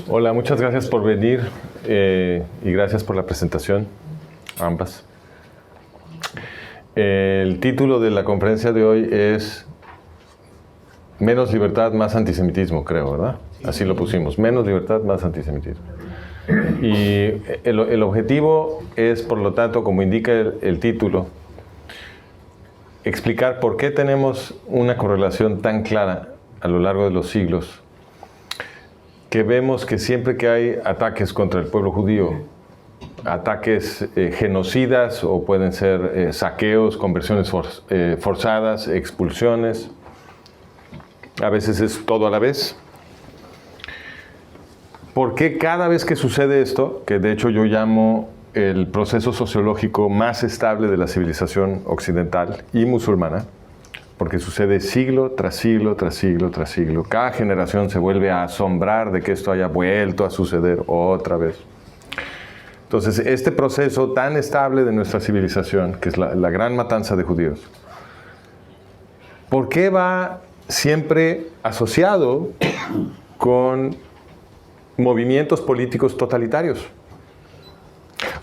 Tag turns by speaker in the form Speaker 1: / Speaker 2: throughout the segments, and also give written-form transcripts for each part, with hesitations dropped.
Speaker 1: Hola, muchas gracias por venir y gracias por la presentación, ambas. El título de la conferencia de hoy es Menos libertad, más antisemitismo, creo, ¿verdad? Así lo pusimos, menos libertad, más antisemitismo. Y el objetivo es, por lo tanto, como indica el título, explicar por qué tenemos una correlación tan clara a lo largo de los siglos, que vemos que siempre que hay ataques contra el pueblo judío, ataques genocidas o pueden ser saqueos, conversiones forzadas, expulsiones, a veces es todo a la vez. ¿Por qué cada vez que sucede esto, que de hecho yo llamo el proceso sociológico más estable de la civilización occidental y musulmana? Porque sucede siglo tras siglo, tras siglo, tras siglo. Cada generación se vuelve a asombrar de que esto haya vuelto a suceder otra vez. Entonces, este proceso tan estable de nuestra civilización, que es la gran matanza de judíos, ¿por qué va siempre asociado con movimientos políticos totalitarios?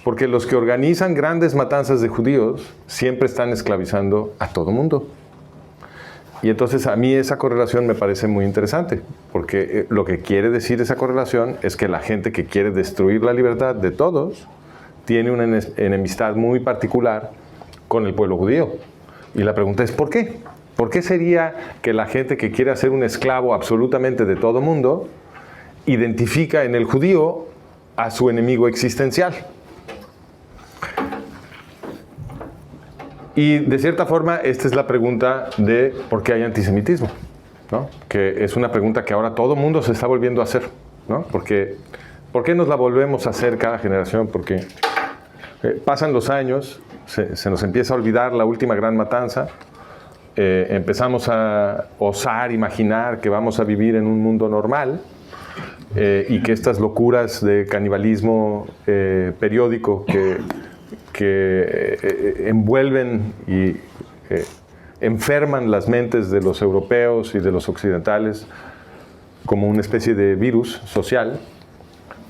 Speaker 1: Porque los que organizan grandes matanzas de judíos siempre están esclavizando a todo mundo. Y entonces a mí esa correlación me parece muy interesante, porque lo que quiere decir esa correlación es que la gente que quiere destruir la libertad de todos tiene una enemistad muy particular con el pueblo judío. Y la pregunta es, ¿por qué? ¿Por qué sería que la gente que quiere hacer un esclavo absolutamente de todo mundo identifica en el judío a su enemigo existencial? Y de cierta forma, esta es la pregunta de por qué hay antisemitismo, ¿no? Que es una pregunta que ahora todo mundo se está volviendo a hacer, ¿no? Porque, ¿por qué nos la volvemos a hacer cada generación? Porque pasan los años, se nos empieza a olvidar la última gran matanza, empezamos a osar imaginar que vamos a vivir en un mundo normal y que estas locuras de canibalismo periódico que envuelven y enferman las mentes de los europeos y de los occidentales como una especie de virus social,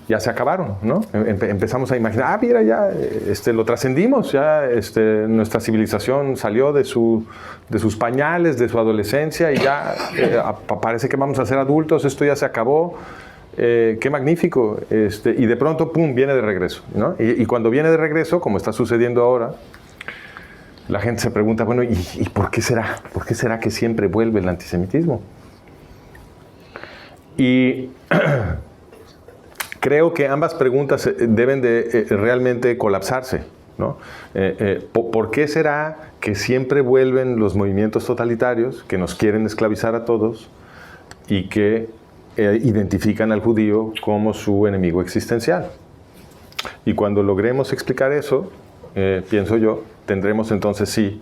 Speaker 1: ya se acabaron, ¿no? Empezamos a imaginar, mira, ya lo trascendimos, ya nuestra civilización salió de sus pañales, de su adolescencia y ya parece que vamos a ser adultos, esto ya se acabó. Qué magnífico, y de pronto, pum, viene de regreso, ¿no? Y cuando viene de regreso, como está sucediendo ahora, la gente se pregunta, bueno, ¿y por qué será? ¿Por qué será que siempre vuelve el antisemitismo? Y creo que ambas preguntas deben de realmente colapsarse, ¿no? ¿Por qué será que siempre vuelven los movimientos totalitarios que nos quieren esclavizar a todos y que identifican al judío como su enemigo existencial? Y cuando logremos explicar eso, pienso yo, tendremos entonces sí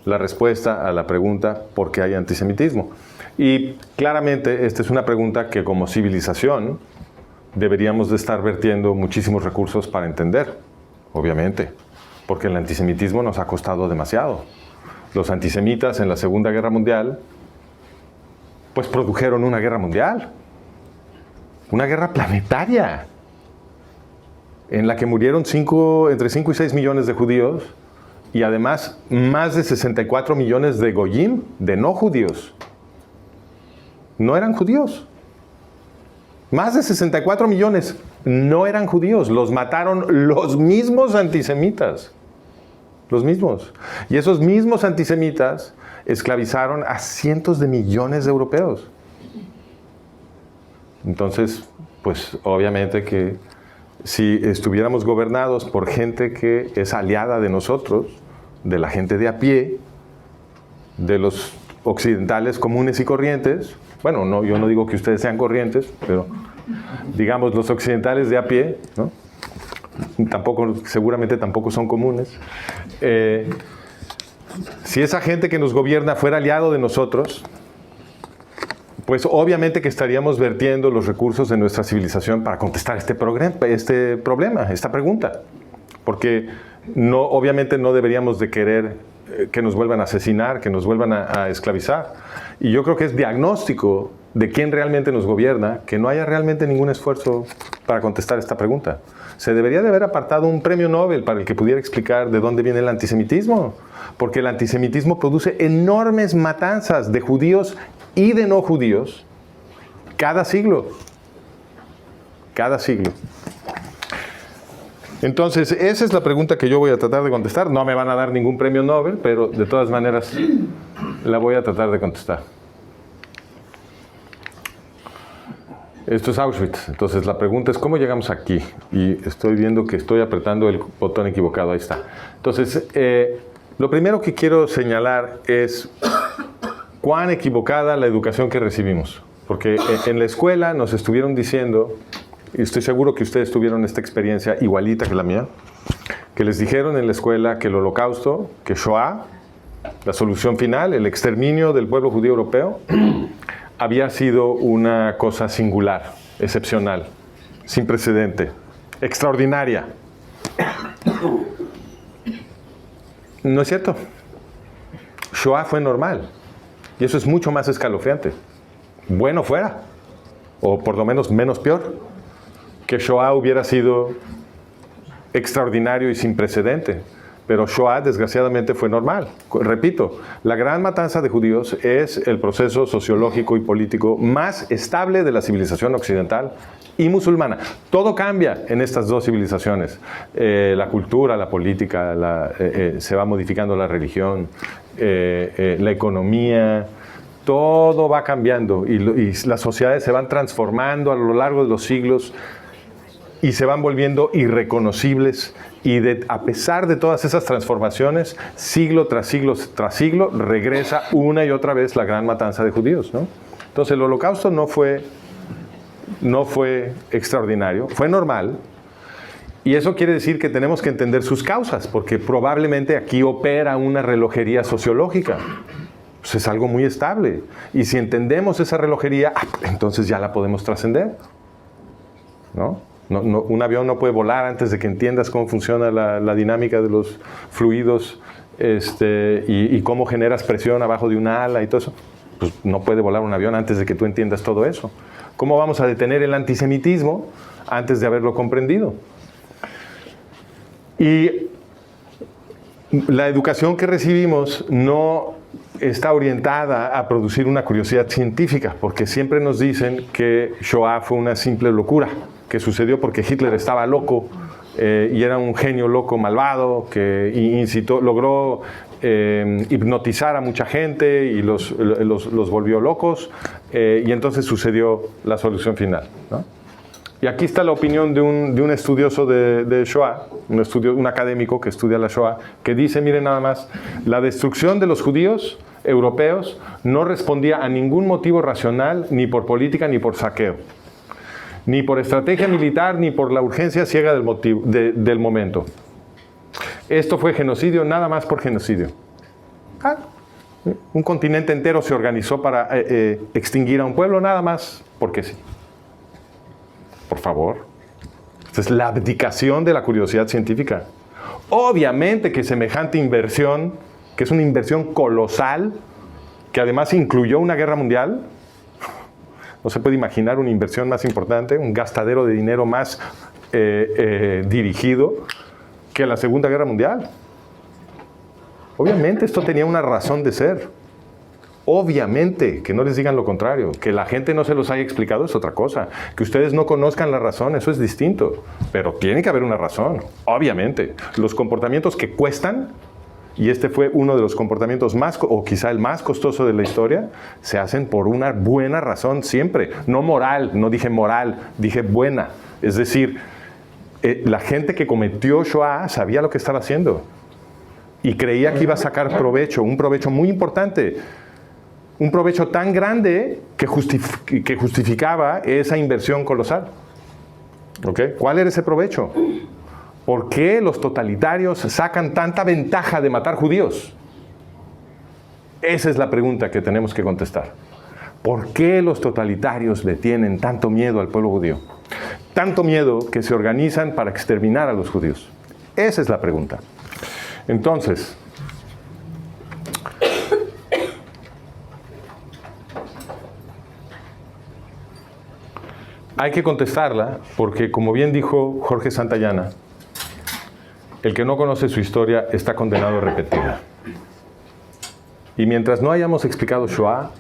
Speaker 1: la respuesta a la pregunta ¿por qué hay antisemitismo? Y claramente esta es una pregunta que como civilización deberíamos de estar vertiendo muchísimos recursos para entender, obviamente, porque el antisemitismo nos ha costado demasiado. Los antisemitas en la Segunda Guerra Mundial pues produjeron una guerra mundial, una guerra planetaria, en la que murieron entre 5 y 6 millones de judíos y además más de 64 millones de goyim, de no judíos. No eran judíos. Más de 64 millones no eran judíos, los mataron los mismos antisemitas. Los mismos. Y esos mismos antisemitas esclavizaron a cientos de millones de europeos. Entonces, pues obviamente que si estuviéramos gobernados por gente que es aliada de nosotros, de la gente de a pie, de los occidentales comunes y corrientes, bueno, no, yo no digo que ustedes sean corrientes, pero digamos los occidentales de a pie, ¿no? Seguramente tampoco son comunes. Si esa gente que nos gobierna fuera aliado de nosotros, pues obviamente que estaríamos vertiendo los recursos de nuestra civilización para contestar este problema, esta pregunta. Porque obviamente no deberíamos de querer que nos vuelvan a asesinar, que nos vuelvan a esclavizar. Y yo creo que es diagnóstico de quién realmente nos gobierna, que no haya realmente ningún esfuerzo para contestar esta pregunta. Se debería de haber apartado un premio Nobel para el que pudiera explicar de dónde viene el antisemitismo, porque el antisemitismo produce enormes matanzas de judíos y de no judíos cada siglo. Cada siglo. Entonces, esa es la pregunta que yo voy a tratar de contestar. No me van a dar ningún premio Nobel, pero de todas maneras la voy a tratar de contestar. Esto es Auschwitz. Entonces, la pregunta es, ¿cómo llegamos aquí? Y estoy viendo que estoy apretando el botón equivocado. Ahí está. Entonces, lo primero que quiero señalar es cuán equivocada la educación que recibimos. Porque en la escuela nos estuvieron diciendo, y estoy seguro que ustedes tuvieron esta experiencia igualita que la mía, que les dijeron en la escuela que el Holocausto, que Shoah, la solución final, el exterminio del pueblo judío europeo, había sido una cosa singular, excepcional, sin precedente, extraordinaria. No es cierto. Shoah fue normal. Y eso es mucho más escalofriante. Bueno fuera, o por lo menos menos peor, que Shoah hubiera sido extraordinario y sin precedente. Pero Shoah, desgraciadamente, fue normal. Repito, la gran matanza de judíos es el proceso sociológico y político más estable de la civilización occidental y musulmana. Todo cambia en estas dos civilizaciones. La cultura, la política, se va modificando la religión, la economía, todo va cambiando y las sociedades se van transformando a lo largo de los siglos y se van volviendo irreconocibles. Y a pesar de todas esas transformaciones, siglo tras siglo tras siglo, regresa una y otra vez la gran matanza de judíos, ¿no? Entonces el Holocausto no fue extraordinario, fue normal. Y eso quiere decir que tenemos que entender sus causas, porque probablemente aquí opera una relojería sociológica. Pues es algo muy estable. Y si entendemos esa relojería, entonces ya la podemos trascender, ¿no? Un avión no puede volar antes de que entiendas cómo funciona la dinámica de los fluidos y cómo generas presión abajo de una ala y todo eso. Pues no puede volar un avión antes de que tú entiendas todo eso. ¿Cómo vamos a detener el antisemitismo antes de haberlo comprendido? Y la educación que recibimos no está orientada a producir una curiosidad científica, porque siempre nos dicen que Shoah fue una simple locura, que sucedió porque Hitler estaba loco y era un genio loco malvado que logró hipnotizar a mucha gente y los volvió locos y entonces sucedió la solución final, ¿no? Y aquí está la opinión de un estudioso de Shoah, un académico que estudia la Shoah, que dice, miren nada más, la destrucción de los judíos europeos no respondía a ningún motivo racional, ni por política ni por saqueo, ni por estrategia militar, ni por la urgencia ciega del momento. Esto fue genocidio nada más por genocidio. Un continente entero se organizó para extinguir a un pueblo nada más porque sí. Por favor. Esta es la abdicación de la curiosidad científica. Obviamente que semejante inversión, que es una inversión colosal, que además incluyó una guerra mundial, no se puede imaginar una inversión más importante, un gastadero de dinero más dirigido que la Segunda Guerra Mundial. Obviamente esto tenía una razón de ser. Obviamente, que no les digan lo contrario. Que la gente no se los haya explicado es otra cosa. Que ustedes no conozcan la razón, eso es distinto. Pero tiene que haber una razón, obviamente. Los comportamientos que cuestan, y este fue uno de los comportamientos más, o quizá el más costoso de la historia, se hacen por una buena razón siempre. No moral, no dije moral, dije buena. Es decir, la gente que cometió Shoah sabía lo que estaba haciendo. Y creía que iba a sacar provecho, un provecho muy importante. Un provecho tan grande que justificaba esa inversión colosal. ¿Okay? ¿Cuál era ese provecho? ¿Por qué los totalitarios sacan tanta ventaja de matar judíos? Esa es la pregunta que tenemos que contestar. ¿Por qué los totalitarios le tienen tanto miedo al pueblo judío? Tanto miedo que se organizan para exterminar a los judíos. Esa es la pregunta. Entonces, hay que contestarla porque, como bien dijo Jorge Santayana, el que no conoce su historia está condenado a repetirla. Y mientras no hayamos explicado Shoah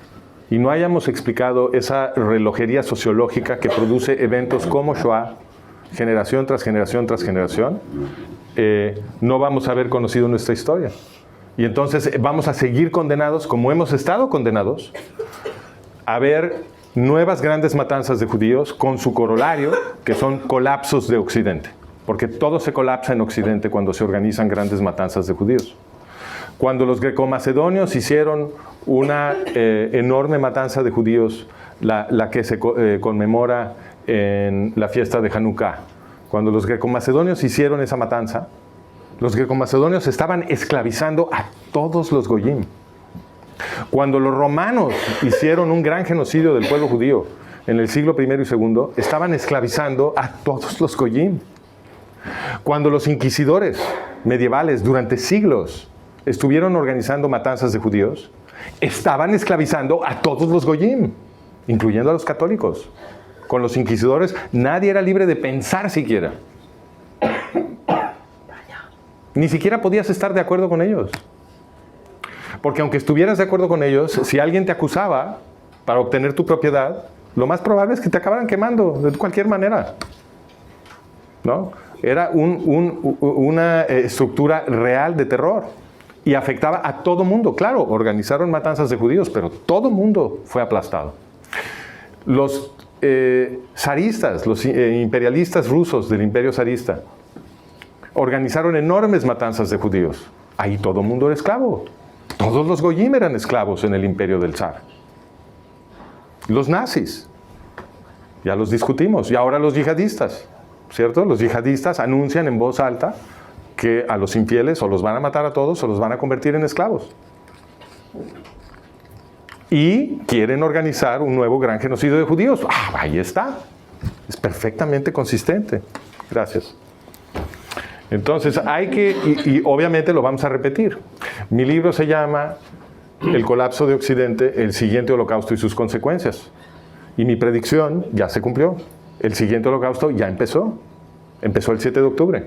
Speaker 1: y no hayamos explicado esa relojería sociológica que produce eventos como Shoah, generación tras generación tras generación, no vamos a haber conocido nuestra historia. Y entonces vamos a seguir condenados, como hemos estado condenados, a ver nuevas grandes matanzas de judíos con su corolario, que son colapsos de Occidente. Porque todo se colapsa en Occidente cuando se organizan grandes matanzas de judíos. Cuando los greco-macedonios hicieron una enorme matanza de judíos, la que se conmemora en la fiesta de Hanukkah, cuando los greco-macedonios hicieron esa matanza, los greco-macedonios estaban esclavizando a todos los goyim. Cuando los romanos hicieron un gran genocidio del pueblo judío en el siglo I y II, estaban esclavizando a todos los goyim. Cuando los inquisidores medievales durante siglos estuvieron organizando matanzas de judíos, estaban esclavizando a todos los goyim, incluyendo a los católicos. Con los inquisidores nadie era libre de pensar siquiera. Ni siquiera podías estar de acuerdo con ellos. Porque aunque estuvieras de acuerdo con ellos, si alguien te acusaba para obtener tu propiedad, lo más probable es que te acabaran quemando de cualquier manera, ¿no? Era una estructura real de terror y afectaba a todo mundo. Claro, organizaron matanzas de judíos, pero todo mundo fue aplastado. Los zaristas, los imperialistas rusos del imperio zarista, organizaron enormes matanzas de judíos. Ahí todo mundo era esclavo. Todos los goyim eran esclavos en el imperio del zar. Los nazis, ya los discutimos. Y ahora los yihadistas, ¿cierto? Los yihadistas anuncian en voz alta que a los infieles o los van a matar a todos o los van a convertir en esclavos. Y quieren organizar un nuevo gran genocidio de judíos. Ahí está. Es perfectamente consistente. Gracias. Entonces hay que, y obviamente lo vamos a repetir. Mi libro se llama El colapso de Occidente, el siguiente holocausto y sus consecuencias. Y mi predicción ya se cumplió. El siguiente holocausto ya empezó. Empezó el 7 de octubre.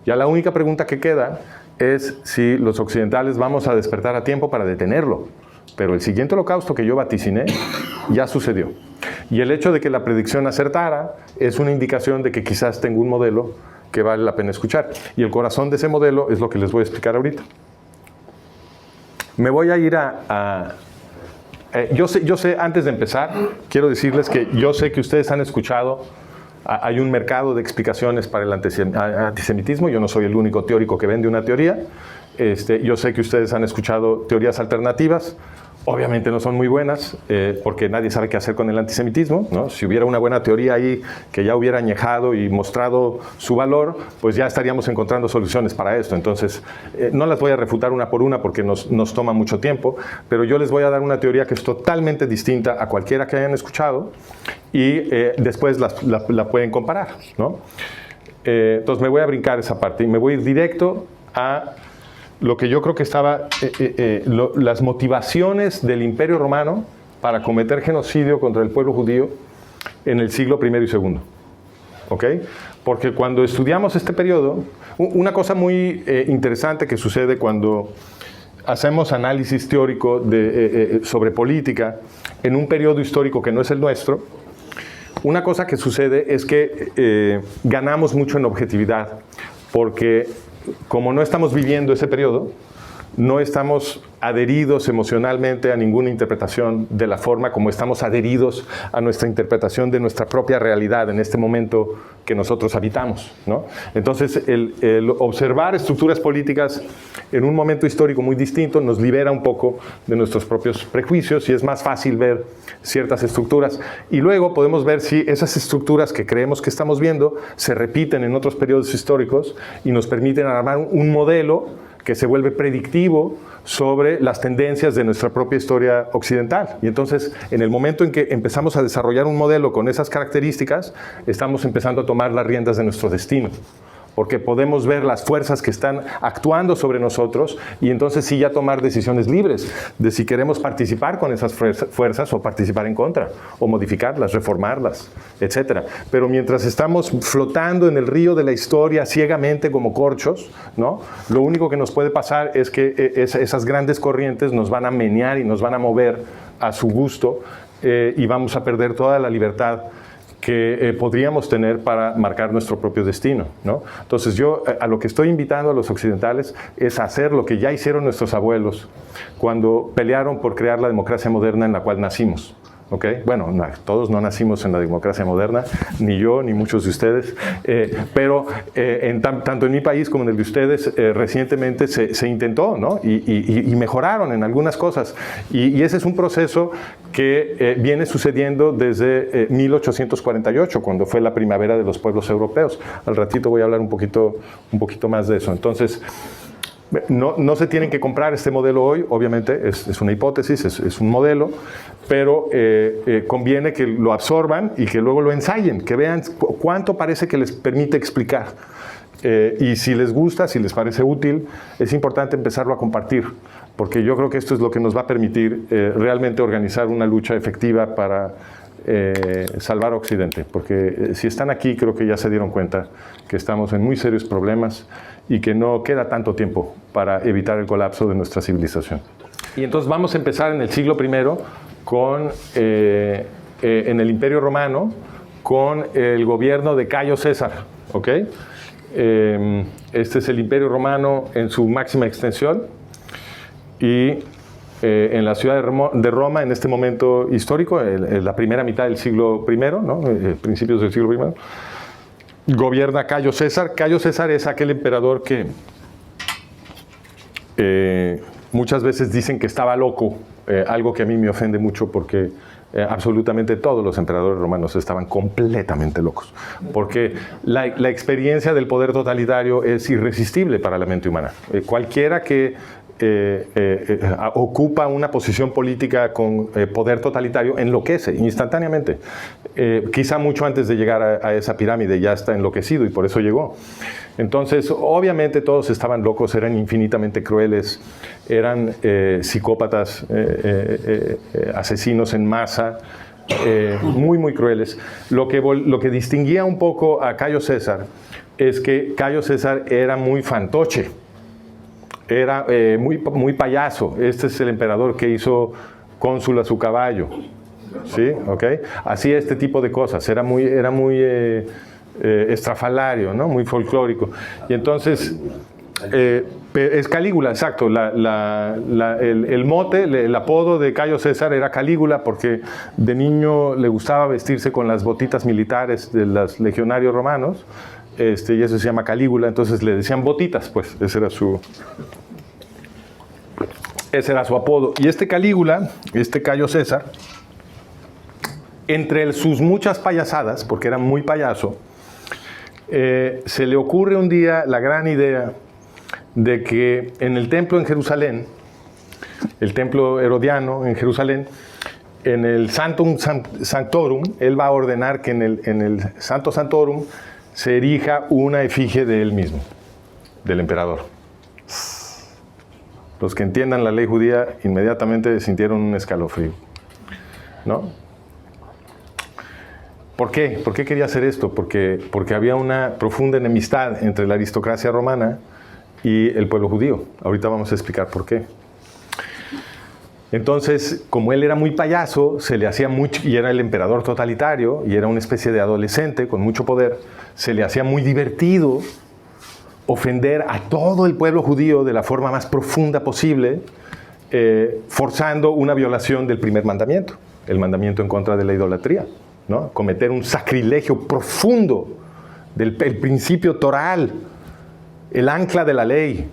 Speaker 1: Ya la única pregunta que queda es si los occidentales vamos a despertar a tiempo para detenerlo. Pero el siguiente holocausto que yo vaticiné ya sucedió. Y el hecho de que la predicción acertara es una indicación de que quizás tengo un modelo que vale la pena escuchar. Y el corazón de ese modelo es lo que les voy a explicar ahorita. Me voy a ir yo sé, antes de empezar, quiero decirles que yo sé que ustedes han escuchado, hay un mercado de explicaciones para el antisemitismo. Yo no soy el único teórico que vende una teoría. Yo sé que ustedes han escuchado teorías alternativas. Obviamente no son muy buenas, porque nadie sabe qué hacer con el antisemitismo, ¿no? Si hubiera una buena teoría ahí que ya hubiera añejado y mostrado su valor, pues ya estaríamos encontrando soluciones para esto. Entonces, no las voy a refutar una por una porque nos toma mucho tiempo, pero yo les voy a dar una teoría que es totalmente distinta a cualquiera que hayan escuchado y después la pueden comparar, ¿no? Entonces me voy a brincar esa parte y me voy a ir directo a lo que yo creo que estaba, las motivaciones del Imperio Romano para cometer genocidio contra el pueblo judío en el siglo I y II. ¿Ok? Porque cuando estudiamos este periodo, una cosa muy interesante que sucede cuando hacemos análisis teórico sobre política en un periodo histórico que no es el nuestro, una cosa que sucede es que ganamos mucho en objetividad, porque como no estamos viviendo ese periodo, no estamos adheridos emocionalmente a ninguna interpretación de la forma como estamos adheridos a nuestra interpretación de nuestra propia realidad en este momento que nosotros habitamos, ¿no? Entonces, el observar estructuras políticas en un momento histórico muy distinto nos libera un poco de nuestros propios prejuicios y es más fácil ver ciertas estructuras. Y luego podemos ver si esas estructuras que creemos que estamos viendo se repiten en otros periodos históricos y nos permiten armar un modelo que se vuelve predictivo sobre las tendencias de nuestra propia historia occidental. Y entonces, en el momento en que empezamos a desarrollar un modelo con esas características, estamos empezando a tomar las riendas de nuestro destino. porque podemos ver las fuerzas que están actuando sobre nosotros y entonces sí ya tomar decisiones libres de si queremos participar con esas fuerzas o participar en contra, o modificarlas, reformarlas, etc. Pero mientras estamos flotando en el río de la historia ciegamente como corchos, ¿no? Lo único que nos puede pasar es que esas grandes corrientes nos van a menear y nos van a mover a su gusto y vamos a perder toda la libertad que podríamos tener para marcar nuestro propio destino, ¿no? Entonces yo a lo que estoy invitando a los occidentales es a hacer lo que ya hicieron nuestros abuelos cuando pelearon por crear la democracia moderna en la cual nacimos. ¿Okay? Bueno, todos no nacimos en la democracia moderna, ni yo, ni muchos de ustedes, pero tanto en mi país como en el de ustedes recientemente se intentó, ¿no? y mejoraron en algunas cosas. Y ese es un proceso que viene sucediendo desde 1848, cuando fue la primavera de los pueblos europeos. Al ratito voy a hablar un poquito más de eso. Entonces, no se tienen que comprar este modelo hoy, obviamente es una hipótesis, es un modelo, pero conviene que lo absorban y que luego lo ensayen, que vean cuánto parece que les permite explicar. Y si les gusta, si les parece útil, es importante empezarlo a compartir, porque yo creo que esto es lo que nos va a permitir realmente organizar una lucha efectiva para salvar a Occidente, porque si están aquí creo que ya se dieron cuenta que estamos en muy serios problemas y que no queda tanto tiempo para evitar el colapso de nuestra civilización. Y entonces vamos a empezar en el siglo I con, en el Imperio Romano, con el gobierno de Cayo César, ¿ok? Este es el Imperio Romano en su máxima extensión y en la ciudad de Roma, en este momento histórico, en la primera mitad del siglo I, ¿no? Principios del siglo I, gobierna Cayo César. Cayo César es aquel emperador que muchas veces dicen que estaba loco, algo que a mí me ofende mucho porque absolutamente todos los emperadores romanos estaban completamente locos, porque la experiencia del poder totalitario es irresistible para la mente humana. Cualquiera que ocupa una posición política con poder totalitario enloquece instantáneamente. Quizá mucho antes de llegar a esa pirámide ya está enloquecido y por eso llegó. Entonces, obviamente todos estaban locos, eran infinitamente crueles, eran psicópatas, asesinos en masa, muy, muy crueles. Lo que distinguía un poco a Cayo César es que Cayo César era muy fantoche. Era muy payaso. Este es el emperador que hizo cónsul a su caballo, ¿sí? ¿Okay? Hacía este tipo de cosas. Era muy estrafalario, ¿no? Muy folclórico. Y entonces, es Calígula, exacto. El mote, el apodo de Cayo César era Calígula porque de niño le gustaba vestirse con las botitas militares de los legionarios romanos. Y eso se llama Calígula, entonces le decían botitas, pues ese era su apodo. Y este Calígula, este Cayo César, entre sus muchas payasadas, porque era muy payaso, se le ocurre un día la gran idea de que en el templo en Jerusalén, el templo herodiano en Jerusalén, en el Sanctum Sanctorum, él va a ordenar que en el Santo Sanctorum se erija una efigie de él mismo, del emperador. Los que entiendan la ley judía inmediatamente sintieron un escalofrío, ¿no? ¿Por qué? ¿Por qué quería hacer esto? Porque había una profunda enemistad entre la aristocracia romana y el pueblo judío. Ahorita vamos a explicar por qué. Entonces, como él era muy payaso, se le hacía mucho, y era el emperador totalitario, y era una especie de adolescente con mucho poder, se le hacía muy divertido ofender a todo el pueblo judío de la forma más profunda posible, forzando una violación del primer mandamiento, el mandamiento en contra de la idolatría, ¿no? Cometer un sacrilegio profundo del principio toral, el ancla de la ley,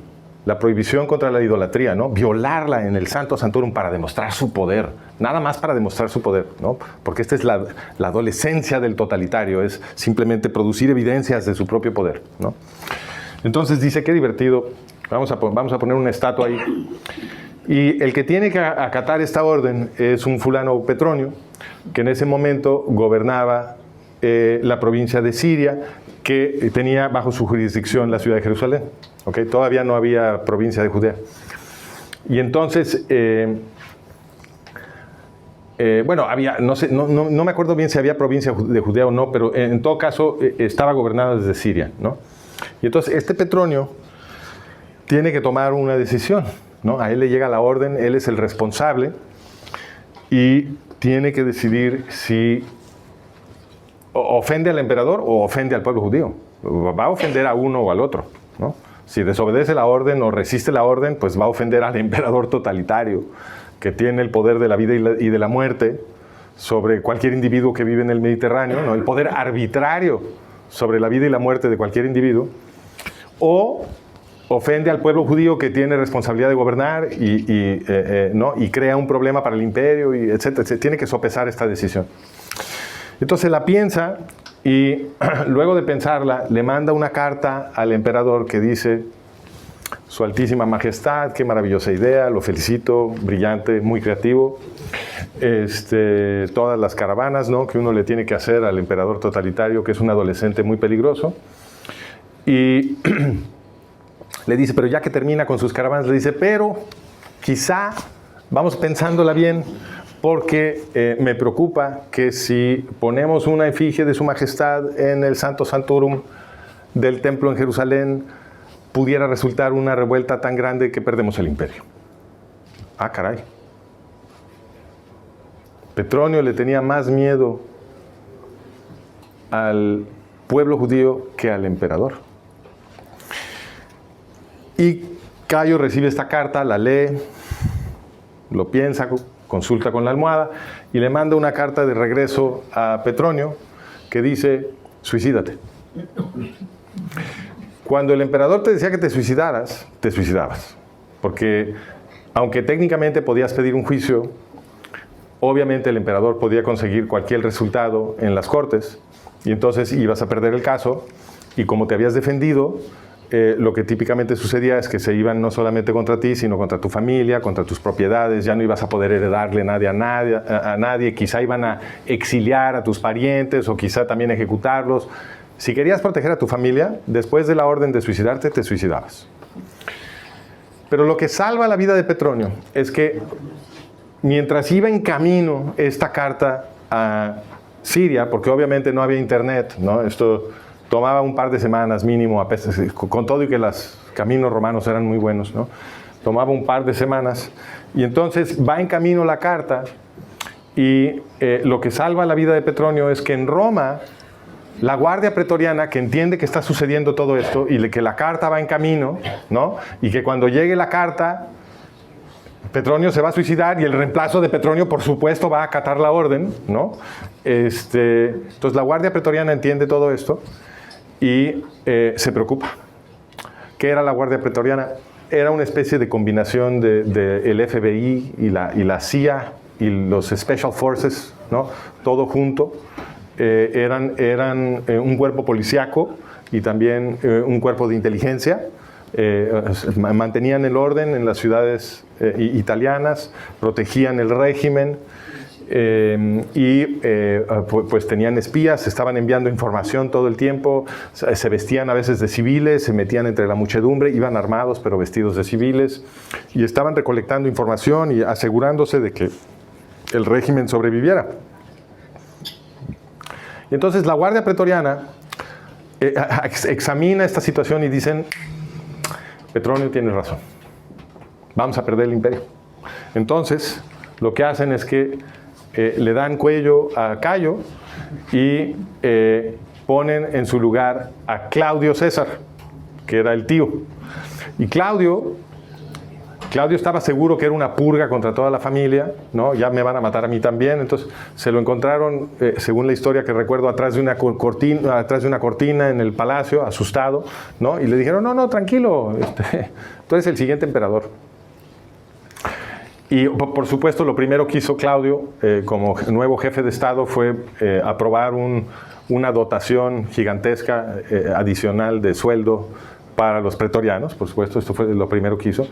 Speaker 1: la prohibición contra la idolatría, ¿no? Violarla en el Santo Sanctorum para demostrar su poder, nada más para demostrar su poder, ¿no? Porque esta es la adolescencia del totalitario, es simplemente producir evidencias de su propio poder, ¿no? Entonces dice, qué divertido, vamos a poner una estatua ahí. Y el que tiene que acatar esta orden es un fulano Petronio, que en ese momento gobernaba la provincia de Siria, que tenía bajo su jurisdicción la ciudad de Jerusalén. ¿Okay? Todavía no había provincia de Judea. Y entonces, bueno, había, no me acuerdo bien si había provincia de Judea o no, pero en todo caso estaba gobernada desde Siria, ¿no? Y entonces este Petronio tiene que tomar una decisión, ¿no? A él le llega la orden, él es el responsable y tiene que decidir si ofende al emperador o ofende al pueblo judío. Va a ofender a uno o al otro, ¿no? Si desobedece la orden o resiste la orden, pues va a ofender al emperador totalitario, que tiene el poder de la vida y de la muerte sobre cualquier individuo que vive en el Mediterráneo, ¿no? El poder arbitrario sobre la vida y la muerte de cualquier individuo, o ofende al pueblo judío que tiene responsabilidad de gobernar ¿no? Y crea un problema para el imperio, y etc. Tiene que sopesar esta decisión. Entonces la piensa y luego de pensarla le manda una carta al emperador que dice: Su Altísima Majestad, qué maravillosa idea, lo felicito, brillante, muy creativo. Todas las caravanas, ¿no?, que uno le tiene que hacer al emperador totalitario, que es un adolescente muy peligroso. Y le dice, pero ya que termina con sus caravanas, le dice, pero quizá, vamos pensándola bien, porque me preocupa que si ponemos una efigie de Su Majestad en el Santo Santorum del templo en Jerusalén, pudiera resultar una revuelta tan grande que perdemos el imperio. Ah, caray. Petronio le tenía más miedo al pueblo judío que al emperador. Y Cayo recibe esta carta, la lee, lo piensa, consulta con la almohada y le manda una carta de regreso a Petronio que dice: suicídate. Cuando el emperador te decía que te suicidaras, te suicidabas. Porque aunque técnicamente podías pedir un juicio, obviamente el emperador podía conseguir cualquier resultado en las cortes y entonces ibas a perder el caso, y como te habías defendido, lo que típicamente sucedía es que se iban no solamente contra ti, sino contra tu familia, contra tus propiedades. Ya no ibas a poder heredarle a nadie, quizá iban a exiliar a tus parientes o quizá también ejecutarlos. Si querías proteger a tu familia, después de la orden de suicidarte, te suicidabas. Pero lo que salva la vida de Petronio es que mientras iba en camino esta carta a Siria, porque obviamente no había internet, ¿no? Esto tomaba un par de semanas mínimo, con todo y que los caminos romanos eran muy buenos, ¿no? Tomaba un par de semanas, y entonces va en camino la carta, y lo que salva la vida de Petronio es que en Roma, la guardia pretoriana, que entiende que está sucediendo todo esto y que la carta va en camino, ¿no? Y que cuando llegue la carta, Petronio se va a suicidar y el reemplazo de Petronio, por supuesto, va a acatar la orden, ¿no? Entonces la guardia pretoriana entiende todo esto y se preocupa. ¿Qué era la guardia pretoriana? Era una especie de combinación del FBI y la CIA y los Special Forces, ¿no? Todo junto. Eran un cuerpo policíaco y también un cuerpo de inteligencia. Mantenían el orden en las ciudades italianas, protegían el régimen pues tenían espías, estaban enviando información todo el tiempo, se vestían a veces de civiles, se metían entre la muchedumbre, iban armados pero vestidos de civiles y estaban recolectando información y asegurándose de que el régimen sobreviviera. Y entonces la guardia pretoriana examina esta situación y dicen: Petronio tiene razón, vamos a perder el imperio. Entonces lo que hacen es que le dan cuello a Cayo y ponen en su lugar a Claudio César, que era el tío. Y Claudio estaba seguro que era una purga contra toda la familia, ¿no? Ya me van a matar a mí también. Entonces se lo encontraron, según la historia que recuerdo, atrás de una cortina en el palacio, asustado, ¿no? Y le dijeron: no, tranquilo, tú eres el siguiente emperador. Y por supuesto lo primero que hizo Claudio como nuevo jefe de Estado fue aprobar una dotación gigantesca adicional de sueldo para los pretorianos. Por supuesto, esto fue lo primero que hizo.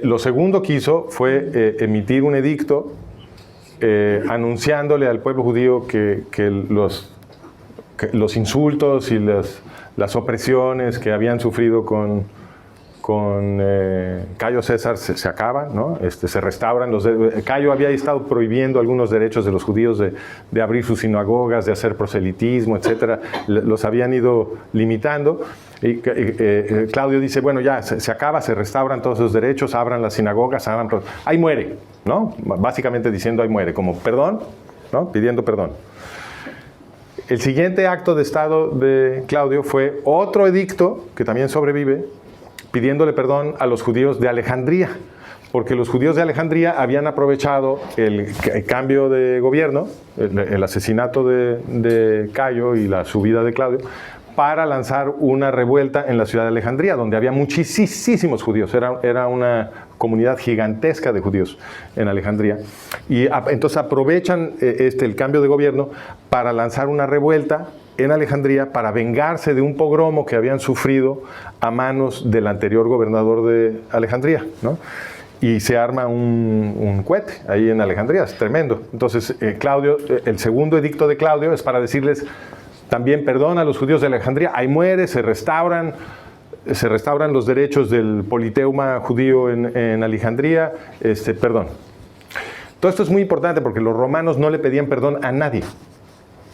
Speaker 1: Lo segundo que hizo fue emitir un edicto anunciándole al pueblo judío que los los insultos y las opresiones que habían sufrido con Cayo César se acaban, ¿no? Se restauran. Cayo había estado prohibiendo algunos derechos de los judíos de abrir sus sinagogas, de hacer proselitismo, etc. Los habían ido limitando. Y Claudio dice, bueno, ya se acaba, se restauran todos esos derechos, abran las sinagogas, ahí muere, ¿no? Básicamente diciendo ahí muere, como perdón, ¿no? Pidiendo perdón. El siguiente acto de Estado de Claudio fue otro edicto, que también sobrevive, pidiéndole perdón a los judíos de Alejandría, porque los judíos de Alejandría habían aprovechado el cambio de gobierno, el asesinato de Cayo y la subida de Claudio, para lanzar una revuelta en la ciudad de Alejandría, donde había muchísimos judíos. Era una comunidad gigantesca de judíos en Alejandría. Y entonces aprovechan el cambio de gobierno para lanzar una revuelta en Alejandría para vengarse de un pogromo que habían sufrido a manos del anterior gobernador de Alejandría, ¿no? Y se arma un cohete ahí en Alejandría, es tremendo. Entonces, Claudio, el segundo edicto de Claudio es para decirles también perdón a los judíos de Alejandría, ahí muere, se restauran los derechos del politeuma judío en Alejandría, perdón. Todo esto es muy importante porque los romanos no le pedían perdón a nadie.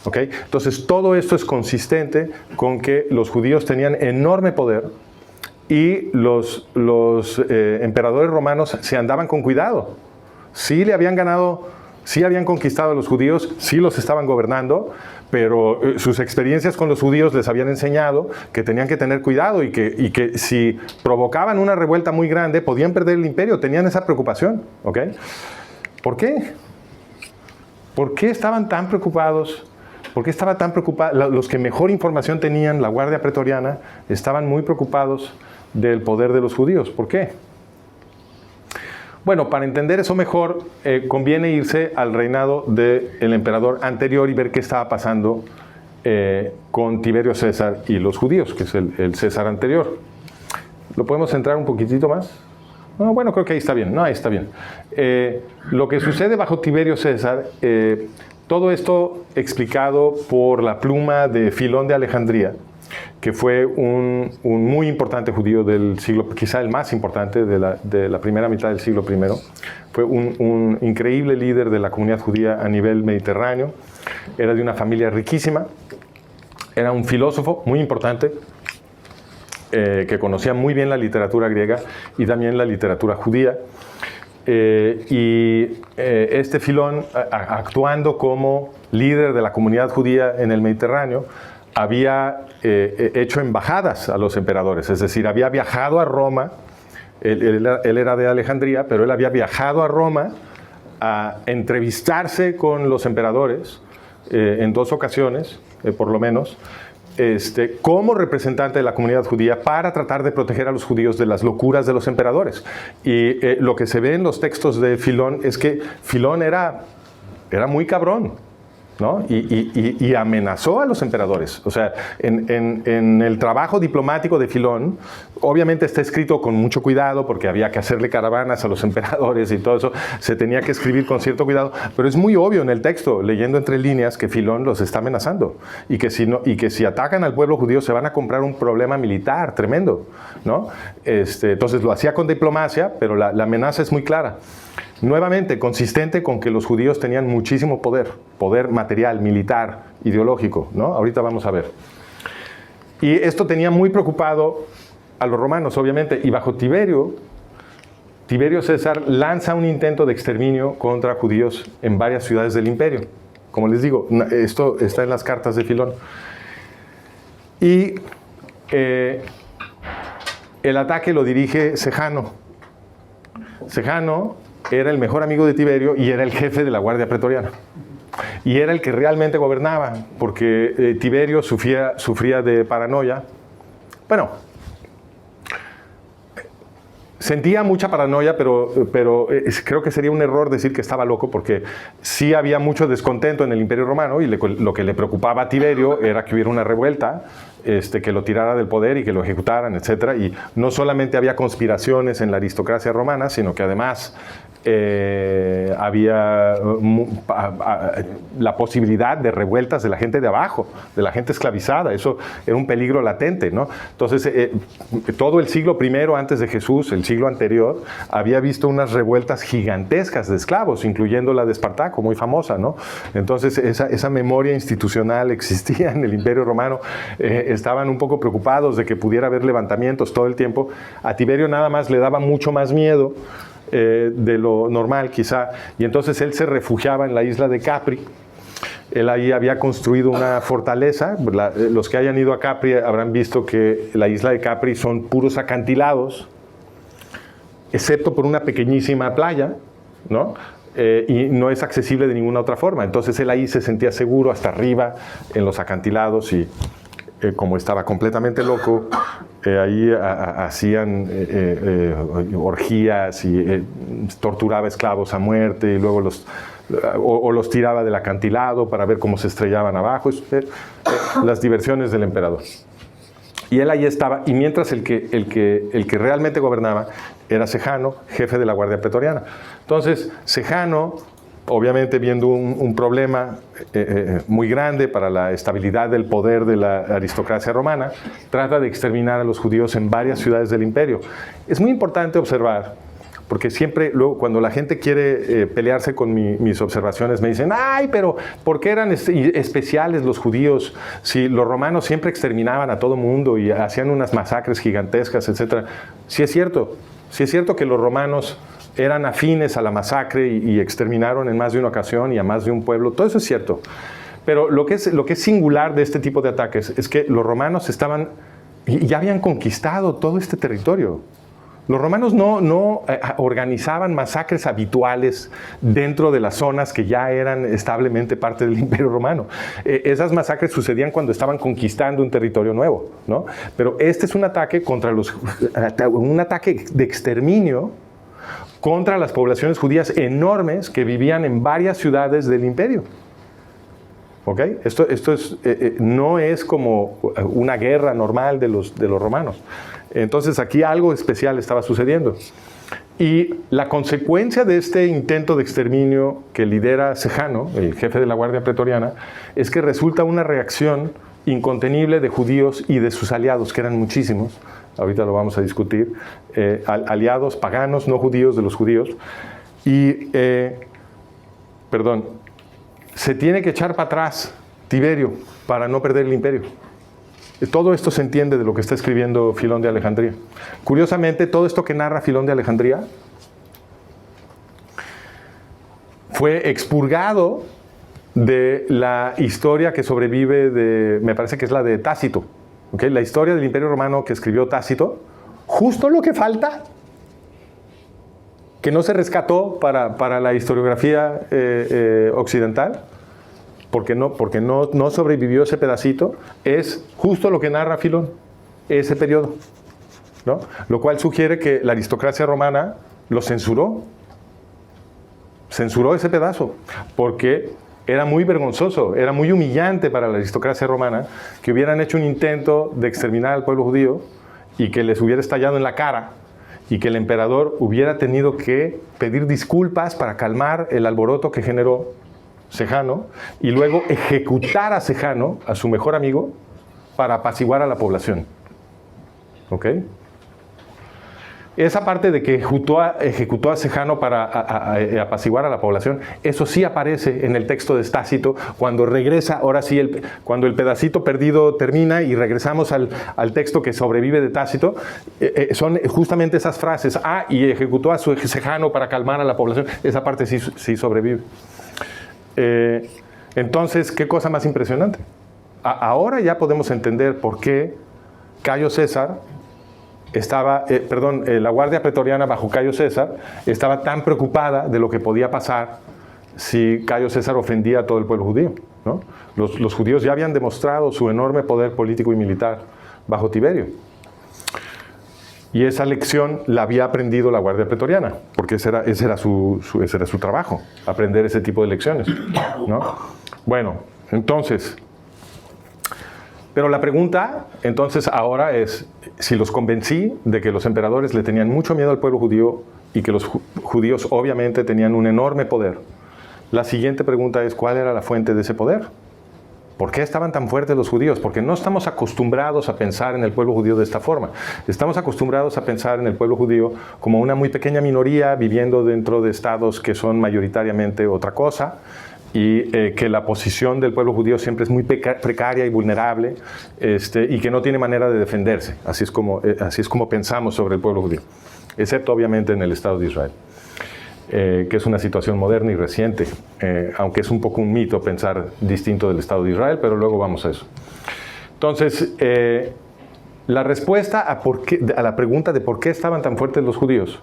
Speaker 1: ¿Okay? Entonces, todo esto es consistente con que los judíos tenían enorme poder y los emperadores romanos se andaban con cuidado. Sí le habían ganado, sí habían conquistado a los judíos, sí los estaban gobernando, pero sus experiencias con los judíos les habían enseñado que tenían que tener cuidado y que si provocaban una revuelta muy grande podían perder el imperio, tenían esa preocupación. ¿Okay? ¿Por qué? ¿Por qué estaban tan preocupados? ¿Por qué estaba tan preocupada? Los que mejor información tenían, la Guardia Pretoriana, estaban muy preocupados del poder de los judíos. ¿Por qué? Bueno, para entender eso mejor, conviene irse al reinado del emperador anterior y ver qué estaba pasando con Tiberio César y los judíos, que es el César anterior. ¿Lo podemos centrar un poquitito más? No, bueno, creo que ahí está bien. No, ahí está bien. Lo que sucede bajo Tiberio César, todo esto explicado por la pluma de Filón de Alejandría, que fue un muy importante judío del siglo, quizá el más importante de la primera mitad del siglo I. Fue un increíble líder de la comunidad judía a nivel mediterráneo. Era de una familia riquísima. Era un filósofo muy importante, que conocía muy bien la literatura griega y también la literatura judía. Este Filón, actuando como líder de la comunidad judía en el Mediterráneo, había hecho embajadas a los emperadores, es decir, había viajado a Roma, él era de Alejandría, pero él había viajado a Roma a entrevistarse con los emperadores en 2 ocasiones, por lo menos, como representante de la comunidad judía para tratar de proteger a los judíos de las locuras de los emperadores. Y lo que se ve en los textos de Filón es que Filón era muy cabrón, ¿no? Y amenazó a los emperadores. O sea, en el trabajo diplomático de Filón, obviamente está escrito con mucho cuidado porque había que hacerle caravanas a los emperadores y todo eso, se tenía que escribir con cierto cuidado, pero es muy obvio en el texto, leyendo entre líneas, que Filón los está amenazando y que si atacan al pueblo judío se van a comprar un problema militar tremendo, ¿no? Entonces lo hacía con diplomacia, pero la amenaza es muy clara. Nuevamente, consistente con que los judíos tenían muchísimo poder material, militar, ideológico, ¿no? Ahorita vamos a ver. Y esto tenía muy preocupado a los romanos, obviamente, y bajo Tiberio César lanza un intento de exterminio contra judíos en varias ciudades del imperio. Como les digo, esto está en las cartas de Filón. Y el ataque lo dirige Sejano. Sejano era el mejor amigo de Tiberio y era el jefe de la Guardia Pretoriana. Y era el que realmente gobernaba, porque Tiberio sufría de paranoia. Bueno, sentía mucha paranoia, pero creo que sería un error decir que estaba loco, porque sí había mucho descontento en el Imperio Romano y lo que le preocupaba a Tiberio era que hubiera una revuelta, que lo tirara del poder y que lo ejecutaran, etc. Y no solamente había conspiraciones en la aristocracia romana, sino que además había la posibilidad de revueltas de la gente de abajo, de la gente esclavizada. Eso era un peligro latente, ¿no? Entonces, todo el siglo I antes de Jesús, el siglo anterior, había visto unas revueltas gigantescas de esclavos, incluyendo la de Espartaco, muy famosa, ¿no? Entonces, esa memoria institucional existía en el Imperio Romano. Estaban un poco preocupados de que pudiera haber levantamientos todo el tiempo. A Tiberio nada más le daba mucho más miedo de lo normal quizá, y entonces él se refugiaba en la isla de Capri. Él ahí había construido una fortaleza. Los que hayan ido a Capri habrán visto que la isla de Capri son puros acantilados, excepto por una pequeñísima playa, ¿no? Y no es accesible de ninguna otra forma. Entonces él ahí se sentía seguro hasta arriba en los acantilados, y como estaba completamente loco, ahí hacían orgías y torturaba esclavos a muerte, y luego los tiraba del acantilado para ver cómo se estrellaban abajo. Las diversiones del emperador. Y él ahí estaba, y mientras el que realmente gobernaba era Sejano, jefe de la Guardia Pretoriana. Entonces, Sejano, obviamente viendo un problema muy grande para la estabilidad del poder de la aristocracia romana, trata de exterminar a los judíos en varias ciudades del imperio. Es muy importante observar, porque siempre, luego, cuando la gente quiere pelearse con mis observaciones, me dicen, ¡ay, pero ¿por qué eran especiales los judíos si los romanos siempre exterminaban a todo mundo y hacían unas masacres gigantescas, etcétera? Sí es cierto que los romanos eran afines a la masacre y exterminaron en más de una ocasión y a más de un pueblo. Todo eso es cierto. Pero lo que es singular de este tipo de ataques es que los romanos ya habían conquistado todo este territorio. Los romanos no organizaban masacres habituales dentro de las zonas que ya eran establemente parte del Imperio Romano. Esas masacres sucedían cuando estaban conquistando un territorio nuevo, ¿no? Pero este es un ataque un ataque de exterminio contra las poblaciones judías enormes que vivían en varias ciudades del imperio. ¿Ok? Esto no es como una guerra normal de los romanos. Entonces aquí algo especial estaba sucediendo. Y la consecuencia de este intento de exterminio que lidera Sejano, el jefe de la Guardia Pretoriana, es que resulta una reacción incontenible de judíos y de sus aliados, que eran muchísimos. Ahorita lo vamos a discutir. Aliados paganos, no judíos, de los judíos. Y, se tiene que echar para atrás Tiberio para no perder el imperio. Todo esto se entiende de lo que está escribiendo Filón de Alejandría. Curiosamente, todo esto que narra Filón de Alejandría fue expurgado de la historia que sobrevive me parece que es la de Tácito. ¿Okay? La historia del Imperio Romano que escribió Tácito, justo lo que falta, que no se rescató para la historiografía occidental, porque no sobrevivió ese pedacito, es justo lo que narra Filón, ese periodo, ¿no? Lo cual sugiere que la aristocracia romana lo censuró ese pedazo, porque era muy vergonzoso, era muy humillante para la aristocracia romana que hubieran hecho un intento de exterminar al pueblo judío y que les hubiera estallado en la cara, y que el emperador hubiera tenido que pedir disculpas para calmar el alboroto que generó Sejano, y luego ejecutar a Sejano, a su mejor amigo, para apaciguar a la población. ¿Ok? Esa parte de que ejecutó a Sejano para apaciguar a la población, eso sí aparece en el texto de Tácito, cuando regresa, ahora sí, cuando el pedacito perdido termina y regresamos al texto que sobrevive de Tácito, son justamente esas frases, y ejecutó a su Sejano para calmar a la población. Esa parte sí sobrevive. Entonces, ¿qué cosa más impresionante? Ahora ya podemos entender por qué Cayo César la Guardia Pretoriana bajo Cayo César estaba tan preocupada de lo que podía pasar si Cayo César ofendía a todo el pueblo judío, ¿no? Los judíos ya habían demostrado su enorme poder político y militar bajo Tiberio. Y esa lección la había aprendido la Guardia Pretoriana, porque ese era su trabajo, aprender ese tipo de lecciones, ¿no? Bueno, entonces, Pero la pregunta, entonces, ahora es, si los convencí de que los emperadores le tenían mucho miedo al pueblo judío y que los judíos obviamente tenían un enorme poder, la siguiente pregunta es, ¿cuál era la fuente de ese poder? ¿Por qué estaban tan fuertes los judíos? Porque no estamos acostumbrados a pensar en el pueblo judío de esta forma. Estamos acostumbrados a pensar en el pueblo judío como una muy pequeña minoría viviendo dentro de estados que son mayoritariamente otra cosa, y que la posición del pueblo judío siempre es muy precaria y vulnerable, y que no tiene manera de defenderse. Así es como pensamos sobre el pueblo judío, excepto obviamente en el Estado de Israel, que es una situación moderna y reciente, aunque es un poco un mito pensar distinto del Estado de Israel, pero luego vamos a eso. Entonces, la respuesta a la pregunta de por qué estaban tan fuertes los judíos,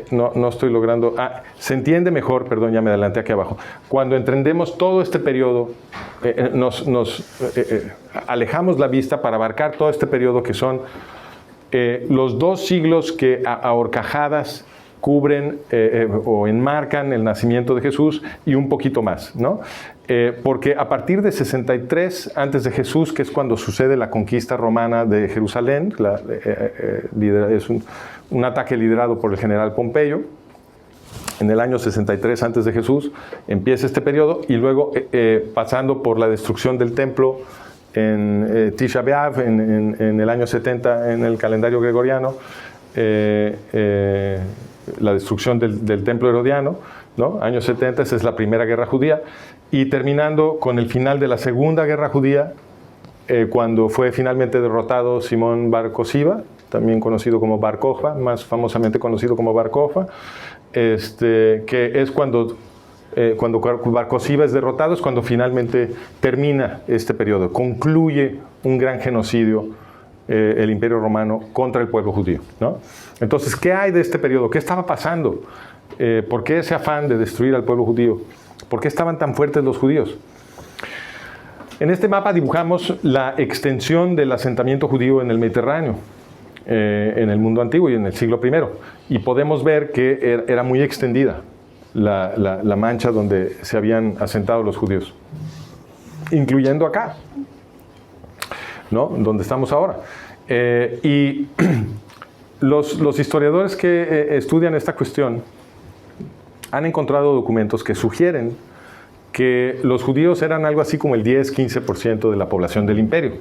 Speaker 1: no estoy logrando... se entiende mejor, perdón, ya me adelanté aquí abajo. Cuando entendemos todo este periodo, nos alejamos la vista para abarcar todo este periodo que son los 2 siglos que a horcajadas cubren o enmarcan el nacimiento de Jesús y un poquito más, ¿no? Porque a partir de 63 antes de Jesús, que es cuando sucede la conquista romana de Jerusalén, es un ataque liderado por el general Pompeyo, en el año 63 antes de Jesús empieza este periodo, y luego pasando por la destrucción del templo en Tisha B'Av, en el año 70 en el calendario gregoriano, la destrucción del templo herodiano, ¿no? Años 70, esa es la primera guerra judía, y terminando con el final de la segunda guerra judía, cuando fue finalmente derrotado Simón Bar Kosiva, también conocido como Bar Kokhba, más famosamente conocido como Bar Kokhba, que es cuando Bar Kosiva es derrotado, es cuando finalmente termina este periodo, concluye un gran genocidio el Imperio Romano contra el pueblo judío, ¿no? Entonces, ¿qué hay de este periodo? ¿Qué estaba pasando? ¿Por qué ese afán de destruir al pueblo judío? ¿Por qué estaban tan fuertes los judíos? En este mapa dibujamos la extensión del asentamiento judío en el Mediterráneo, en el mundo antiguo y en el siglo I. Y podemos ver que era muy extendida la mancha donde se habían asentado los judíos, incluyendo acá, ¿no? Donde estamos ahora. Y los historiadores que estudian esta cuestión han encontrado documentos que sugieren que los judíos eran algo así como el 10-15% de la población del imperio,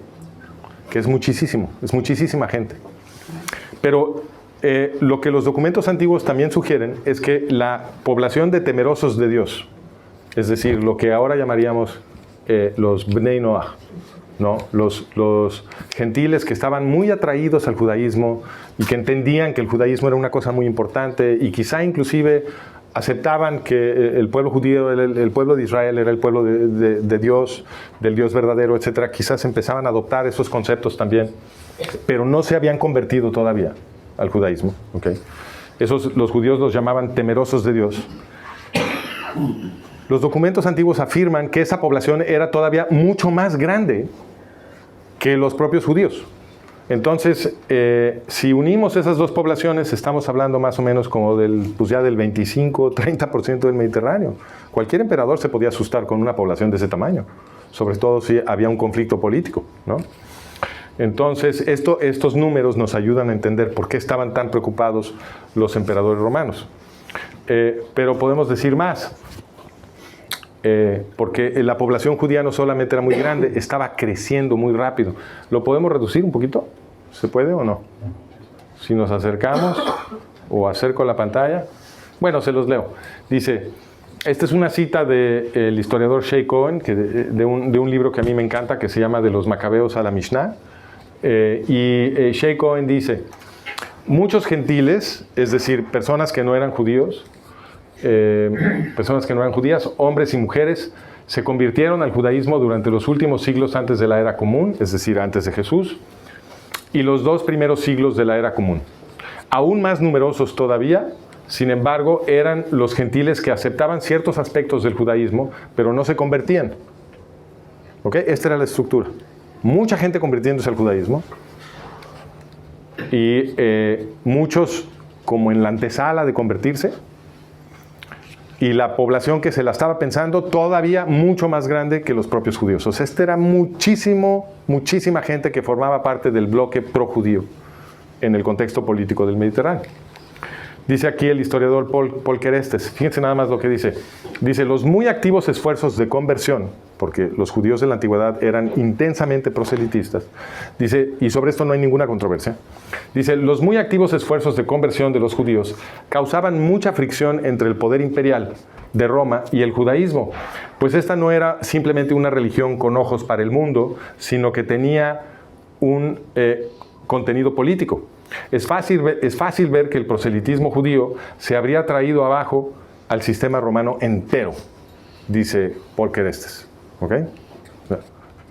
Speaker 1: que es muchísimo, es muchísima gente. Pero lo que los documentos antiguos también sugieren es que la población de temerosos de Dios, es decir, lo que ahora llamaríamos los Bnei Noach, ¿no? Los gentiles que estaban muy atraídos al judaísmo y que entendían que el judaísmo era una cosa muy importante, y quizá inclusive aceptaban que el pueblo judío, el pueblo de Israel era el pueblo de Dios, del Dios verdadero, etc. Quizás empezaban a adoptar esos conceptos también, pero no se habían convertido todavía al judaísmo, ¿okay? Los judíos los llamaban temerosos de Dios. Los documentos antiguos afirman que esa población era todavía mucho más grande que los propios judíos. Entonces, si unimos esas dos poblaciones, estamos hablando más o menos como ya del 25-30% del Mediterráneo. Cualquier emperador se podía asustar con una población de ese tamaño, sobre todo si había un conflicto político, ¿no? Entonces, estos números nos ayudan a entender por qué estaban tan preocupados los emperadores romanos. Pero podemos decir más, porque la población judía no solamente era muy grande, estaba creciendo muy rápido. ¿Lo podemos reducir un poquito? ¿Se puede o no? Si nos acercamos o acerco la pantalla. Bueno, se los leo. Dice, esta es una cita del historiador Shea Cohen, de un libro que a mí me encanta, que se llama De los Macabeos a la Mishnah. Shea Cohen dice, muchos gentiles, es decir, personas que no eran judíos, personas que no eran judías, hombres y mujeres, se convirtieron al judaísmo durante los últimos siglos antes de la era común, es decir, antes de Jesús, y los 2 primeros siglos de la era común. Aún más numerosos todavía, sin embargo, eran los gentiles que aceptaban ciertos aspectos del judaísmo, pero no se convertían. ¿Ok? Esta era la estructura. Mucha gente convirtiéndose al judaísmo, y muchos como en la antesala de convertirse, y la población que se la estaba pensando todavía mucho más grande que los propios judíos. O sea, era muchísima gente que formaba parte del bloque pro-judío en el contexto político del Mediterráneo. Dice aquí el historiador Paul Kerestes, fíjense nada más lo que dice. Dice, los muy activos esfuerzos de conversión, porque los judíos de la antigüedad eran intensamente proselitistas, dice, y sobre esto no hay ninguna controversia, dice, los muy activos esfuerzos de conversión de los judíos causaban mucha fricción entre el poder imperial de Roma y el judaísmo, pues esta no era simplemente una religión con ojos para el mundo, sino que tenía un contenido político. Es fácil ver que el proselitismo judío se habría traído abajo al sistema romano entero, dice Paul Kerestes. ¿Okay?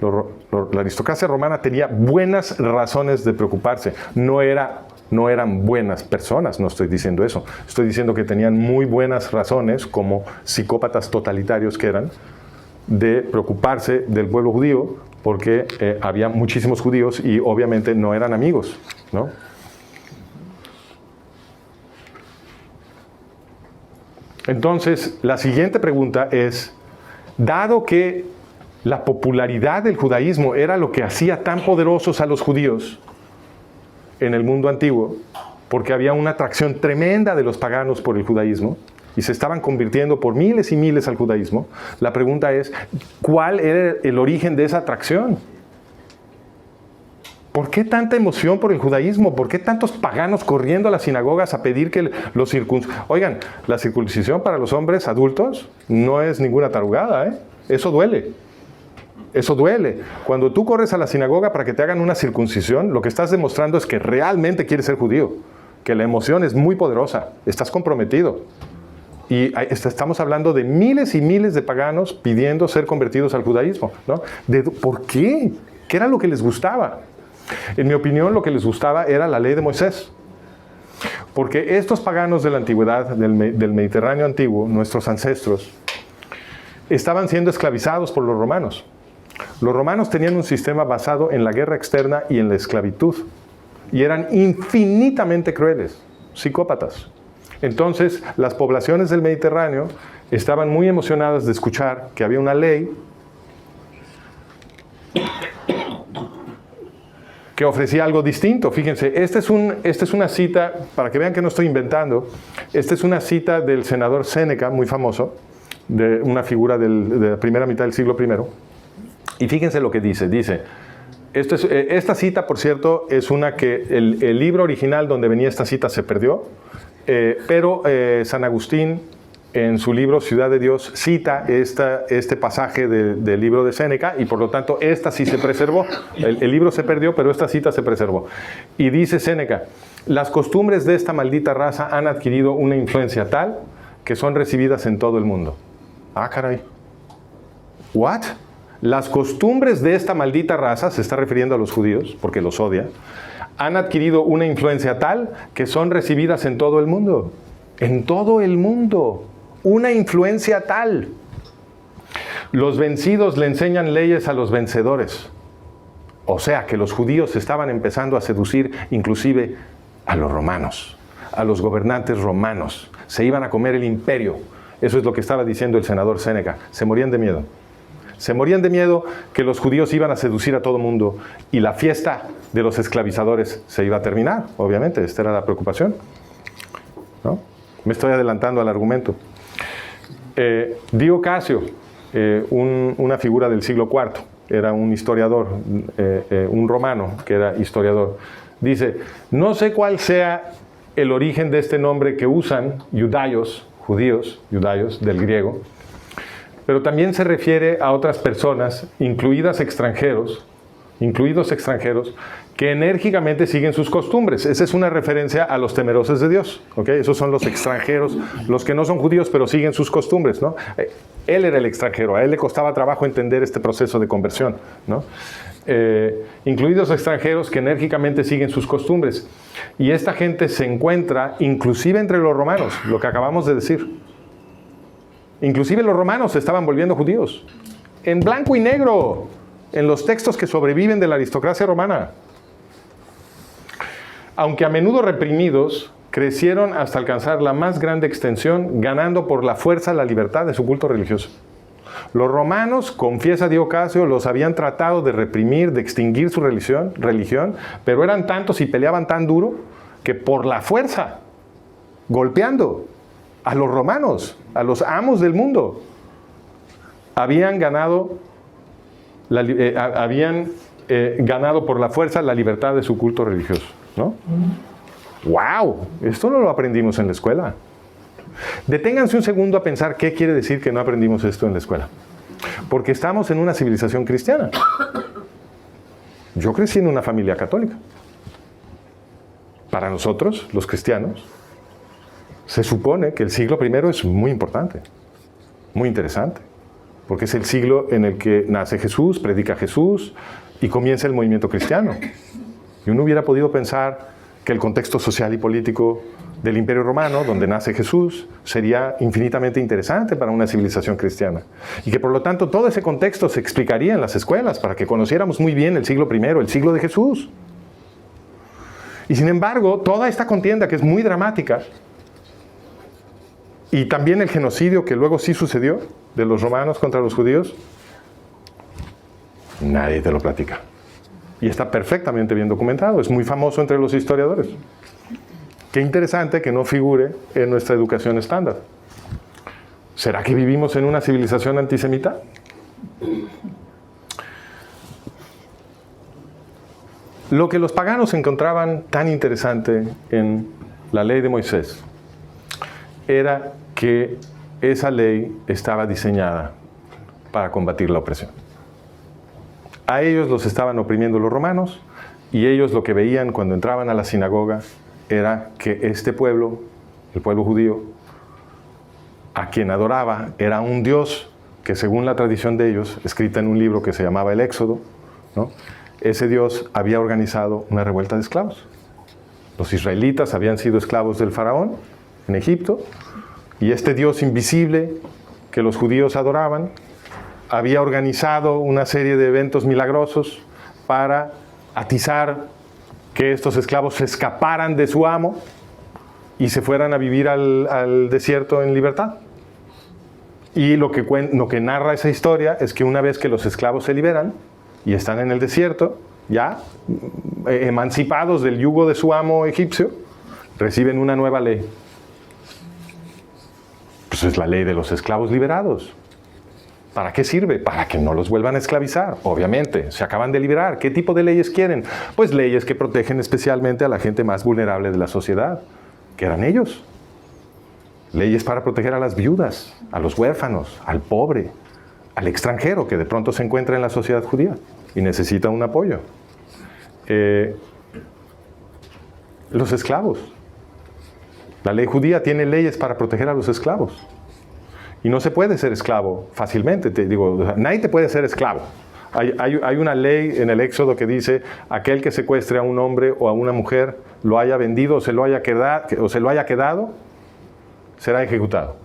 Speaker 1: La aristocracia romana tenía buenas razones de preocuparse. No eran buenas personas, no estoy diciendo eso. Estoy diciendo que tenían muy buenas razones, como psicópatas totalitarios que eran, de preocuparse del pueblo judío, porque había muchísimos judíos y obviamente no eran amigos, ¿no? Entonces, la siguiente pregunta es, dado que la popularidad del judaísmo era lo que hacía tan poderosos a los judíos en el mundo antiguo, porque había una atracción tremenda de los paganos por el judaísmo, y se estaban convirtiendo por miles y miles al judaísmo, la pregunta es, ¿cuál era el origen de esa atracción? ¿Por qué tanta emoción por el judaísmo? ¿Por qué tantos paganos corriendo a las sinagogas a pedir que los circuncidan? Oigan, la circuncisión para los hombres adultos no es ninguna tarugada, ¿eh? Eso duele. Eso duele. Cuando tú corres a la sinagoga para que te hagan una circuncisión, lo que estás demostrando es que realmente quieres ser judío, que la emoción es muy poderosa, estás comprometido. Y estamos hablando de miles y miles de paganos pidiendo ser convertidos al judaísmo, ¿no? ¿Por qué? ¿Qué era lo que les gustaba? En mi opinión, lo que les gustaba era la ley de Moisés. Porque estos paganos de la antigüedad, del Mediterráneo antiguo, nuestros ancestros, estaban siendo esclavizados por los romanos. Los romanos tenían un sistema basado en la guerra externa y en la esclavitud. Y eran infinitamente crueles, psicópatas. Entonces, las poblaciones del Mediterráneo estaban muy emocionadas de escuchar que había una ley que ofrecía algo distinto. Fíjense, esta es una cita, para que vean que no estoy inventando, esta es una cita del senador Séneca, muy famoso, de una figura de la primera mitad del siglo I. Y fíjense lo que dice. Dice, esta cita, por cierto, es una que el libro original donde venía esta cita se perdió, pero San Agustín, en su libro Ciudad de Dios, cita este pasaje del libro de Séneca, y por lo tanto esta sí se preservó. El libro se perdió, pero esta cita se preservó. Y dice Séneca, las costumbres de esta maldita raza han adquirido una influencia tal que son recibidas en todo el mundo. Ah, caray. ¿What? Las costumbres de esta maldita raza, se está refiriendo a los judíos, porque los odia, han adquirido una influencia tal que son recibidas en todo el mundo. En todo el mundo. Una influencia tal. Los vencidos le enseñan leyes a los vencedores. O sea que los judíos estaban empezando a seducir inclusive a los romanos, a los gobernantes romanos. Se iban a comer el imperio. Eso es lo que estaba diciendo el senador Séneca. Se morían de miedo. Se morían de miedo que los judíos iban a seducir a todo el mundo y la fiesta de los esclavizadores se iba a terminar. Obviamente, esta era la preocupación, ¿no? Me estoy adelantando al argumento. Dio Casio, una figura del siglo IV, era un historiador, un romano que era historiador. Dice, no sé cuál sea el origen de este nombre que usan judíos, del griego, pero también se refiere a otras personas, incluidos extranjeros, que enérgicamente siguen sus costumbres. Esa es una referencia a los temerosos de Dios, ¿okay? Esos son los extranjeros, los que no son judíos, pero siguen sus costumbres, ¿no? Él era el extranjero, a él le costaba trabajo entender este proceso de conversión, ¿no? Incluidos extranjeros que enérgicamente siguen sus costumbres. Y esta gente se encuentra inclusive entre los romanos, lo que acabamos de decir. Inclusive los romanos se estaban volviendo judíos. En blanco y negro, en los textos que sobreviven de la aristocracia romana. Aunque a menudo reprimidos, crecieron hasta alcanzar la más grande extensión, ganando por la fuerza la libertad de su culto religioso. Los romanos, confiesa Dio Casio, los habían tratado de reprimir, de extinguir su religión, pero eran tantos y peleaban tan duro que por la fuerza, golpeando a los romanos, a los amos del mundo, habían ganado por la fuerza la libertad de su culto religioso, ¿no? ¡Wow! Esto no lo aprendimos en la escuela. Deténganse un segundo a pensar qué quiere decir que no aprendimos esto en la escuela. Porque estamos en una civilización cristiana. Yo crecí en una familia católica. Para nosotros, los cristianos, se supone que el siglo I es muy importante, muy interesante, porque es el siglo en el que nace Jesús, predica Jesús y comienza el movimiento cristiano. Y uno hubiera podido pensar que el contexto social y político del Imperio Romano, donde nace Jesús, sería infinitamente interesante para una civilización cristiana. Y que por lo tanto todo ese contexto se explicaría en las escuelas para que conociéramos muy bien el siglo I, el siglo de Jesús. Y sin embargo, toda esta contienda que es muy dramática, y también el genocidio que luego sí sucedió de los romanos contra los judíos, nadie te lo platica. Y está perfectamente bien documentado, es muy famoso entre los historiadores. Qué interesante que no figure en nuestra educación estándar. ¿Será que vivimos en una civilización antisemita? Lo que los paganos encontraban tan interesante en la ley de Moisés era que esa ley estaba diseñada para combatir la opresión. A ellos los estaban oprimiendo los romanos y ellos lo que veían cuando entraban a la sinagoga era que este pueblo, el pueblo judío, a quien adoraba, era un Dios que según la tradición de ellos, escrita en un libro que se llamaba el Éxodo, ¿no? Ese Dios había organizado una revuelta de esclavos. Los israelitas habían sido esclavos del faraón en Egipto y este Dios invisible que los judíos adoraban había organizado una serie de eventos milagrosos para atizar que estos esclavos se escaparan de su amo y se fueran a vivir al desierto en libertad. Y lo que narra esa historia es que una vez que los esclavos se liberan y están en el desierto, ya emancipados del yugo de su amo egipcio, reciben una nueva ley. Pues es la ley de los esclavos liberados. ¿Para qué sirve? Para que no los vuelvan a esclavizar, obviamente. Se acaban de liberar. ¿Qué tipo de leyes quieren? Pues leyes que protegen especialmente a la gente más vulnerable de la sociedad, que eran ellos. Leyes para proteger a las viudas, a los huérfanos, al pobre, al extranjero que de pronto se encuentra en la sociedad judía y necesita un apoyo. Los esclavos. La ley judía tiene leyes para proteger a los esclavos. Y no se puede ser esclavo fácilmente. Te digo, nadie te puede ser esclavo. Hay una ley en el Éxodo que dice, aquel que secuestre a un hombre o a una mujer, lo haya vendido o se lo haya quedado, será ejecutado.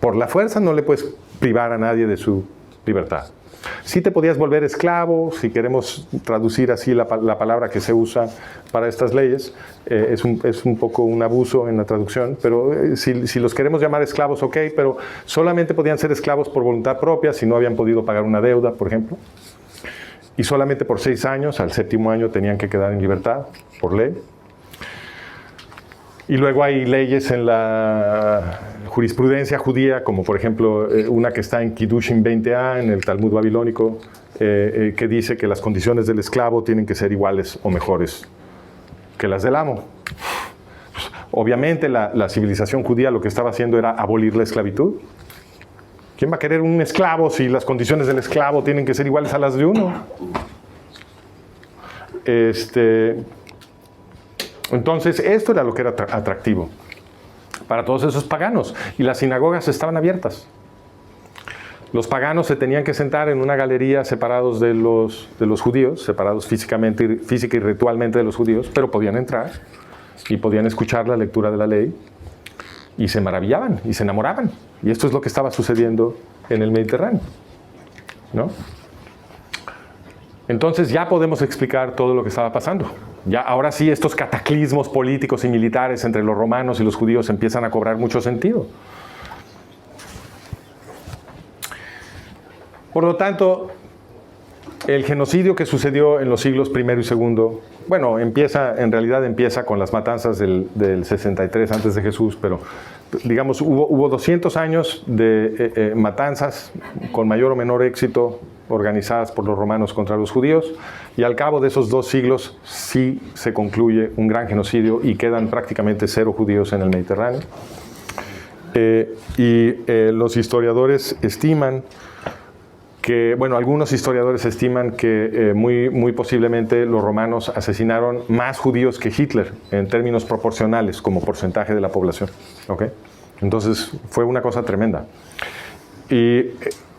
Speaker 1: Por la fuerza no le puedes privar a nadie de su libertad. Sí te podías volver esclavo, si queremos traducir así la palabra que se usa para estas leyes, es un poco un abuso en la traducción, pero si los queremos llamar esclavos, ok, pero solamente podían ser esclavos por voluntad propia si no habían podido pagar una deuda, por ejemplo, y solamente por 6 años, al 7º año tenían que quedar en libertad, por ley. Y luego hay leyes en la jurisprudencia judía, como por ejemplo una que está en Kiddushin 20a, en el Talmud babilónico, que dice que las condiciones del esclavo tienen que ser iguales o mejores que las del amo. Pues, obviamente la civilización judía lo que estaba haciendo era abolir la esclavitud. ¿Quién va a querer un esclavo si las condiciones del esclavo tienen que ser iguales a las de uno? Entonces, esto era lo que era atractivo para todos esos paganos. Y las sinagogas estaban abiertas. Los paganos se tenían que sentar en una galería separados de los judíos, separados física y ritualmente de los judíos, pero podían entrar y podían escuchar la lectura de la ley y se maravillaban y se enamoraban. Y esto es lo que estaba sucediendo en el Mediterráneo, ¿no? Entonces ya podemos explicar todo lo que estaba pasando. Ya, ahora sí, estos cataclismos políticos y militares entre los romanos y los judíos empiezan a cobrar mucho sentido. Por lo tanto, el genocidio que sucedió en los siglos I y II, bueno, en realidad empieza con las matanzas del 63 antes de Jesús, pero digamos hubo 200 años de matanzas con mayor o menor éxito organizadas por los romanos contra los judíos, y al cabo de esos 2 siglos sí se concluye un gran genocidio y quedan prácticamente 0 judíos en el Mediterráneo. Los historiadores estiman que, bueno, algunos historiadores estiman que muy posiblemente los romanos asesinaron más judíos que Hitler en términos proporcionales como porcentaje de la población. ¿Okay? Entonces fue una cosa tremenda. Y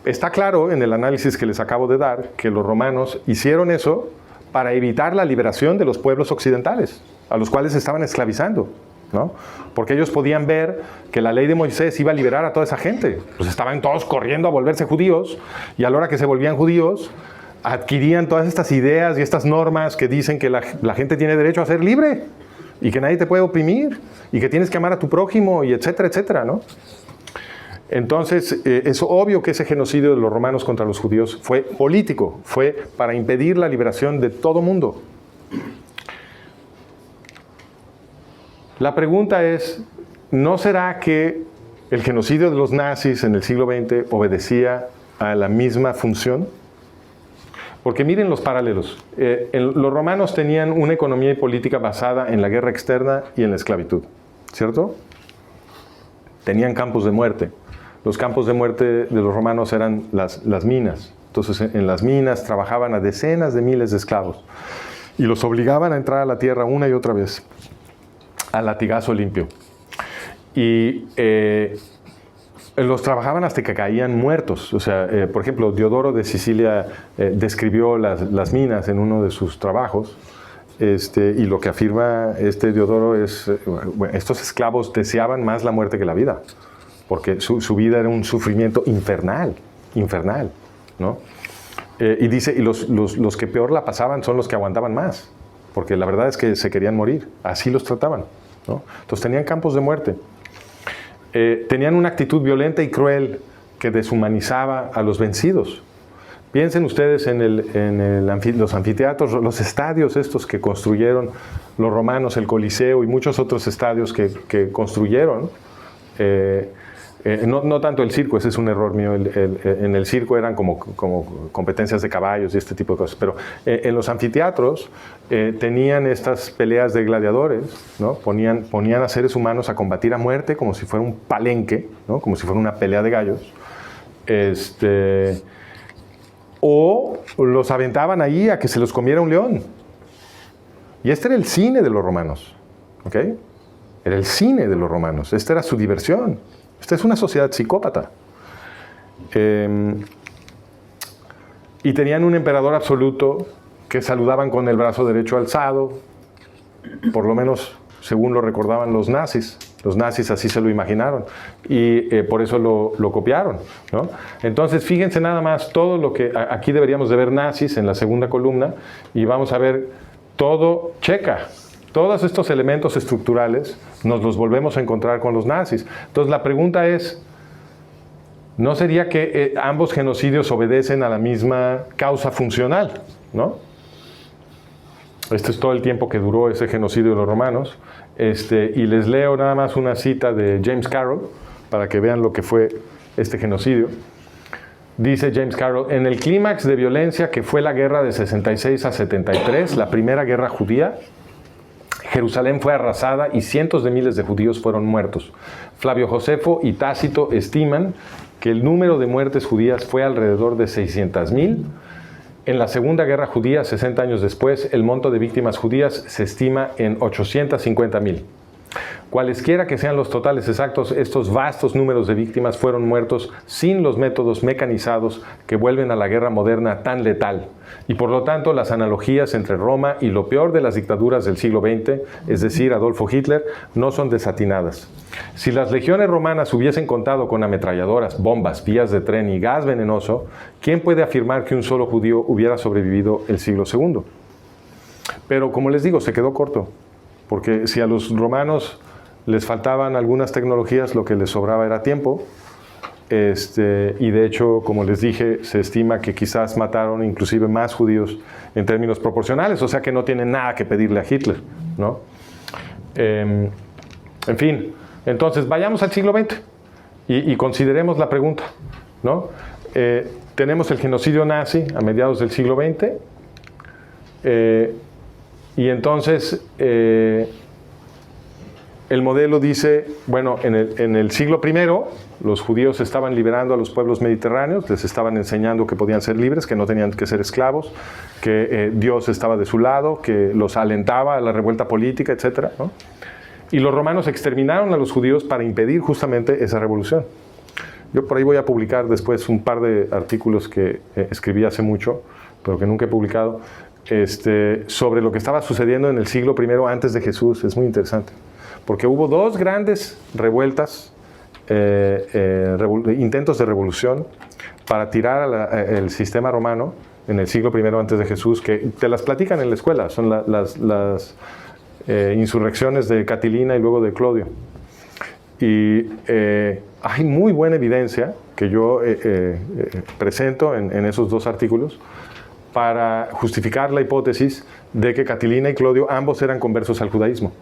Speaker 1: está claro en el análisis que les acabo de dar que los romanos hicieron eso para evitar la liberación de los pueblos occidentales, a los cuales estaban esclavizando, ¿no? Porque ellos podían ver que la ley de Moisés iba a liberar a toda esa gente. Pues estaban todos corriendo a volverse judíos, y a la hora que se volvían judíos, adquirían todas estas ideas y estas normas que dicen que la gente tiene derecho a ser libre, y que nadie te puede oprimir, y que tienes que amar a tu prójimo, y etcétera, etcétera, ¿no? Entonces, es obvio que ese genocidio de los romanos contra los judíos fue político, fue para impedir la liberación de todo mundo. La pregunta es, ¿no será que el genocidio de los nazis en el siglo XX obedecía a la misma función? Porque miren los paralelos. Los romanos tenían una economía y política basada en la guerra externa y en la esclavitud, ¿cierto? Tenían campos de muerte. Los campos de muerte de los romanos eran las minas. Entonces, en las minas trabajaban a decenas de miles de esclavos y los obligaban a entrar a la tierra una y otra vez, al latigazo limpio. Y los trabajaban hasta que caían muertos. O sea, por ejemplo, Diodoro de Sicilia describió las minas en uno de sus trabajos. Y lo que afirma Diodoro es, bueno, estos esclavos deseaban más la muerte que la vida, porque su vida era un sufrimiento infernal, ¿no? Y dice, y los que peor la pasaban son los que aguantaban más, porque la verdad es que se querían morir, así los trataban, ¿no? Entonces tenían campos de muerte. Tenían una actitud violenta y cruel que deshumanizaba a los vencidos. Piensen ustedes en los anfiteatros, los estadios estos que construyeron los romanos, el Coliseo y muchos otros estadios que construyeron. No tanto el circo, ese es un error mío. En el circo eran como competencias de caballos y este tipo de cosas. Pero en los anfiteatros tenían estas peleas de gladiadores, ¿no? Ponían a seres humanos a combatir a muerte como si fuera un palenque, ¿no? Como si fuera una pelea de gallos. O los aventaban ahí a que se los comiera un león. Y este era el cine de los romanos, ¿ok? Era el cine de los romanos, esta era su diversión. Esta es una sociedad psicópata. Y tenían un emperador absoluto que saludaban con el brazo derecho alzado, por lo menos según lo recordaban los nazis. Los nazis así se lo imaginaron y por eso lo copiaron, ¿no? Entonces, fíjense nada más todo lo que... Aquí deberíamos de ver nazis en la segunda columna y vamos a ver todo checa. Todos estos elementos estructurales nos los volvemos a encontrar con los nazis. Entonces, la pregunta es, ¿no sería que ambos genocidios obedecen a la misma causa funcional, ¿no? Este es todo el tiempo que duró ese genocidio de los romanos. Y les leo nada más una cita de James Carroll para que vean lo que fue este genocidio. Dice James Carroll, en el clímax de violencia que fue la guerra de 66 a 73, la primera guerra judía, Jerusalén fue arrasada y cientos de miles de judíos fueron muertos. Flavio Josefo y Tácito estiman que el número de muertes judías fue alrededor de 600,000. En la Segunda Guerra Judía, 60 años después, el monto de víctimas judías se estima en 850,000. Cualesquiera que sean los totales exactos, estos vastos números de víctimas fueron muertos sin los métodos mecanizados que vuelven a la guerra moderna tan letal. Y por lo tanto, las analogías entre Roma y lo peor de las dictaduras del siglo XX, es decir, Adolfo Hitler, no son desatinadas. Si las legiones romanas hubiesen contado con ametralladoras, bombas, vías de tren y gas venenoso, ¿quién puede afirmar que un solo judío hubiera sobrevivido el siglo II? Pero como les digo, se quedó corto, porque si a los romanos les faltaban algunas tecnologías, lo que les sobraba era tiempo, y de hecho, como les dije, se estima que quizás mataron inclusive más judíos en términos proporcionales, o sea que no tienen nada que pedirle a Hitler, ¿no? En fin, entonces vayamos al siglo XX y consideremos la pregunta, ¿no? Tenemos el genocidio nazi a mediados del siglo XX, y entonces el modelo dice, bueno, en el siglo I los judíos estaban liberando a los pueblos mediterráneos, les estaban enseñando que podían ser libres, que no tenían que ser esclavos, que Dios estaba de su lado, que los alentaba a la revuelta política, etc., ¿no? Y los romanos exterminaron a los judíos para impedir justamente esa revolución. Yo por ahí voy a publicar después un par de artículos que escribí hace mucho, pero que nunca he publicado, sobre lo que estaba sucediendo en el siglo I antes de Jesús. Es muy interesante, porque hubo dos grandes revueltas, intentos de revolución para tirar el sistema romano en el siglo I antes de Jesús, que te las platican en la escuela, son las insurrecciones de Catilina y luego de Clodio. Y hay muy buena evidencia que yo presento en esos dos artículos para justificar la hipótesis de que Catilina y Clodio ambos eran conversos al judaísmo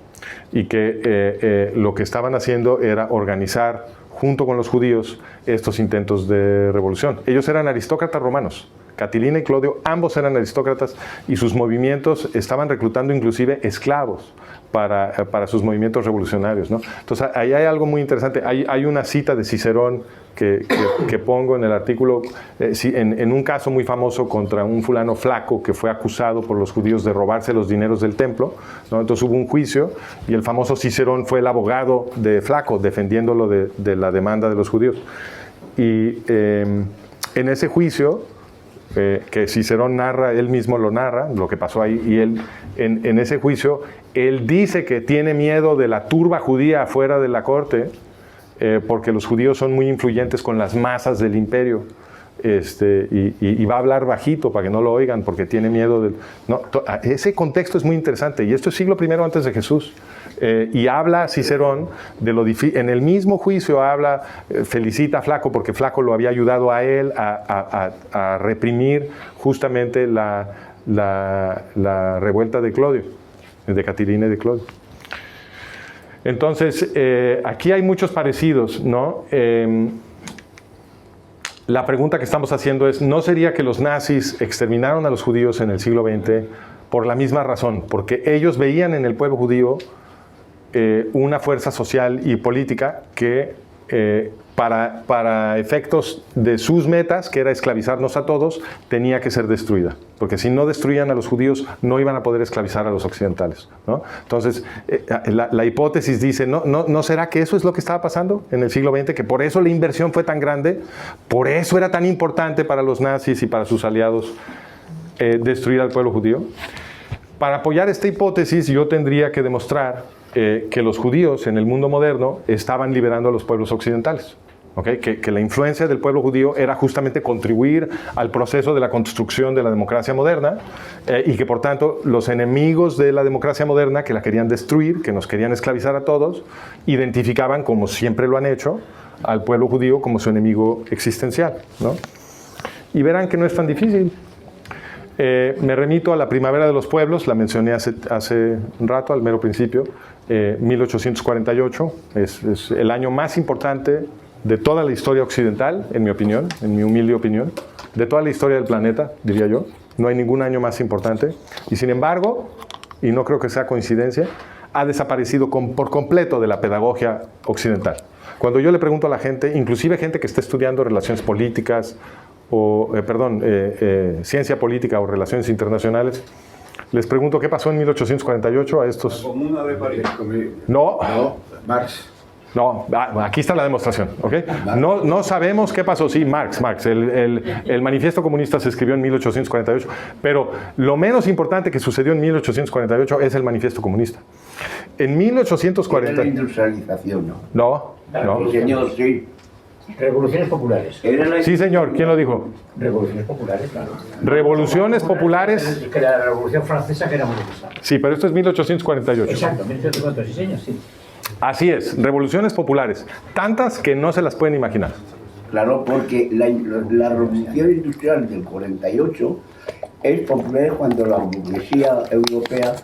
Speaker 1: y que lo que estaban haciendo era organizar junto con los judíos estos intentos de revolución. Ellos eran aristócratas romanos. Catilina y Clodio, ambos eran aristócratas y sus movimientos estaban reclutando inclusive esclavos para sus movimientos revolucionarios, ¿no? Entonces ahí hay algo muy interesante. Hay una cita de Cicerón que pongo en el artículo, en un caso muy famoso contra un fulano Flaco que fue acusado por los judíos de robarse los dineros del templo, ¿no? Entonces hubo un juicio y el famoso Cicerón fue el abogado de Flaco defendiéndolo de la demanda de los judíos. Y en ese juicio, que Cicerón narra, él mismo lo narra, lo que pasó ahí, y él, en ese juicio, él dice que tiene miedo de la turba judía afuera de la corte, porque los judíos son muy influyentes con las masas del imperio, y va a hablar bajito para que no lo oigan, porque tiene miedo del... No, ese contexto es muy interesante, y esto es siglo I antes de Jesús. Y habla Cicerón de lo difícil, en el mismo juicio habla, felicita a Flaco porque Flaco lo había ayudado a él a reprimir justamente la revuelta de Clodio, de Catilina y de Clodio. Entonces, aquí hay muchos parecidos, ¿no? La pregunta que estamos haciendo es, ¿no sería que los nazis exterminaron a los judíos en el siglo XX por la misma razón? Porque ellos veían en el pueblo judío una fuerza social y política que para efectos de sus metas, que era esclavizarnos a todos, tenía que ser destruida. Porque si no destruían a los judíos, no iban a poder esclavizar a los occidentales, ¿no? Entonces, la hipótesis dice, ¿no será que eso es lo que estaba pasando en el siglo XX? Que por eso la inversión fue tan grande, por eso era tan importante para los nazis y para sus aliados destruir al pueblo judío. Para apoyar esta hipótesis, yo tendría que demostrar que los judíos en el mundo moderno estaban liberando a los pueblos occidentales. ¿Okay? Que la influencia del pueblo judío era justamente contribuir al proceso de la construcción de la democracia moderna, y que por tanto los enemigos de la democracia moderna, que la querían destruir, que nos querían esclavizar a todos, identificaban, como siempre lo han hecho, al pueblo judío como su enemigo existencial, ¿no? Y verán que no es tan difícil. Me remito a la Primavera de los Pueblos, la mencioné hace un rato, al mero principio, 1848, es el año más importante de toda la historia occidental, en mi opinión, en mi humilde opinión, de toda la historia del planeta, diría yo. No hay ningún año más importante. Y sin embargo, y no creo que sea coincidencia, ha desaparecido por completo de la pedagogía occidental. Cuando yo le pregunto a la gente, inclusive gente que está estudiando relaciones políticas, ciencia política o relaciones internacionales, Les pregunto, ¿qué pasó en 1848 a estos?
Speaker 2: La Comuna de París.
Speaker 1: No,
Speaker 3: Marx.
Speaker 1: no, aquí está la demostración, ¿ok? No sabemos qué pasó, sí, Marx. El manifiesto comunista se escribió en 1848, pero lo menos importante que sucedió en 1848 es el manifiesto comunista. En 1840...
Speaker 3: Era la industrialización, ¿no?
Speaker 1: No.
Speaker 3: Sí, señor, sí.
Speaker 4: Revoluciones populares.
Speaker 1: Sí, señor, ¿quién lo dijo?
Speaker 4: Revoluciones populares, claro.
Speaker 1: Revoluciones populares.
Speaker 4: Que la Revolución Francesa, que era muy necesaria.
Speaker 1: Sí, pero esto es 1848.
Speaker 4: Exacto, 1848, sí, señor, sí.
Speaker 1: Así es, revoluciones populares. Tantas que no se las pueden imaginar.
Speaker 3: Claro, porque la revolución industrial del 48 es popular cuando la burguesía europea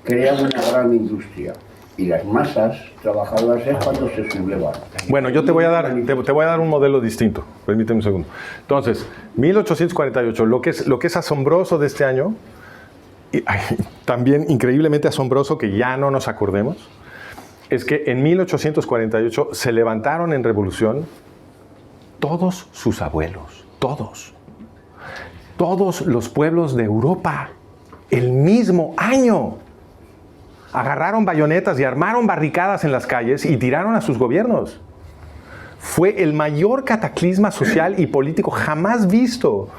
Speaker 3: crea una gran industria. Y las masas trabajadoras es cuando se sublevan.
Speaker 1: Bueno, yo te voy a dar un modelo distinto. Permíteme un segundo. Entonces, 1848, lo que es asombroso de este año, y también increíblemente asombroso que ya no nos acordemos, es que en 1848 se levantaron en revolución todos sus abuelos, todos los pueblos de Europa, el mismo año. Agarraron bayonetas y armaron barricadas en las calles y tiraron a sus gobiernos. Fue el mayor cataclisma social y político jamás visto.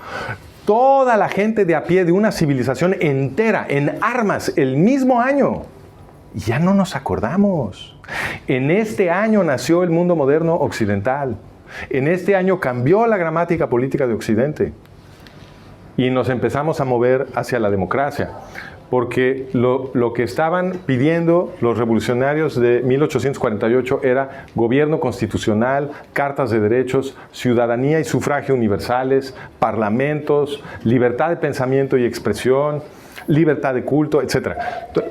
Speaker 1: Toda la gente de a pie de una civilización entera en armas el mismo año. Y ya no nos acordamos. En este año nació el mundo moderno occidental. En este año cambió la gramática política de Occidente. Y nos empezamos a mover hacia la democracia. Porque lo que estaban pidiendo los revolucionarios de 1848 era gobierno constitucional, cartas de derechos, ciudadanía y sufragio universales, parlamentos, libertad de pensamiento y expresión, libertad de culto, etc.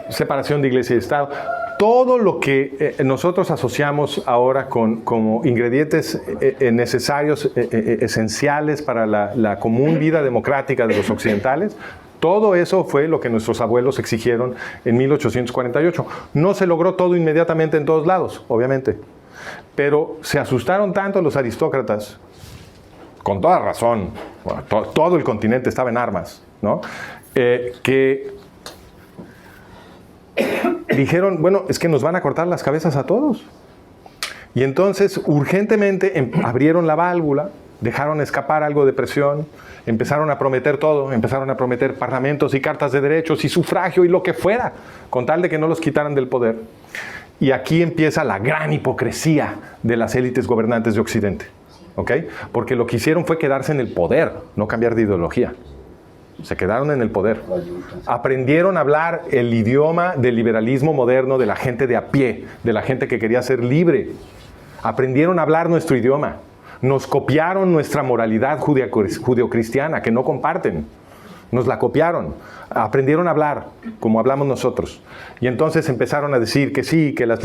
Speaker 1: Separación de iglesia y Estado. Todo lo que nosotros asociamos ahora como ingredientes necesarios, esenciales para la común vida democrática de los occidentales, todo eso fue lo que nuestros abuelos exigieron en 1848. No se logró todo inmediatamente en todos lados, obviamente. Pero se asustaron tanto los aristócratas, con toda razón, bueno, todo el continente estaba en armas, ¿no? Que dijeron, bueno, es que nos van a cortar las cabezas a todos. Y entonces, urgentemente, abrieron la válvula, dejaron escapar algo de presión, empezaron a prometer todo, empezaron a prometer parlamentos y cartas de derechos y sufragio y lo que fuera, con tal de que no los quitaran del poder. Y aquí empieza la gran hipocresía de las élites gobernantes de Occidente, ¿ok? Porque lo que hicieron fue quedarse en el poder, no cambiar de ideología. Se quedaron en el poder. Aprendieron a hablar el idioma del liberalismo moderno, de la gente de a pie, de la gente que quería ser libre. Aprendieron a hablar nuestro idioma. Nos copiaron nuestra moralidad judeocristiana, que no comparten. Nos la copiaron. Aprendieron a hablar como hablamos nosotros. Y entonces empezaron a decir que sí, que la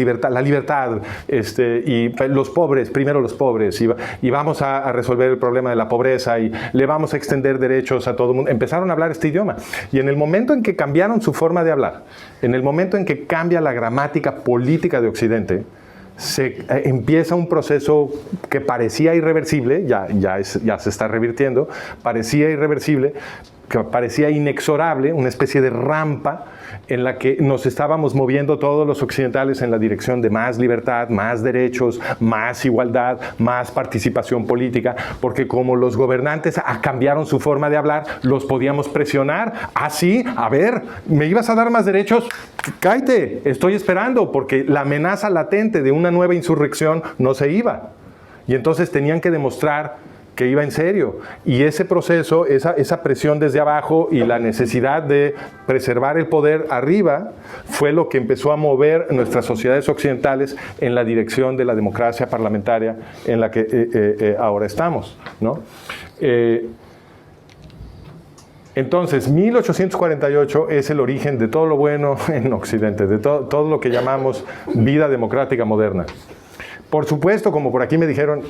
Speaker 1: libertad, y los pobres, primero los pobres, y vamos a resolver el problema de la pobreza, y le vamos a extender derechos a todo el mundo. Empezaron a hablar este idioma. Y en el momento en que cambiaron su forma de hablar, en el momento en que cambia la gramática política de Occidente, empieza un proceso que parecía irreversible, ya se está revirtiendo, parecía irreversible, que parecía inexorable, una especie de rampa en la que nos estábamos moviendo todos los occidentales en la dirección de más libertad, más derechos, más igualdad, más participación política, porque como los gobernantes cambiaron su forma de hablar, los podíamos presionar. Sí, a ver, ¿me ibas a dar más derechos? Cállate, estoy esperando, porque la amenaza latente de una nueva insurrección no se iba. Y entonces tenían que demostrar que iba en serio. Y ese proceso, esa presión desde abajo y la necesidad de preservar el poder arriba fue lo que empezó a mover nuestras sociedades occidentales en la dirección de la democracia parlamentaria en la que ahora estamos, ¿no? Entonces, 1848 es el origen de todo lo bueno en Occidente, de todo lo que llamamos vida democrática moderna. Por supuesto, como por aquí me dijeron,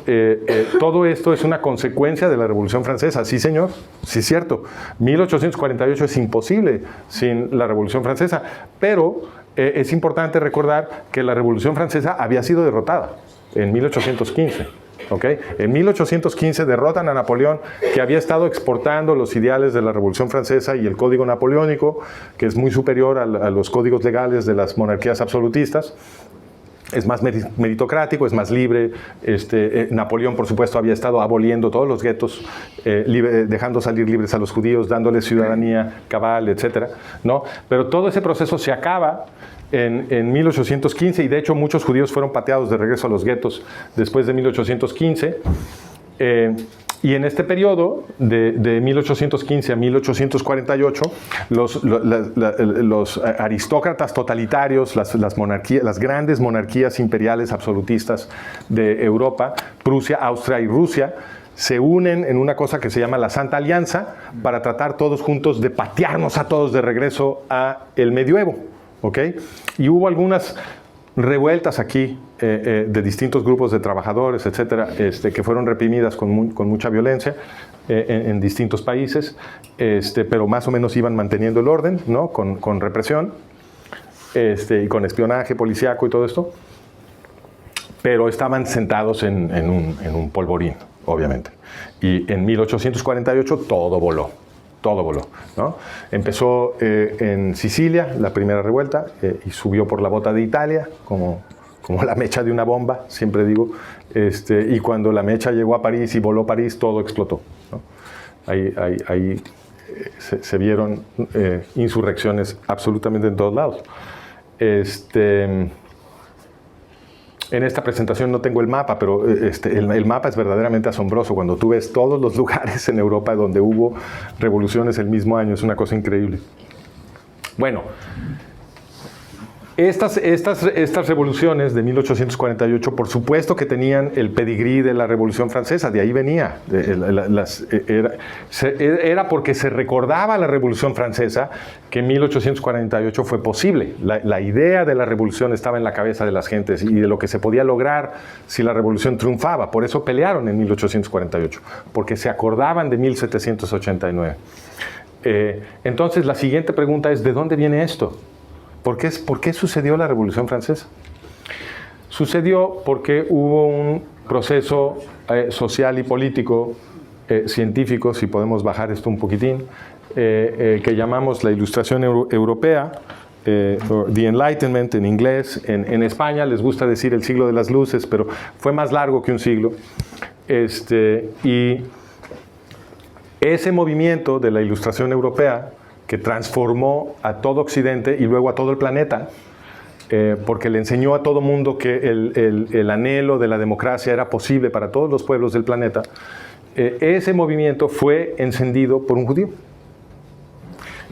Speaker 1: todo esto es una consecuencia de la Revolución Francesa. Sí, señor, sí, cierto. 1848 es imposible sin la Revolución Francesa, pero es importante recordar que la Revolución Francesa había sido derrotada en 1815. ¿ok? En 1815 derrotan a Napoleón, que había estado exportando los ideales de la Revolución Francesa y el código napoleónico, que es muy superior a los códigos legales de las monarquías absolutistas. Es más meritocrático, es más libre. Napoleón, por supuesto, había estado aboliendo todos los guetos, dejando salir libres a los judíos, dándoles ciudadanía cabal, etc., ¿no? Pero todo ese proceso se acaba en 1815, y de hecho muchos judíos fueron pateados de regreso a los guetos después de 1815. Y en este periodo, de 1815 a 1848, los aristócratas totalitarios, las grandes monarquías imperiales absolutistas de Europa, Prusia, Austria y Rusia, se unen en una cosa que se llama la Santa Alianza para tratar todos juntos de patearnos a todos de regreso a el medioevo, ¿ok? Y hubo algunas revueltas aquí de distintos grupos de trabajadores, etcétera, que fueron reprimidas con mucha violencia en distintos países, pero más o menos iban manteniendo el orden, ¿no? Con represión y con espionaje policíaco y todo esto, pero estaban sentados en un polvorín, obviamente. Y en 1848 todo voló. Todo voló, ¿no? Empezó en Sicilia, la primera revuelta, y subió por la bota de Italia, como la mecha de una bomba, siempre digo. Y cuando la mecha llegó a París y voló París, todo explotó, ¿no? Ahí se vieron insurrecciones absolutamente en todos lados. En esta presentación no tengo el mapa, pero el mapa es verdaderamente asombroso. Cuando tú ves todos los lugares en Europa donde hubo revoluciones el mismo año, es una cosa increíble. Bueno, estas revoluciones de 1848, por supuesto que tenían el pedigrí de la Revolución Francesa, de ahí venía. Era porque se recordaba la Revolución Francesa que en 1848 fue posible. La idea de la revolución estaba en la cabeza de las gentes y de lo que se podía lograr si la revolución triunfaba. Por eso pelearon en 1848, porque se acordaban de 1789. Entonces, la siguiente pregunta es, ¿de dónde viene esto? ¿Por qué sucedió la Revolución Francesa? Sucedió porque hubo un proceso social y político, científico, si podemos bajar esto un poquitín, que llamamos la Ilustración Europea, The Enlightenment en inglés. En España les gusta decir el siglo de las luces, pero fue más largo que un siglo. Y ese movimiento de la Ilustración Europea, que transformó a todo Occidente y luego a todo el planeta, porque le enseñó a todo mundo que el anhelo de la democracia era posible para todos los pueblos del planeta, ese movimiento fue encendido por un judío.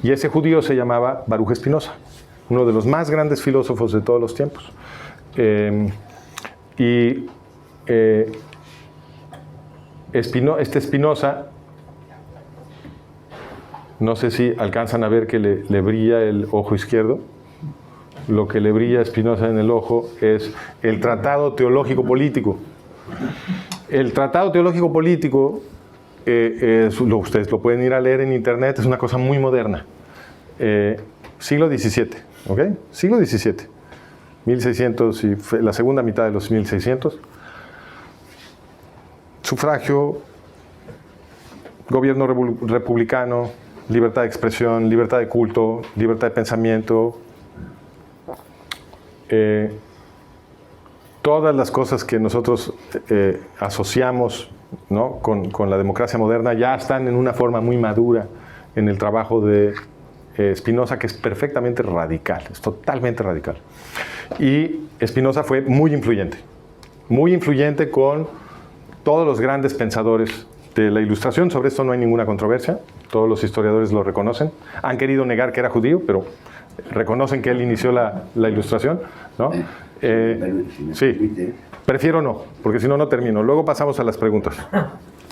Speaker 1: Y ese judío se llamaba Baruch Spinoza, uno de los más grandes filósofos de todos los tiempos. Spinoza, no sé si alcanzan a ver que le brilla el ojo izquierdo. Lo que le brilla a Spinoza en el ojo es el Tratado Teológico Político. El Tratado Teológico Político, ustedes lo pueden ir a leer en internet, es una cosa muy moderna. Siglo XVII, ¿ok? Siglo XVII, 1600 y la segunda mitad de los 1600. Sufragio, gobierno republicano, libertad de expresión, libertad de culto, libertad de pensamiento. Todas las cosas que nosotros asociamos, ¿no?, con la democracia moderna ya están en una forma muy madura en el trabajo de Spinoza, que es perfectamente radical, es totalmente radical. Y Spinoza fue muy influyente con todos los grandes pensadores de la Ilustración. Sobre esto no hay ninguna controversia, todos los historiadores lo reconocen. Han querido negar que era judío, pero reconocen que él inició la Ilustración, ¿no? Sí, prefiero no, porque si no, no termino. Luego pasamos a las preguntas.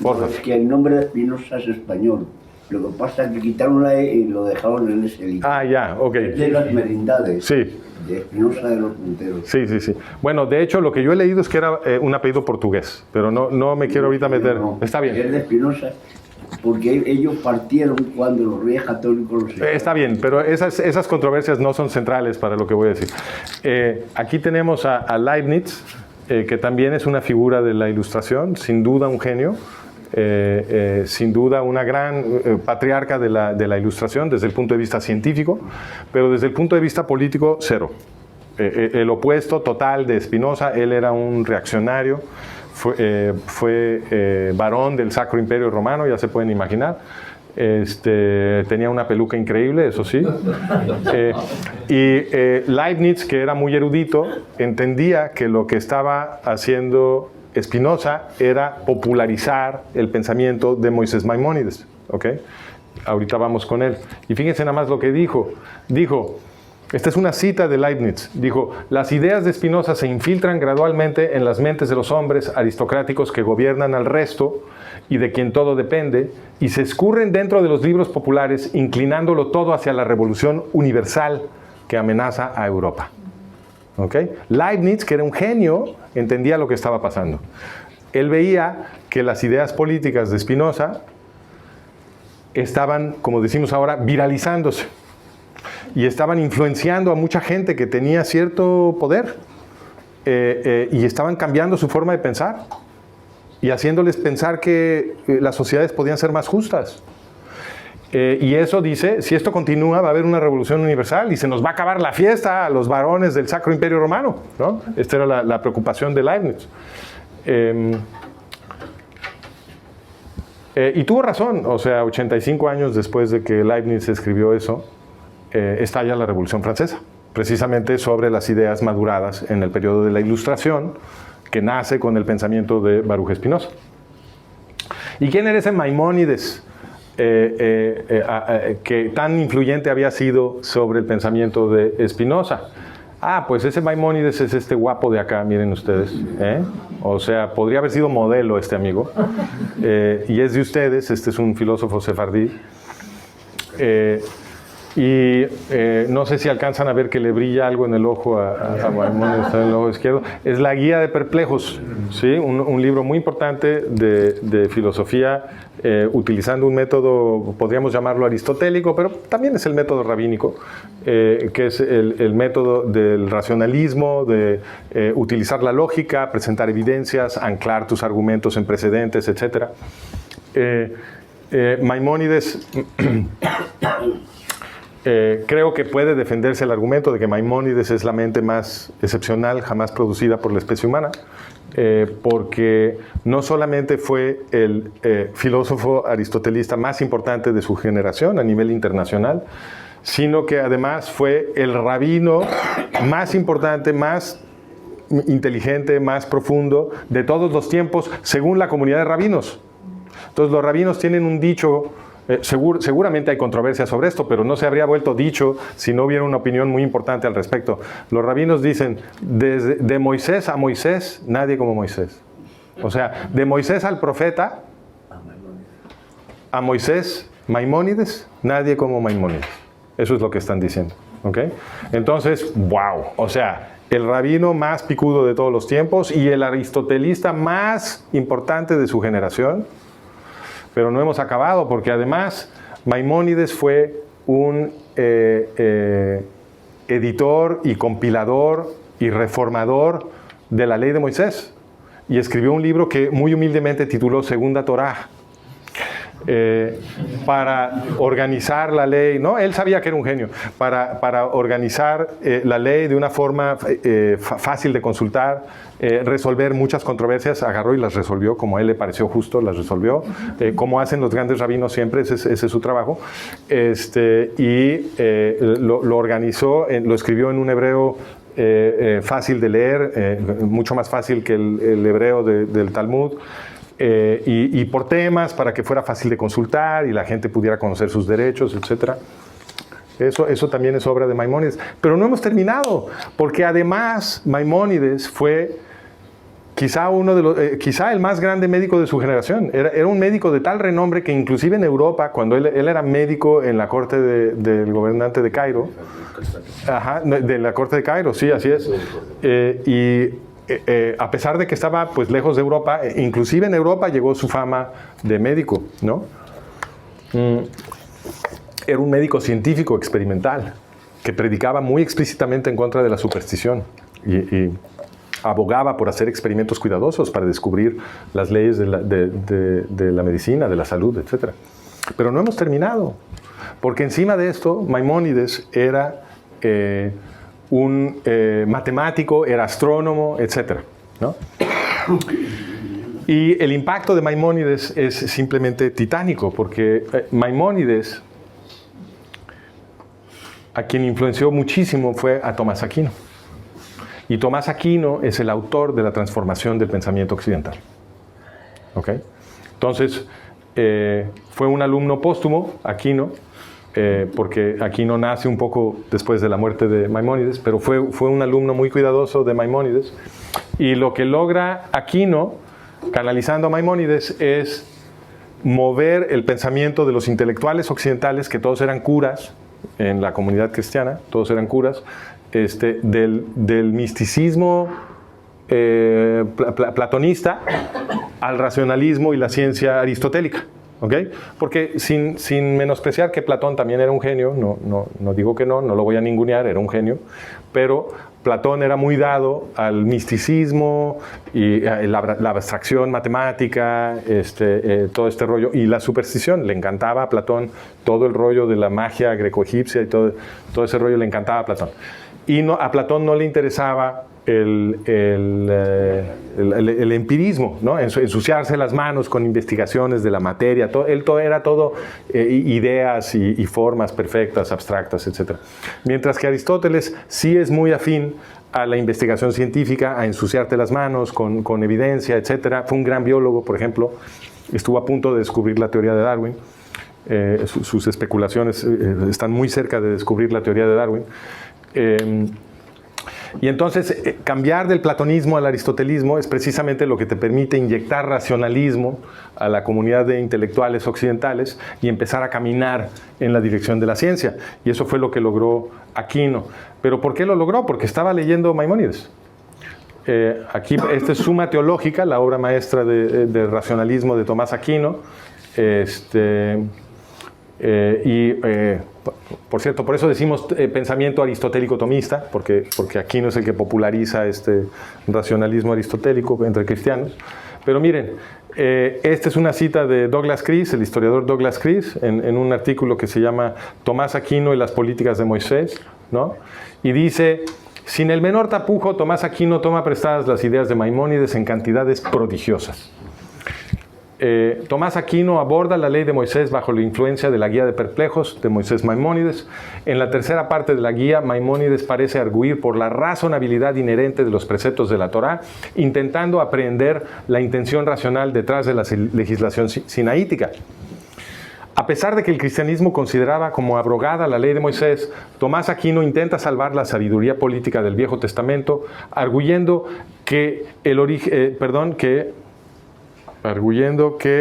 Speaker 1: Por favor.
Speaker 3: Es que el nombre de Spinoza es español. Lo que pasa es que quitaron la E y lo dejaron en ese libro.
Speaker 1: Ah, ya, ok.
Speaker 3: De las merindades.
Speaker 1: Sí.
Speaker 3: De Spinoza de los Punteros.
Speaker 1: Sí. Bueno, de hecho, lo que yo he leído es que era un apellido portugués, pero no me quiero ahorita meter.
Speaker 3: No,
Speaker 1: Está bien.
Speaker 3: Es de Spinoza, porque ellos partieron cuando los reyes católicos los...
Speaker 1: Está bien, pero esas controversias no son centrales para lo que voy a decir. Aquí tenemos a Leibniz, que también es una figura de la Ilustración, sin duda un genio, sin duda una gran patriarca de la Ilustración desde el punto de vista científico, pero desde el punto de vista político, cero. El opuesto total de Spinoza. Él era un reaccionario, fue varón del Sacro Imperio Romano, ya se pueden imaginar. Tenía una peluca increíble, eso sí. Leibniz, que era muy erudito, entendía que lo que estaba haciendo Spinoza era popularizar el pensamiento de Moisés Maimónides. ¿Okay? Ahorita vamos con él. Y fíjense nada más lo que dijo. Dijo, esta es una cita de Leibniz, dijo: las ideas de Spinoza se infiltran gradualmente en las mentes de los hombres aristocráticos que gobiernan al resto y de quien todo depende, y se escurren dentro de los libros populares, inclinándolo todo hacia la revolución universal que amenaza a Europa. ¿Okay? Leibniz, que era un genio, entendía lo que estaba pasando. Él veía que las ideas políticas de Spinoza estaban, como decimos ahora, viralizándose, y estaban influenciando a mucha gente que tenía cierto poder, y estaban cambiando su forma de pensar y haciéndoles pensar que las sociedades podían ser más justas. Y eso dice, si esto continúa va a haber una revolución universal y se nos va a acabar la fiesta a los varones del Sacro Imperio Romano, ¿no? Esta era la preocupación de Leibniz. Y tuvo razón, o sea, 85 años después de que Leibniz escribió eso, estalla la Revolución Francesa, precisamente sobre las ideas maduradas en el periodo de la Ilustración, que nace con el pensamiento de Baruch Spinoza. ¿Y quién era ese Maimónides que tan influyente había sido sobre el pensamiento de Spinoza? Pues ese Maimónides es este guapo de acá, miren ustedes, o sea, podría haber sido modelo este amigo, y es de ustedes. Este es un filósofo sefardí, y no sé si alcanzan a ver que le brilla algo en el ojo a Maimónides, en el ojo izquierdo. Es la Guía de Perplejos, ¿sí? Un libro muy importante de filosofía, utilizando un método, podríamos llamarlo aristotélico, pero también es el método rabínico, que es el método del racionalismo, de utilizar la lógica, presentar evidencias, anclar tus argumentos en precedentes, etc. Maimónides... creo que puede defenderse el argumento de que Maimónides es la mente más excepcional jamás producida por la especie humana, porque no solamente fue el filósofo aristotelista más importante de su generación a nivel internacional, sino que además fue el rabino más importante, más inteligente, más profundo de todos los tiempos, según la comunidad de rabinos. Entonces los rabinos tienen un dicho. Seguramente hay controversia sobre esto, pero no se habría vuelto dicho si no hubiera una opinión muy importante al respecto. Los rabinos dicen, de Moisés a Moisés, nadie como Moisés. O sea, de Moisés al profeta, a Moisés, Maimónides, nadie como Maimónides. Eso es lo que están diciendo. ¿Okay? Entonces, wow, o sea, el rabino más picudo de todos los tiempos y el aristotelista más importante de su generación. Pero no hemos acabado, porque además Maimónides fue un editor y compilador y reformador de la ley de Moisés, y escribió un libro que muy humildemente tituló Segunda Torá, para organizar la ley, ¿no? Él sabía que era un genio, para organizar la ley de una forma fácil de consultar, resolver muchas controversias. Agarró y las resolvió como a él le pareció justo, las resolvió, como hacen los grandes rabinos siempre, ese es su trabajo, lo organizó, lo escribió en un hebreo fácil de leer, mucho más fácil que el hebreo del Talmud, y por temas, para que fuera fácil de consultar y la gente pudiera conocer sus derechos, etc. Eso también es obra de Maimónides. Pero no hemos terminado, porque además Maimónides fue quizá el más grande médico de su generación. Era un médico de tal renombre que inclusive en Europa, cuando él era médico en la corte del gobernante de Cairo, de la corte de Cairo, sí, así es, a pesar de que estaba pues lejos de Europa, inclusive en Europa llegó su fama de médico, ¿no? Era un médico científico experimental que predicaba muy explícitamente en contra de la superstición, y abogaba por hacer experimentos cuidadosos para descubrir las leyes de la medicina, de la salud, etc. Pero no hemos terminado, porque encima de esto, Maimónides era un matemático, era astrónomo, etc., ¿no? Y el impacto de Maimónides es simplemente titánico, porque Maimónides, a quien influenció muchísimo fue a Tomás Aquino. Y Tomás Aquino es el autor de la transformación del pensamiento occidental. ¿Ok? Entonces, fue un alumno póstumo, Aquino, porque Aquino nace un poco después de la muerte de Maimónides, pero fue un alumno muy cuidadoso de Maimónides. Y lo que logra Aquino, canalizando a Maimónides, es mover el pensamiento de los intelectuales occidentales, que todos eran curas en la comunidad cristiana, todos eran curas, del misticismo platonista al racionalismo y la ciencia aristotélica. ¿Okay? Porque sin menospreciar que Platón también era un genio, no digo que no lo voy a ningunear, era un genio, pero Platón era muy dado al misticismo y la abstracción matemática, todo este rollo, y la superstición. Le encantaba a Platón todo el rollo de la magia greco-egipcia y todo ese rollo le encantaba a Platón. Y a Platón no le interesaba el empirismo, ¿no? Ensuciarse las manos con investigaciones de la materia, era todo ideas y formas perfectas, abstractas, etc. Mientras que Aristóteles sí es muy afín a la investigación científica, a ensuciarte las manos con evidencia, etc. Fue un gran biólogo, por ejemplo, estuvo a punto de descubrir la teoría de Darwin. Sus especulaciones están muy cerca de descubrir la teoría de Darwin. Y entonces, cambiar del platonismo al aristotelismo es precisamente lo que te permite inyectar racionalismo a la comunidad de intelectuales occidentales y empezar a caminar en la dirección de la ciencia. Y eso fue lo que logró Aquino. ¿Pero por qué lo logró? Porque estaba leyendo Maimónides. Aquí, esta es Suma Teológica, la obra maestra de racionalismo de Tomás Aquino. Por cierto, por eso decimos pensamiento aristotélico tomista, porque Aquino es el que populariza este racionalismo aristotélico entre cristianos. Pero miren, esta es una cita de Douglas Kris, el historiador Douglas Kris, en un artículo que se llama Tomás Aquino y las políticas de Moisés, ¿no? Y dice: sin el menor tapujo, Tomás Aquino toma prestadas las ideas de Maimónides en cantidades prodigiosas. Tomás Aquino aborda la ley de Moisés bajo la influencia de la guía de perplejos de Moisés Maimónides. En la tercera parte de la guía, Maimónides parece arguir por la razonabilidad inherente de los preceptos de la Torá, intentando aprehender la intención racional detrás de la legislación sinaítica. A pesar de que el cristianismo consideraba como abrogada la ley de Moisés, Tomás Aquino intenta salvar la sabiduría política del Viejo Testamento, arguyendo que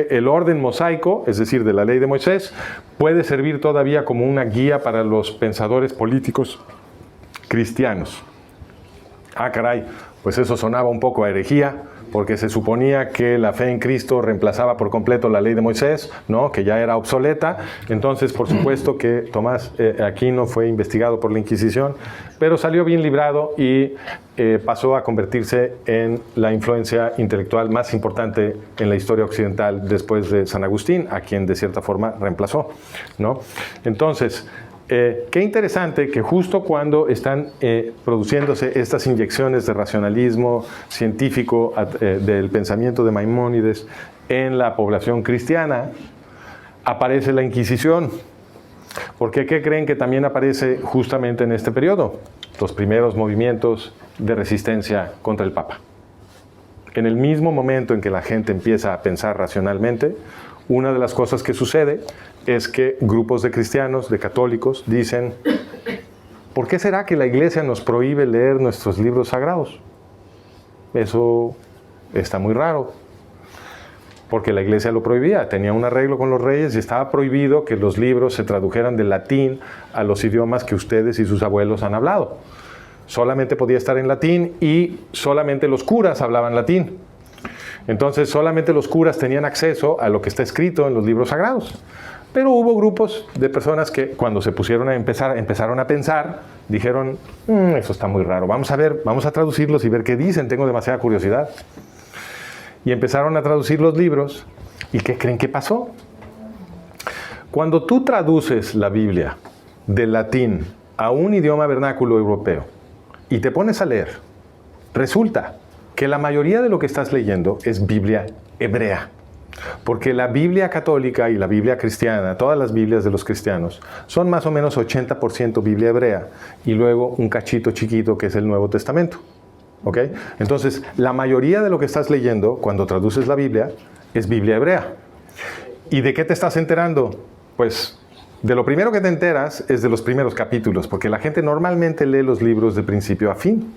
Speaker 1: el orden mosaico, es decir, de la ley de Moisés, puede servir todavía como una guía para los pensadores políticos cristianos. Ah, caray, pues eso sonaba un poco a herejía, porque se suponía que la fe en Cristo reemplazaba por completo la ley de Moisés, ¿no? Que ya era obsoleta. Entonces, por supuesto que Tomás Aquino fue investigado por la Inquisición, pero salió bien librado y pasó a convertirse en la influencia intelectual más importante en la historia occidental después de San Agustín, a quien de cierta forma reemplazó, ¿no? Entonces, qué interesante que justo cuando están produciéndose estas inyecciones de racionalismo científico del pensamiento de Maimónides en la población cristiana, aparece la Inquisición. ¿Por qué? ¿Qué creen que también aparece justamente en este periodo? Los primeros movimientos de resistencia contra el Papa. En el mismo momento en que la gente empieza a pensar racionalmente, una de las cosas que sucede es que grupos de cristianos, de católicos, dicen: ¿por qué será que la Iglesia nos prohíbe leer nuestros libros sagrados? Eso está muy raro, porque la Iglesia lo prohibía, tenía un arreglo con los reyes y estaba prohibido que los libros se tradujeran del latín a los idiomas que ustedes y sus abuelos han hablado. Solamente podía estar en latín y solamente los curas hablaban latín. Entonces solamente los curas tenían acceso a lo que está escrito en los libros sagrados. Pero hubo grupos de personas que cuando se pusieron empezaron a pensar, dijeron, eso está muy raro, vamos a ver, vamos a traducirlos y ver qué dicen, tengo demasiada curiosidad. Y empezaron a traducir los libros, ¿y qué creen que pasó? Cuando tú traduces la Biblia del latín a un idioma vernáculo europeo y te pones a leer, resulta que la mayoría de lo que estás leyendo es Biblia hebrea. Porque la Biblia católica y la Biblia cristiana, todas las Biblias de los cristianos, son más o menos 80% Biblia hebrea y luego un cachito chiquito que es el Nuevo Testamento. ¿Ok? Entonces, la mayoría de lo que estás leyendo cuando traduces la Biblia es Biblia hebrea. ¿Y de qué te estás enterando? Pues de lo primero que te enteras es de los primeros capítulos, porque la gente normalmente lee los libros de principio a fin.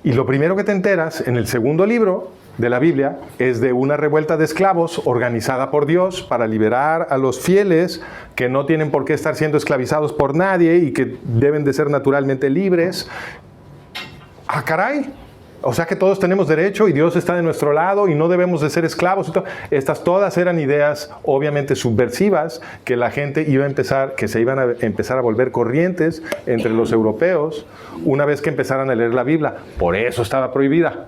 Speaker 1: Y lo primero que te enteras en el segundo libro de la Biblia es de una revuelta de esclavos organizada por Dios para liberar a los fieles que no tienen por qué estar siendo esclavizados por nadie y que deben de ser naturalmente libres. ¡Ah, caray! O sea que todos tenemos derecho y Dios está de nuestro lado y no debemos de ser esclavos. Estas todas eran ideas obviamente subversivas que la gente iba a empezar, que se iban a empezar a volver corrientes entre los europeos una vez que empezaran a leer la Biblia. Por eso estaba prohibida.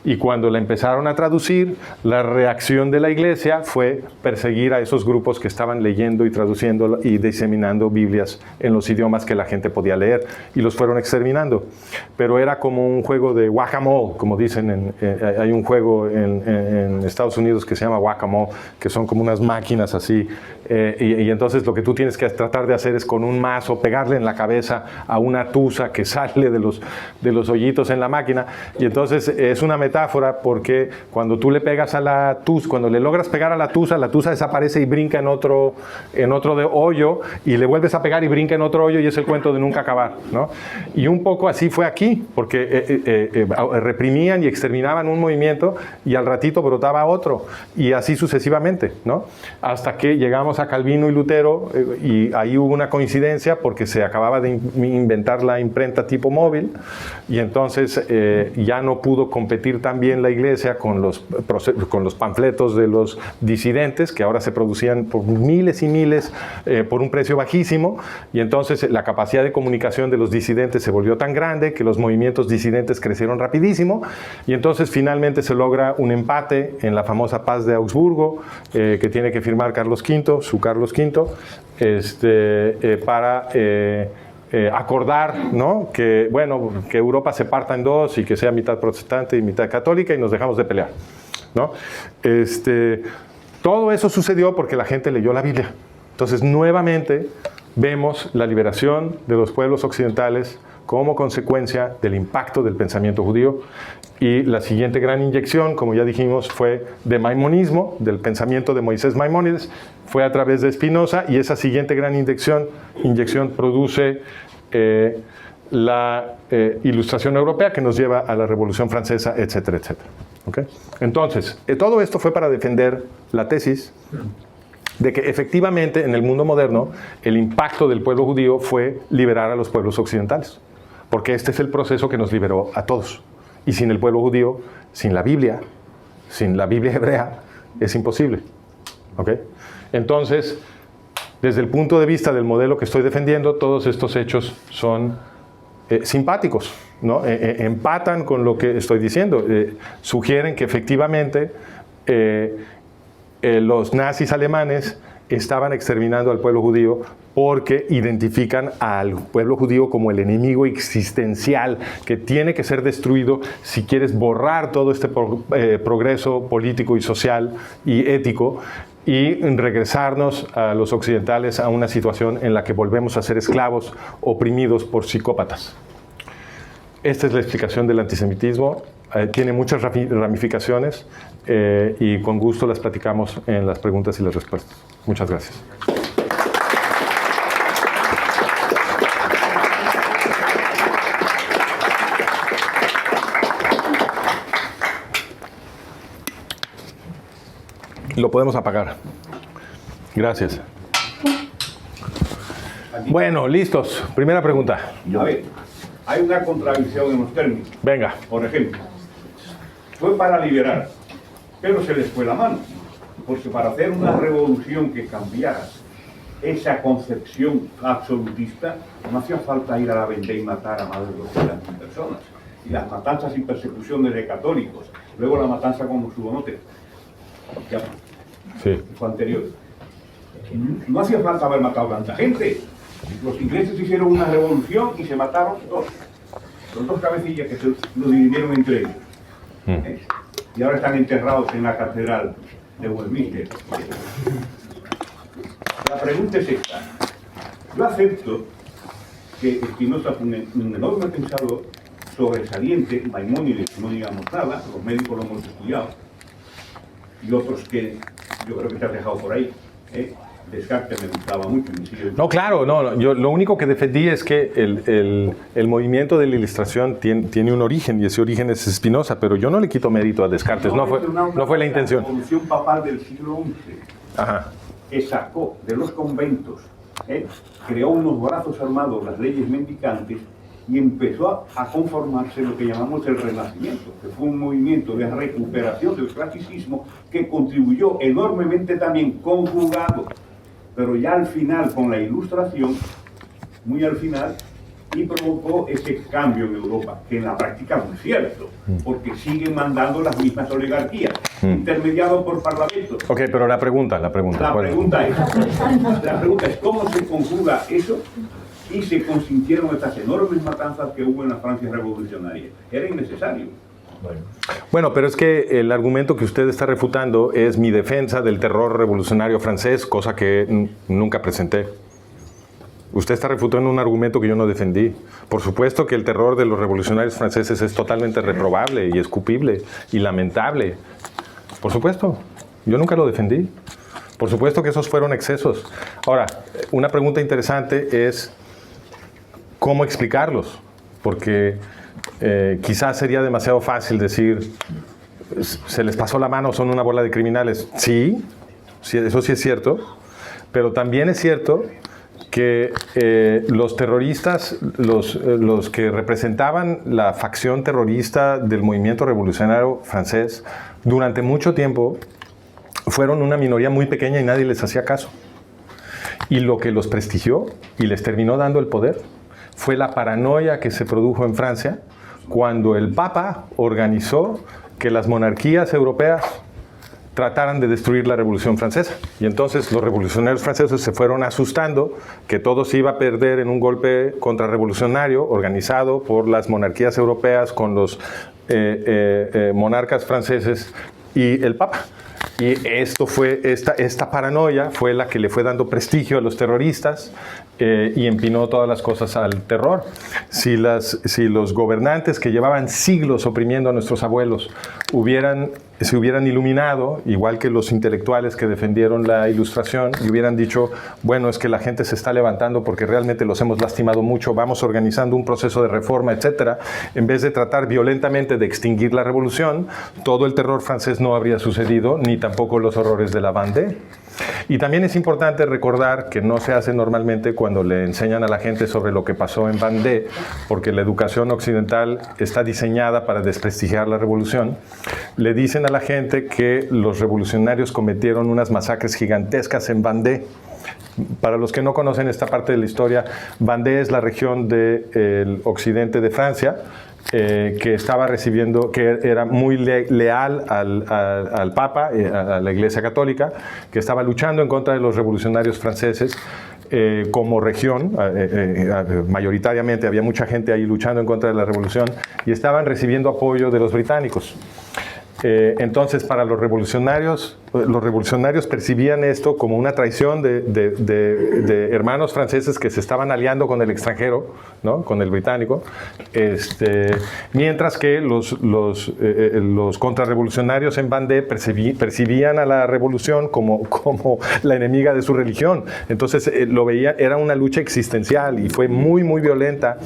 Speaker 1: Y cuando la empezaron a traducir, la reacción de la iglesia fue perseguir a esos grupos que estaban leyendo y traduciendo y diseminando Biblias en los idiomas que la gente podía leer, y los fueron exterminando. Pero era como un juego de whack-a-mole, como dicen, hay un juego en Estados Unidos que se llama whack-a-mole, que son como unas máquinas así, y entonces lo que tú tienes que tratar de hacer es con un mazo pegarle en la cabeza a una tusa que sale de los hoyitos en la máquina, y entonces es una metáfora porque cuando tú le pegas a la tusa, cuando le logras pegar a la tusa desaparece y brinca en otro de hoyo, y le vuelves a pegar y brinca en otro hoyo, y es el cuento de nunca acabar, ¿no? Y un poco así fue aquí, porque reprimían y exterminaban un movimiento y al ratito brotaba otro, y así sucesivamente, ¿no? Hasta que llegamos a Calvino y Lutero, y ahí hubo una coincidencia porque se acababa de inventar la imprenta tipo móvil, y entonces ya no pudo competir también la iglesia con los panfletos de los disidentes, que ahora se producían por miles y miles por un precio bajísimo, y entonces la capacidad de comunicación de los disidentes se volvió tan grande que los movimientos disidentes crecieron rapidísimo, y entonces finalmente se logra un empate en la famosa paz de Augsburgo, que tiene que firmar Carlos V, su Carlos V, para acordar, ¿no? que Europa se parta en dos y que sea mitad protestante y mitad católica, y nos dejamos de pelear, ¿no? Todo eso sucedió porque la gente leyó la Biblia. Entonces, nuevamente vemos la liberación de los pueblos occidentales como consecuencia del impacto del pensamiento judío, y la siguiente gran inyección, como ya dijimos, fue de maimonismo, del pensamiento de Moisés Maimónides, fue a través de Spinoza, y esa siguiente gran inyección produce la Ilustración Europea, que nos lleva a la Revolución Francesa, etcétera, etcétera. ¿Okay? Entonces, todo esto fue para defender la tesis de que efectivamente en el mundo moderno el impacto del pueblo judío fue liberar a los pueblos occidentales, porque este es el proceso que nos liberó a todos. Y sin el pueblo judío, sin la Biblia hebrea, es imposible. ¿Okay? Entonces, desde el punto de vista del modelo que estoy defendiendo, todos estos hechos son simpáticos, ¿no? Empatan con lo que estoy diciendo. Sugieren que efectivamente los nazis alemanes estaban exterminando al pueblo judío porque identifican al pueblo judío como el enemigo existencial que tiene que ser destruido si quieres borrar todo este progreso político y social y ético, y regresarnos a los occidentales a una situación en la que volvemos a ser esclavos oprimidos por psicópatas. Esta es la explicación del antisemitismo. Tiene muchas ramificaciones, y con gusto las platicamos en las preguntas y las respuestas. Muchas gracias. Lo podemos apagar. Gracias. Bueno, listos. Primera pregunta.
Speaker 2: A ver, hay una contradicción en los términos.
Speaker 1: Venga.
Speaker 2: Por ejemplo, fue para liberar, pero se les fue la mano. Porque para hacer una revolución que cambiara esa concepción absolutista, no hacía falta ir a la Vendée y matar a más de 200.000 personas. Y las matanzas y persecuciones de católicos, luego la matanza con los hugonotes, ya fue anterior. No hacía falta haber matado tanta gente. Los ingleses hicieron una revolución y se mataron los dos cabecillas que se lo dividieron entre ellos. Y ahora están enterrados en la catedral de Westminster. La pregunta es esta. Yo acepto que Spinoza fue un enorme pensador sobresaliente, Maimónides no digamos nada, los médicos lo hemos estudiado, y otros que yo creo que te has dejado por ahí. Descartes me gustaba mucho.
Speaker 1: No, claro, no, yo lo único que defendí es que el movimiento de la Ilustración tiene un origen, y ese origen es Spinoza, pero yo no le quito mérito a Descartes, no fue la intención.
Speaker 2: La revolución papal del siglo XI,
Speaker 1: Ajá.
Speaker 2: que sacó de los conventos, creó unos brazos armados, las leyes mendicantes, y empezó a conformarse lo que llamamos el Renacimiento, que fue un movimiento de recuperación del clasicismo que contribuyó enormemente también, conjugado, pero ya al final con la Ilustración, muy al final, y provocó ese cambio en Europa, que en la práctica no es cierto, porque siguen mandando las mismas oligarquías, intermediados por parlamentos.
Speaker 1: Ok, pero la pregunta
Speaker 2: La pregunta es ¿cómo se conjuga eso? Y se consintieron estas enormes matanzas que hubo en la Francia revolucionaria. Era innecesario.
Speaker 1: Bueno, pero es que el argumento que usted está refutando es mi defensa del terror revolucionario francés, cosa que nunca presenté. Usted está refutando un argumento que yo no defendí. Por supuesto que el terror de los revolucionarios franceses es totalmente reprobable y escupible y lamentable. Por supuesto, yo nunca lo defendí. Por supuesto que esos fueron excesos. Ahora, una pregunta interesante es ¿cómo explicarlos? Porque quizás sería demasiado fácil decir, se les pasó la mano, son una bola de criminales. Sí, eso sí es cierto, pero también es cierto que los terroristas, los que representaban la facción terrorista del movimiento revolucionario francés, durante mucho tiempo fueron una minoría muy pequeña y nadie les hacía caso. Y lo que los prestigió y les terminó dando el poder fue la paranoia que se produjo en Francia cuando el Papa organizó que las monarquías europeas trataran de destruir la Revolución Francesa. Y entonces los revolucionarios franceses se fueron asustando que todo se iba a perder en un golpe contrarrevolucionario organizado por las monarquías europeas con los monarcas franceses y el Papa. Y esta paranoia fue la que le fue dando prestigio a los terroristas y empinó todas las cosas al terror. Si los gobernantes que llevaban siglos oprimiendo a nuestros abuelos se hubieran iluminado, igual que los intelectuales que defendieron la Ilustración, y hubieran dicho, bueno, es que la gente se está levantando porque realmente los hemos lastimado mucho, vamos organizando un proceso de reforma, etcétera, en vez de tratar violentamente de extinguir la revolución, todo el terror francés no habría sucedido, ni tampoco los horrores de la Vendée. Y también es importante recordar que no se hace normalmente cuando le enseñan a la gente sobre lo que pasó en Vendée, porque la educación occidental está diseñada para desprestigiar la revolución. Le dicen a la gente que los revolucionarios cometieron unas masacres gigantescas en Vendée. Para los que no conocen esta parte de la historia, Vendée es la región del occidente de Francia, que estaba recibiendo, que era muy leal al Papa, a la Iglesia Católica, que estaba luchando en contra de los revolucionarios franceses como región, mayoritariamente había mucha gente ahí luchando en contra de la revolución y estaban recibiendo apoyo de los británicos. Entonces, para los revolucionarios percibían esto como una traición de hermanos franceses que se estaban aliando con el extranjero, ¿no? Con el británico, mientras que los contrarrevolucionarios en Vendée percibían a la revolución como la enemiga de su religión. Entonces, lo veía, era una lucha existencial y fue muy, muy violenta,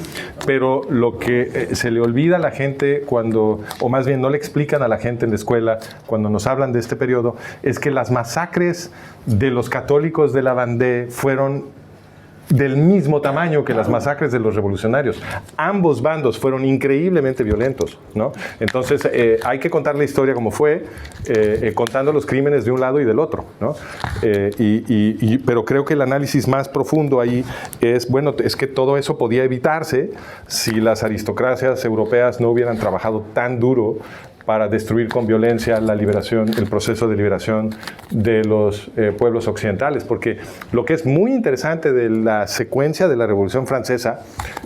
Speaker 1: pero lo que se le olvida a la gente o más bien no le explican a la gente en la escuela cuando nos hablan de este periodo, es que las masacres de los católicos de la Vendée fueron del mismo tamaño que las masacres de los revolucionarios. Ambos bandos fueron increíblemente violentos, ¿no? Entonces, hay que contar la historia como fue, contando los crímenes de un lado y del otro, ¿no? Pero creo que el análisis más profundo ahí es, bueno, es que todo eso podía evitarse si las aristocracias europeas no hubieran trabajado tan duro para destruir con violencia la liberación, el proceso de liberación de los pueblos occidentales. Porque lo que es muy interesante de la secuencia de la Revolución Francesa,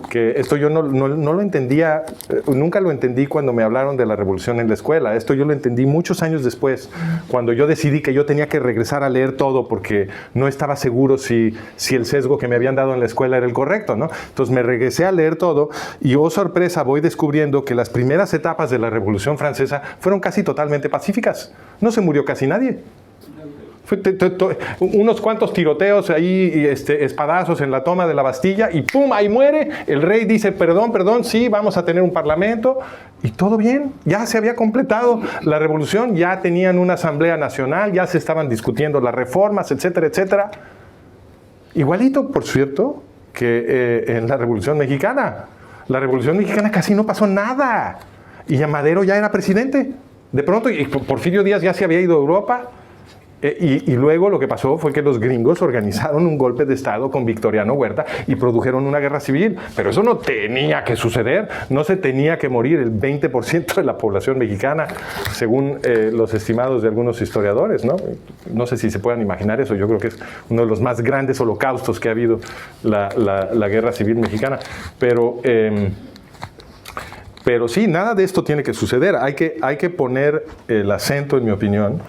Speaker 1: que esto yo no lo entendía, nunca lo entendí cuando me hablaron de la Revolución en la escuela. Esto yo lo entendí muchos años después, cuando yo decidí que yo tenía que regresar a leer todo porque no estaba seguro si el sesgo que me habían dado en la escuela era el correcto, ¿no? Entonces me regresé a leer todo y, oh sorpresa, voy descubriendo que las primeras etapas de la Revolución Francesa fueron casi totalmente pacíficas. No se murió casi nadie. Fue unos cuantos tiroteos ahí, espadazos en la toma de la Bastilla y ¡pum! Ahí muere. El rey dice, perdón, sí, vamos a tener un parlamento. Y todo bien, ya se había completado la revolución, ya tenían una asamblea nacional, ya se estaban discutiendo las reformas, etcétera, etcétera. Igualito, por cierto, que en la Revolución Mexicana. La Revolución Mexicana casi no pasó nada. Y ya Madero ya era presidente. De pronto, y Porfirio Díaz ya se había ido a Europa. Y luego lo que pasó fue que los gringos organizaron un golpe de Estado con Victoriano Huerta y produjeron una guerra civil. Pero eso no tenía que suceder. No se tenía que morir el 20% de la población mexicana, según los estimados de algunos historiadores, ¿no? No sé si se puedan imaginar eso. Yo creo que es uno de los más grandes holocaustos que ha habido la guerra civil mexicana. Pero sí, nada de esto tiene que suceder. Hay que poner el acento, en mi opinión,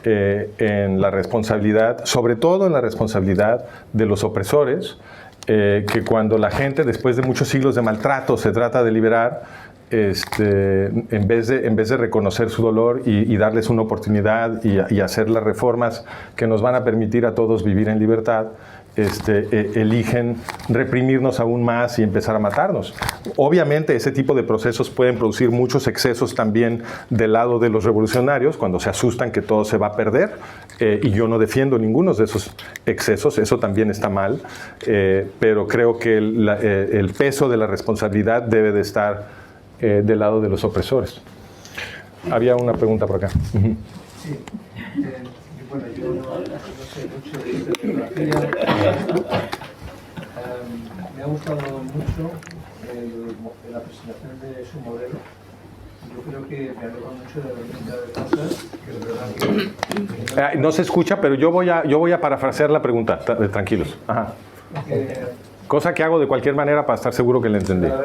Speaker 1: en la responsabilidad, sobre todo en la responsabilidad de los opresores, que cuando la gente, después de muchos siglos de maltrato, se trata de liberar, en vez de reconocer su dolor y darles una oportunidad y hacer las reformas que nos van a permitir a todos vivir en libertad, eligen reprimirnos aún más y empezar a matarnos. Obviamente ese tipo de procesos pueden producir muchos excesos también del lado de los revolucionarios, cuando se asustan que todo se va a perder, y yo no defiendo ninguno de esos excesos, eso también está mal, pero creo que el peso de la responsabilidad debe de estar del lado de los opresores. Había una pregunta por acá. Uh-huh.
Speaker 5: Sí. Bueno, yo no sé mucho de geografía. Me ha gustado mucho la presentación de su modelo. Yo creo que me alegro mucho de la cantidad de cosas que es verdad que...
Speaker 1: No se escucha, pero yo voy a parafrasear la pregunta. Tranquilos. Ajá. Cosa que hago de cualquier manera para estar seguro que le entendí.
Speaker 5: La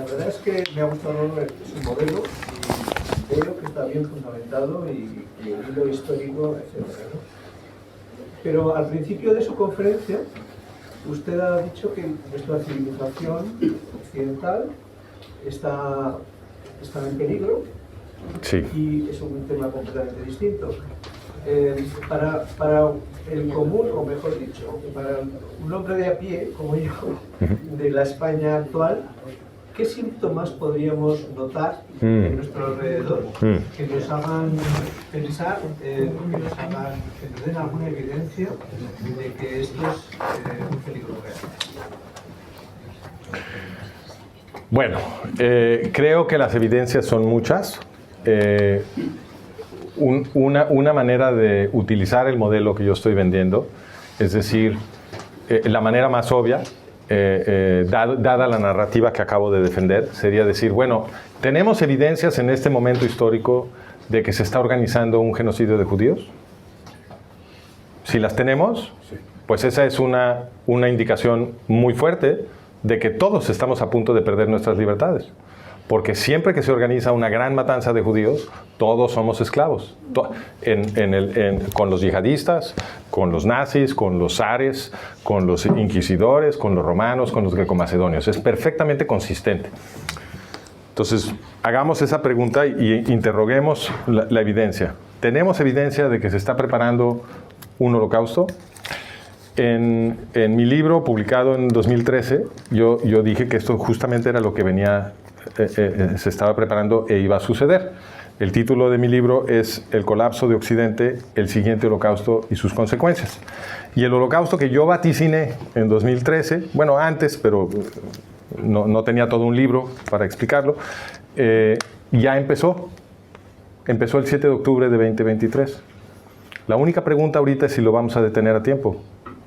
Speaker 5: verdad es que me ha gustado su modelo y veo que está bien fundamentado y el hilo histórico, etc., ¿no? Pero al principio de su conferencia, usted ha dicho que nuestra civilización occidental está en peligro.
Speaker 1: Sí.
Speaker 5: Y es un tema completamente distinto. Para el común, o mejor dicho, para un hombre de a pie, como yo, de la España actual, ¿qué síntomas podríamos notar en nuestro alrededor que nos hagan pensar, que nos den alguna evidencia de que esto es un peligro real?
Speaker 1: Bueno, creo que las evidencias son muchas. Una manera de utilizar el modelo que yo estoy vendiendo, es decir, la manera más obvia, dada la narrativa que acabo de defender, sería decir, bueno, ¿tenemos evidencias en este momento histórico de que se está organizando un genocidio de judíos? Si las tenemos, pues esa es una indicación muy fuerte de que todos estamos a punto de perder nuestras libertades. Porque siempre que se organiza una gran matanza de judíos, todos somos esclavos. Con los yihadistas, con los nazis, con los zares, con los inquisidores, con los romanos, con los greco-macedonios. Es perfectamente consistente. Entonces, hagamos esa pregunta y interroguemos la evidencia. ¿Tenemos evidencia de que se está preparando un holocausto? En mi libro, publicado en 2013, yo dije que esto justamente era lo que se estaba preparando e iba a suceder. El título de mi libro es El colapso de Occidente, el siguiente holocausto y sus consecuencias. Y el holocausto que yo vaticiné en 2013, bueno, antes, pero no tenía todo un libro para explicarlo, ya empezó. Empezó el 7 de octubre de 2023. La única pregunta ahorita es si lo vamos a detener a tiempo,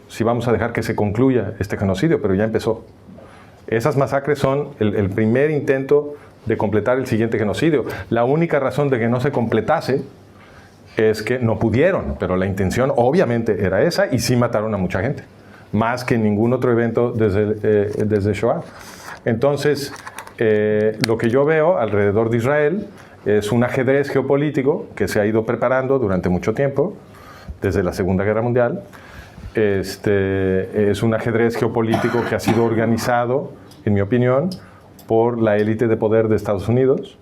Speaker 1: si vamos a dejar que se concluya este genocidio, pero ya empezó. Esas masacres son el primer intento de completar el siguiente genocidio. La única razón de que no se completase es que no pudieron, pero la intención obviamente era esa y sí mataron a mucha gente, más que en ningún otro evento desde Shoah. Entonces, lo que yo veo alrededor de Israel es un ajedrez geopolítico que se ha ido preparando durante mucho tiempo, desde la Segunda Guerra Mundial. Es un ajedrez geopolítico que ha sido organizado, en mi opinión, por la élite de poder de Estados Unidos,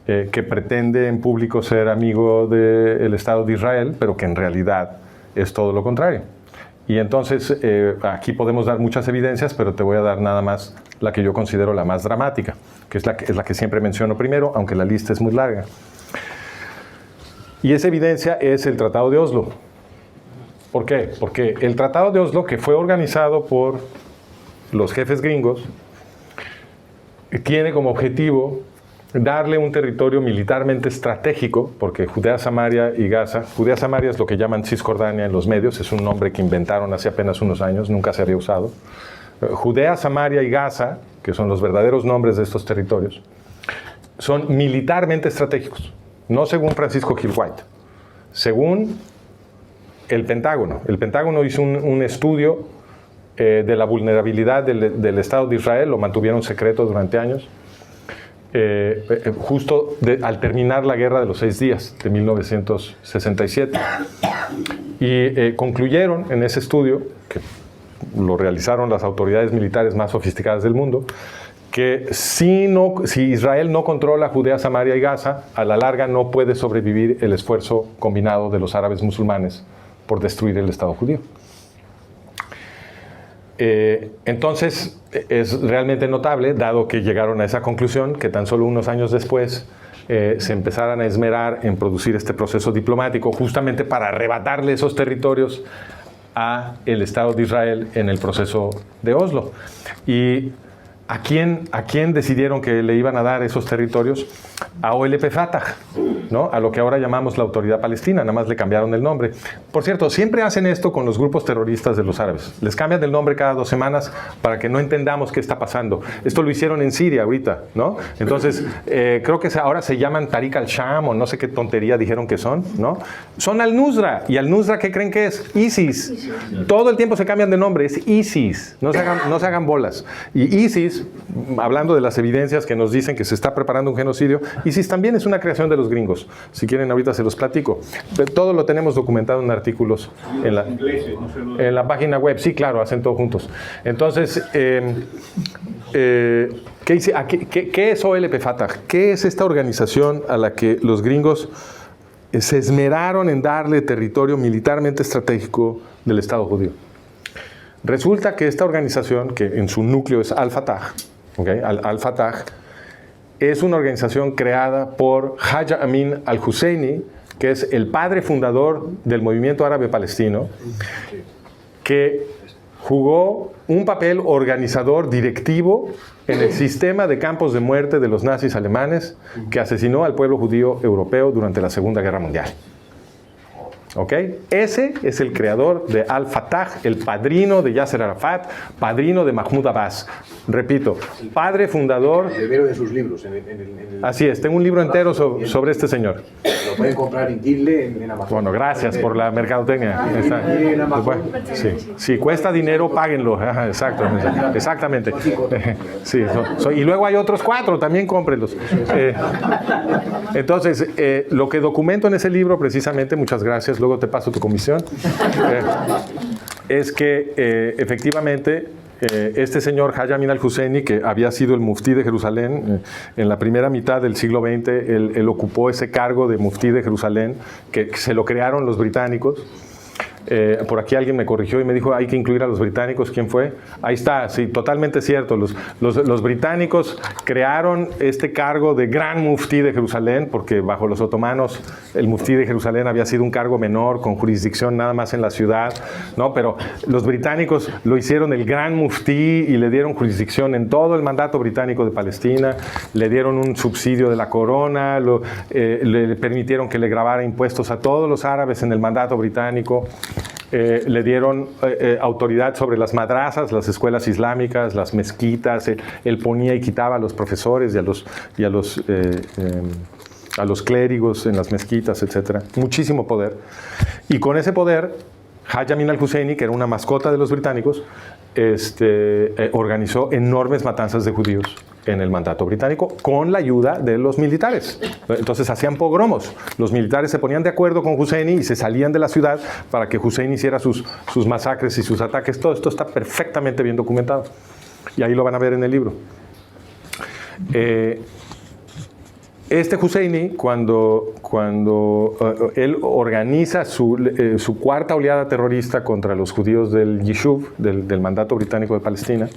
Speaker 1: que pretende en público ser amigo del Estado de Israel, pero que en realidad es todo lo contrario. Y entonces, aquí podemos dar muchas evidencias, pero te voy a dar nada más la que yo considero la más dramática, que es la que siempre menciono primero, aunque la lista es muy larga. Y esa evidencia es el Tratado de Oslo. ¿Por qué? Porque el Tratado de Oslo, que fue organizado por los jefes gringos, tiene como objetivo darle un territorio militarmente estratégico, porque Judea, Samaria y Gaza, Judea, Samaria es lo que llaman Cisjordania en los medios, es un nombre que inventaron hace apenas unos años, nunca se había usado. Judea, Samaria y Gaza, que son los verdaderos nombres de estos territorios, son militarmente estratégicos, no según Francisco Gil White, según el Pentágono. El Pentágono hizo un estudio de la vulnerabilidad del Estado de Israel, lo mantuvieron secreto durante años, justo al terminar la Guerra de los 6 días de 1967. Y concluyeron en ese estudio, que lo realizaron las autoridades militares más sofisticadas del mundo, que si Israel no controla Judea, Samaria y Gaza, a la larga no puede sobrevivir el esfuerzo combinado de los árabes musulmanes por destruir el Estado judío. Entonces, es realmente notable, dado que llegaron a esa conclusión, que tan solo unos años después se empezaran a esmerar en producir este proceso diplomático, justamente para arrebatarle esos territorios a el Estado de Israel en el proceso de Oslo. Y ¿a quién decidieron que le iban a dar esos territorios? A OLP Fatah, ¿no? A lo que ahora llamamos la Autoridad Palestina, nada más le cambiaron el nombre. Por cierto, siempre hacen esto con los grupos terroristas de los árabes. Les cambian el nombre cada 2 semanas para que no entendamos qué está pasando. Esto lo hicieron en Siria ahorita, ¿no? Entonces, creo que ahora se llaman Tariq al-Sham o no sé qué tontería dijeron que son, ¿no? Son al-Nusra. ¿Y al-Nusra qué creen que es? ISIS. Todo el tiempo se cambian de nombre. Es ISIS. No se hagan bolas. Y ISIS, hablando de las evidencias que nos dicen que se está preparando un genocidio, ISIS también es una creación de los gringos. Si quieren, ahorita se los platico. Todo lo tenemos documentado en artículos en la página web. Sí, claro, hacen todo juntos. Entonces, ¿qué es OLP Fatah? ¿Qué es esta organización a la que los gringos se esmeraron en darle territorio militarmente estratégico del Estado judío? Resulta que esta organización, que en su núcleo es Al-Fatah, ¿okay? Al-Fatah es una organización creada por Hajj Amin al-Husseini, que es el padre fundador del movimiento árabe palestino, que jugó un papel organizador directivo en el sistema de campos de muerte de los nazis alemanes que asesinó al pueblo judío europeo durante la Segunda Guerra Mundial. ¿Ok? Ese es el creador de Al-Fatah, el padrino de Yasser Arafat, padrino de Mahmoud Abbas. Repito, padre fundador...
Speaker 6: El primero de sus libros.
Speaker 1: Así es, tengo un libro entero sobre este señor.
Speaker 6: Lo pueden comprar en Kindle en Amazon.
Speaker 1: Bueno, gracias por la mercadotecnia. Si cuesta dinero, páguenlo. Ajá, exacto, exactamente. Sí, y luego hay otros 4, también cómprenlos. Entonces, lo que documento en ese libro, precisamente, muchas gracias, luego te paso tu comisión, es que efectivamente este señor Hajj Amin al-Husseini, que había sido el muftí de Jerusalén en la primera mitad del siglo XX, él ocupó ese cargo de muftí de Jerusalén, que se lo crearon los británicos. Por aquí alguien me corrigió y me dijo, hay que incluir a los británicos. ¿Quién fue? Ahí está, sí, totalmente cierto. Los británicos crearon este cargo de Gran Muftí de Jerusalén, porque bajo los otomanos el Muftí de Jerusalén había sido un cargo menor, con jurisdicción nada más en la ciudad, ¿no? Pero los británicos lo hicieron el Gran Muftí y le dieron jurisdicción en todo el mandato británico de Palestina, le dieron un subsidio de la corona, le permitieron que le grabara impuestos a todos los árabes en el mandato británico, le dieron autoridad sobre las madrazas, las escuelas islámicas, las mezquitas, él ponía y quitaba a los profesores y a los clérigos en las mezquitas, etc. Muchísimo poder. Y con ese poder, Haj Amin al-Husseini, que era una mascota de los británicos, organizó enormes matanzas de judíos en el mandato británico con la ayuda de los militares. Entonces hacían pogromos. Los militares se ponían de acuerdo con Husseini y se salían de la ciudad para que Husseini hiciera sus masacres y sus ataques. Todo esto está perfectamente bien documentado. Y ahí lo van a ver en el libro. Este Husseini, cuando él organiza su cuarta oleada terrorista contra los judíos del Yishuv, del mandato británico de Palestina,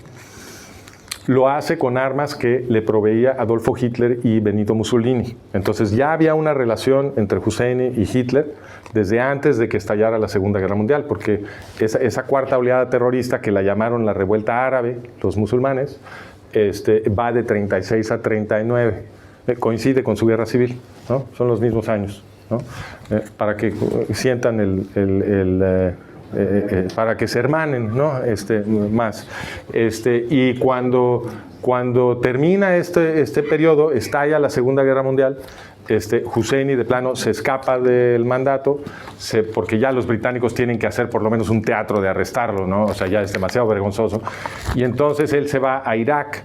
Speaker 1: lo hace con armas que le proveía Adolfo Hitler y Benito Mussolini. Entonces ya había una relación entre Husseini y Hitler desde antes de que estallara la Segunda Guerra Mundial, porque esa cuarta oleada terrorista, que la llamaron la revuelta árabe, los musulmanes, va de 36 a 39. Coincide con su guerra civil, ¿no? Son los mismos años, ¿no? Para que sientan para que se hermanen, ¿no? Más. Y cuando termina este periodo, estalla la Segunda Guerra Mundial, Husseini de plano se escapa del mandato, porque ya los británicos tienen que hacer por lo menos un teatro de arrestarlo, ¿no? O sea, ya es demasiado vergonzoso. Y entonces él se va a Irak.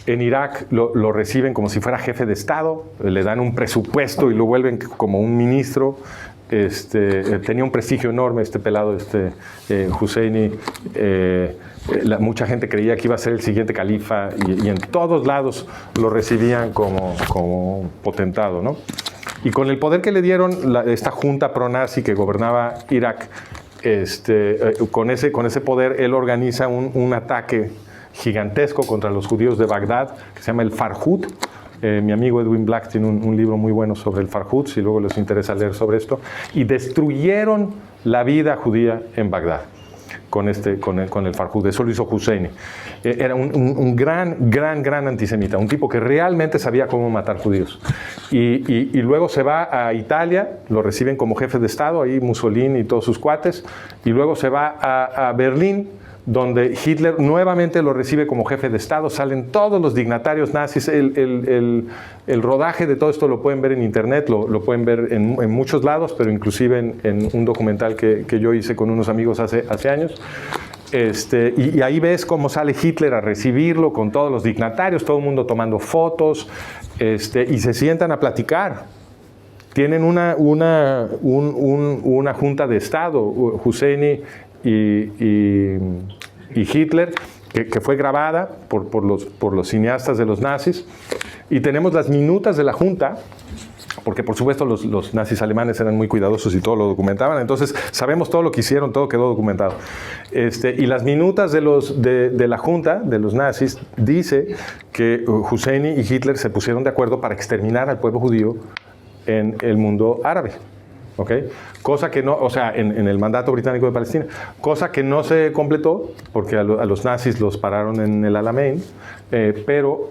Speaker 1: En Irak lo reciben como si fuera jefe de Estado, le dan un presupuesto y lo vuelven como un ministro. Tenía un prestigio enorme este pelado, Husseini. Mucha gente creía que iba a ser el siguiente califa y en todos lados lo recibían como potentado, ¿no? Y con el poder que le dieron esta junta pro-nazi que gobernaba Irak, con ese poder él organiza un ataque gigantesco contra los judíos de Bagdad, que se llama el Farhud. Mi amigo Edwin Black tiene un libro muy bueno sobre el Farhud, si luego les interesa leer sobre esto. Y destruyeron la vida judía en Bagdad con el Farhud. Eso lo hizo Husseini. Era un gran antisemita, un tipo que realmente sabía cómo matar judíos. Y luego se va a Italia, lo reciben como jefe de Estado, ahí Mussolini y todos sus cuates, y luego se va a Berlín, donde Hitler nuevamente lo recibe como jefe de Estado. Salen todos los dignatarios nazis. El rodaje de todo esto lo pueden ver en internet, lo pueden ver en muchos lados, pero inclusive en un documental que yo hice con unos amigos hace años. Y ahí ves cómo sale Hitler a recibirlo con todos los dignatarios, todo el mundo tomando fotos, y se sientan a platicar. Tienen una junta de Estado, Husseini y Hitler, que fue grabada por los cineastas de los nazis, y tenemos las minutas de la junta, porque por supuesto los nazis alemanes eran muy cuidadosos y todo lo documentaban, entonces sabemos todo lo que hicieron, todo quedó documentado. Y las minutas de la junta de los nazis dice que Husseini y Hitler se pusieron de acuerdo para exterminar al pueblo judío en el mundo árabe. ¿Okay? Cosa que no, o sea, en el mandato británico de Palestina, cosa que no se completó porque a los nazis los pararon en el Alamein, pero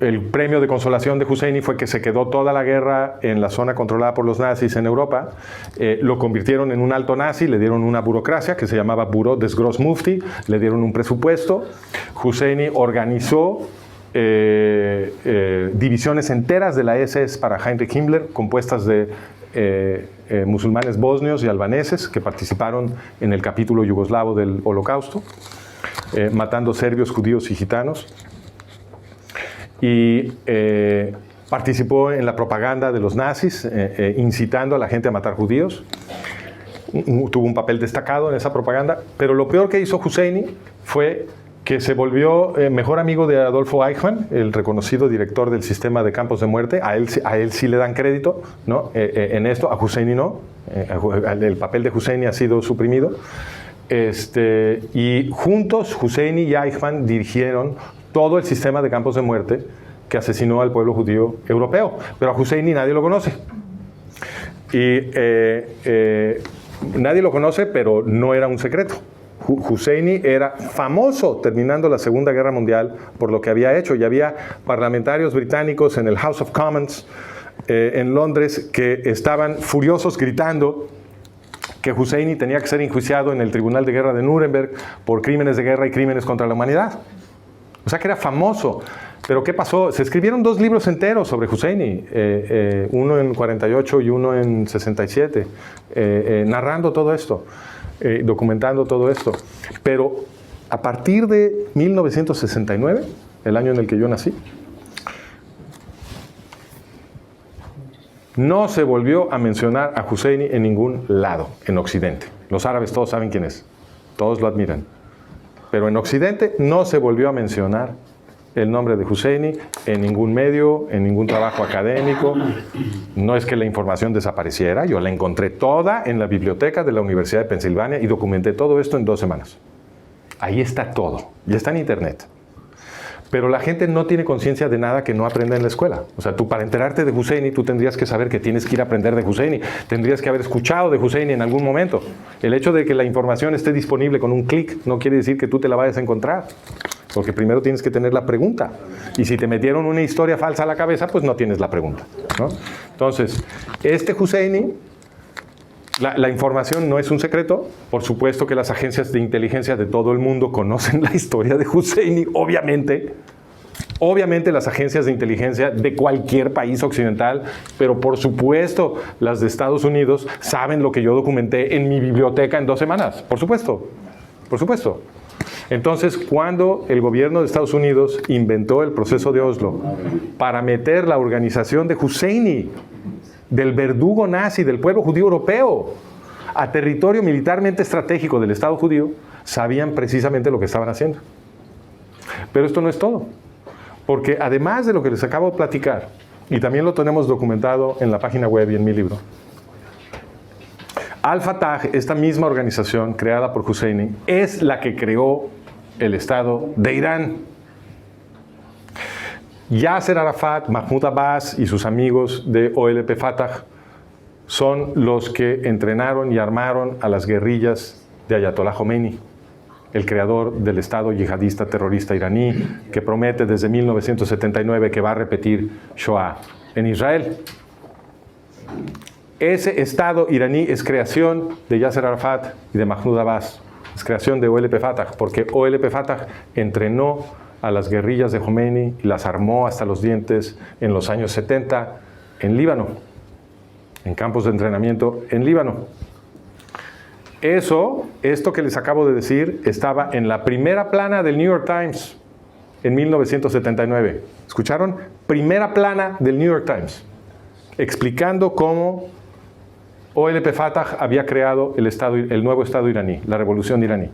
Speaker 1: el premio de consolación de Husseini fue que se quedó toda la guerra en la zona controlada por los nazis en Europa. Lo convirtieron en un alto nazi, le dieron una burocracia que se llamaba Bureau des Gros Mufti, le dieron un presupuesto. Husseini organizó divisiones enteras de la SS para Heinrich Himmler, compuestas de musulmanes bosnios y albaneses que participaron en el capítulo yugoslavo del Holocausto, matando serbios, judíos y gitanos. Y participó en la propaganda de los nazis, incitando a la gente a matar judíos. Tuvo un papel destacado en esa propaganda, pero lo peor que hizo Husseini fue que se volvió mejor amigo de Adolfo Eichmann, el reconocido director del sistema de campos de muerte. A él sí le dan crédito, ¿no? En esto, a Husseini no. El papel de Husseini ha sido suprimido. Y juntos, Husseini y Eichmann dirigieron todo el sistema de campos de muerte que asesinó al pueblo judío europeo. Pero a Husseini nadie lo conoce. Y nadie lo conoce, pero no era un secreto. Husseini era famoso terminando la Segunda Guerra Mundial por lo que había hecho, y había parlamentarios británicos en el House of Commons en Londres que estaban furiosos gritando que Husseini tenía que ser enjuiciado en el Tribunal de Guerra de Nuremberg por crímenes de guerra y crímenes contra la humanidad. O sea que era famoso. Pero ¿qué pasó? Se escribieron 2 libros enteros sobre Husseini, uno en 48 y uno en 67, narrando todo esto. Documentando todo esto. Pero a partir de 1969, el año en el que yo nací, no se volvió a mencionar a Husseini en ningún lado, en Occidente. Los árabes todos saben quién es, todos lo admiran. Pero en Occidente no se volvió a mencionar el nombre de Husseini en ningún medio, en ningún trabajo académico. No es que la información desapareciera, yo la encontré toda en la biblioteca de la Universidad de Pensilvania y documenté todo esto en 2 semanas. Ahí está todo, ya está en internet. Pero la gente no tiene conciencia de nada que no aprenda en la escuela. O sea, tú para enterarte de Husseini, tú tendrías que saber que tienes que ir a aprender de Husseini. Tendrías que haber escuchado de Husseini en algún momento. El hecho de que la información esté disponible con un clic no quiere decir que tú te la vayas a encontrar. Porque primero tienes que tener la pregunta. Y si te metieron una historia falsa a la cabeza, pues no tienes la pregunta, ¿no? Entonces, Husseini, la información no es un secreto. Por supuesto que las agencias de inteligencia de todo el mundo conocen la historia de Husseini, obviamente. Obviamente las agencias de inteligencia de cualquier país occidental, pero por supuesto las de Estados Unidos saben lo que yo documenté en mi biblioteca en 2 semanas. Por supuesto, por supuesto. Entonces, cuando el gobierno de Estados Unidos inventó el proceso de Oslo para meter la organización de Husseini, del verdugo nazi del pueblo judío europeo, a territorio militarmente estratégico del Estado judío, sabían precisamente lo que estaban haciendo. Pero esto no es todo, porque además de lo que les acabo de platicar, y también lo tenemos documentado en la página web y en mi libro, Al-Fatah, esta misma organización creada por Husseini, es la que creó el Estado de Irán. Yasser Arafat, Mahmoud Abbas y sus amigos de OLP Fatah son los que entrenaron y armaron a las guerrillas de Ayatollah Khomeini, el creador del Estado yihadista terrorista iraní, que promete desde 1979 que va a repetir Shoah en Israel. Ese Estado iraní es creación de Yasser Arafat y de Mahmoud Abbas, es creación de OLP Fatah, porque OLP Fatah entrenó a las guerrillas de Khomeini y las armó hasta los dientes en los años 70 en Líbano, en campos de entrenamiento en Líbano. Esto que les acabo de decir, estaba en la primera plana del New York Times en 1979. ¿Escucharon? Primera plana del New York Times, explicando cómo OLP Fatah había creado el nuevo Estado iraní, la revolución iraní.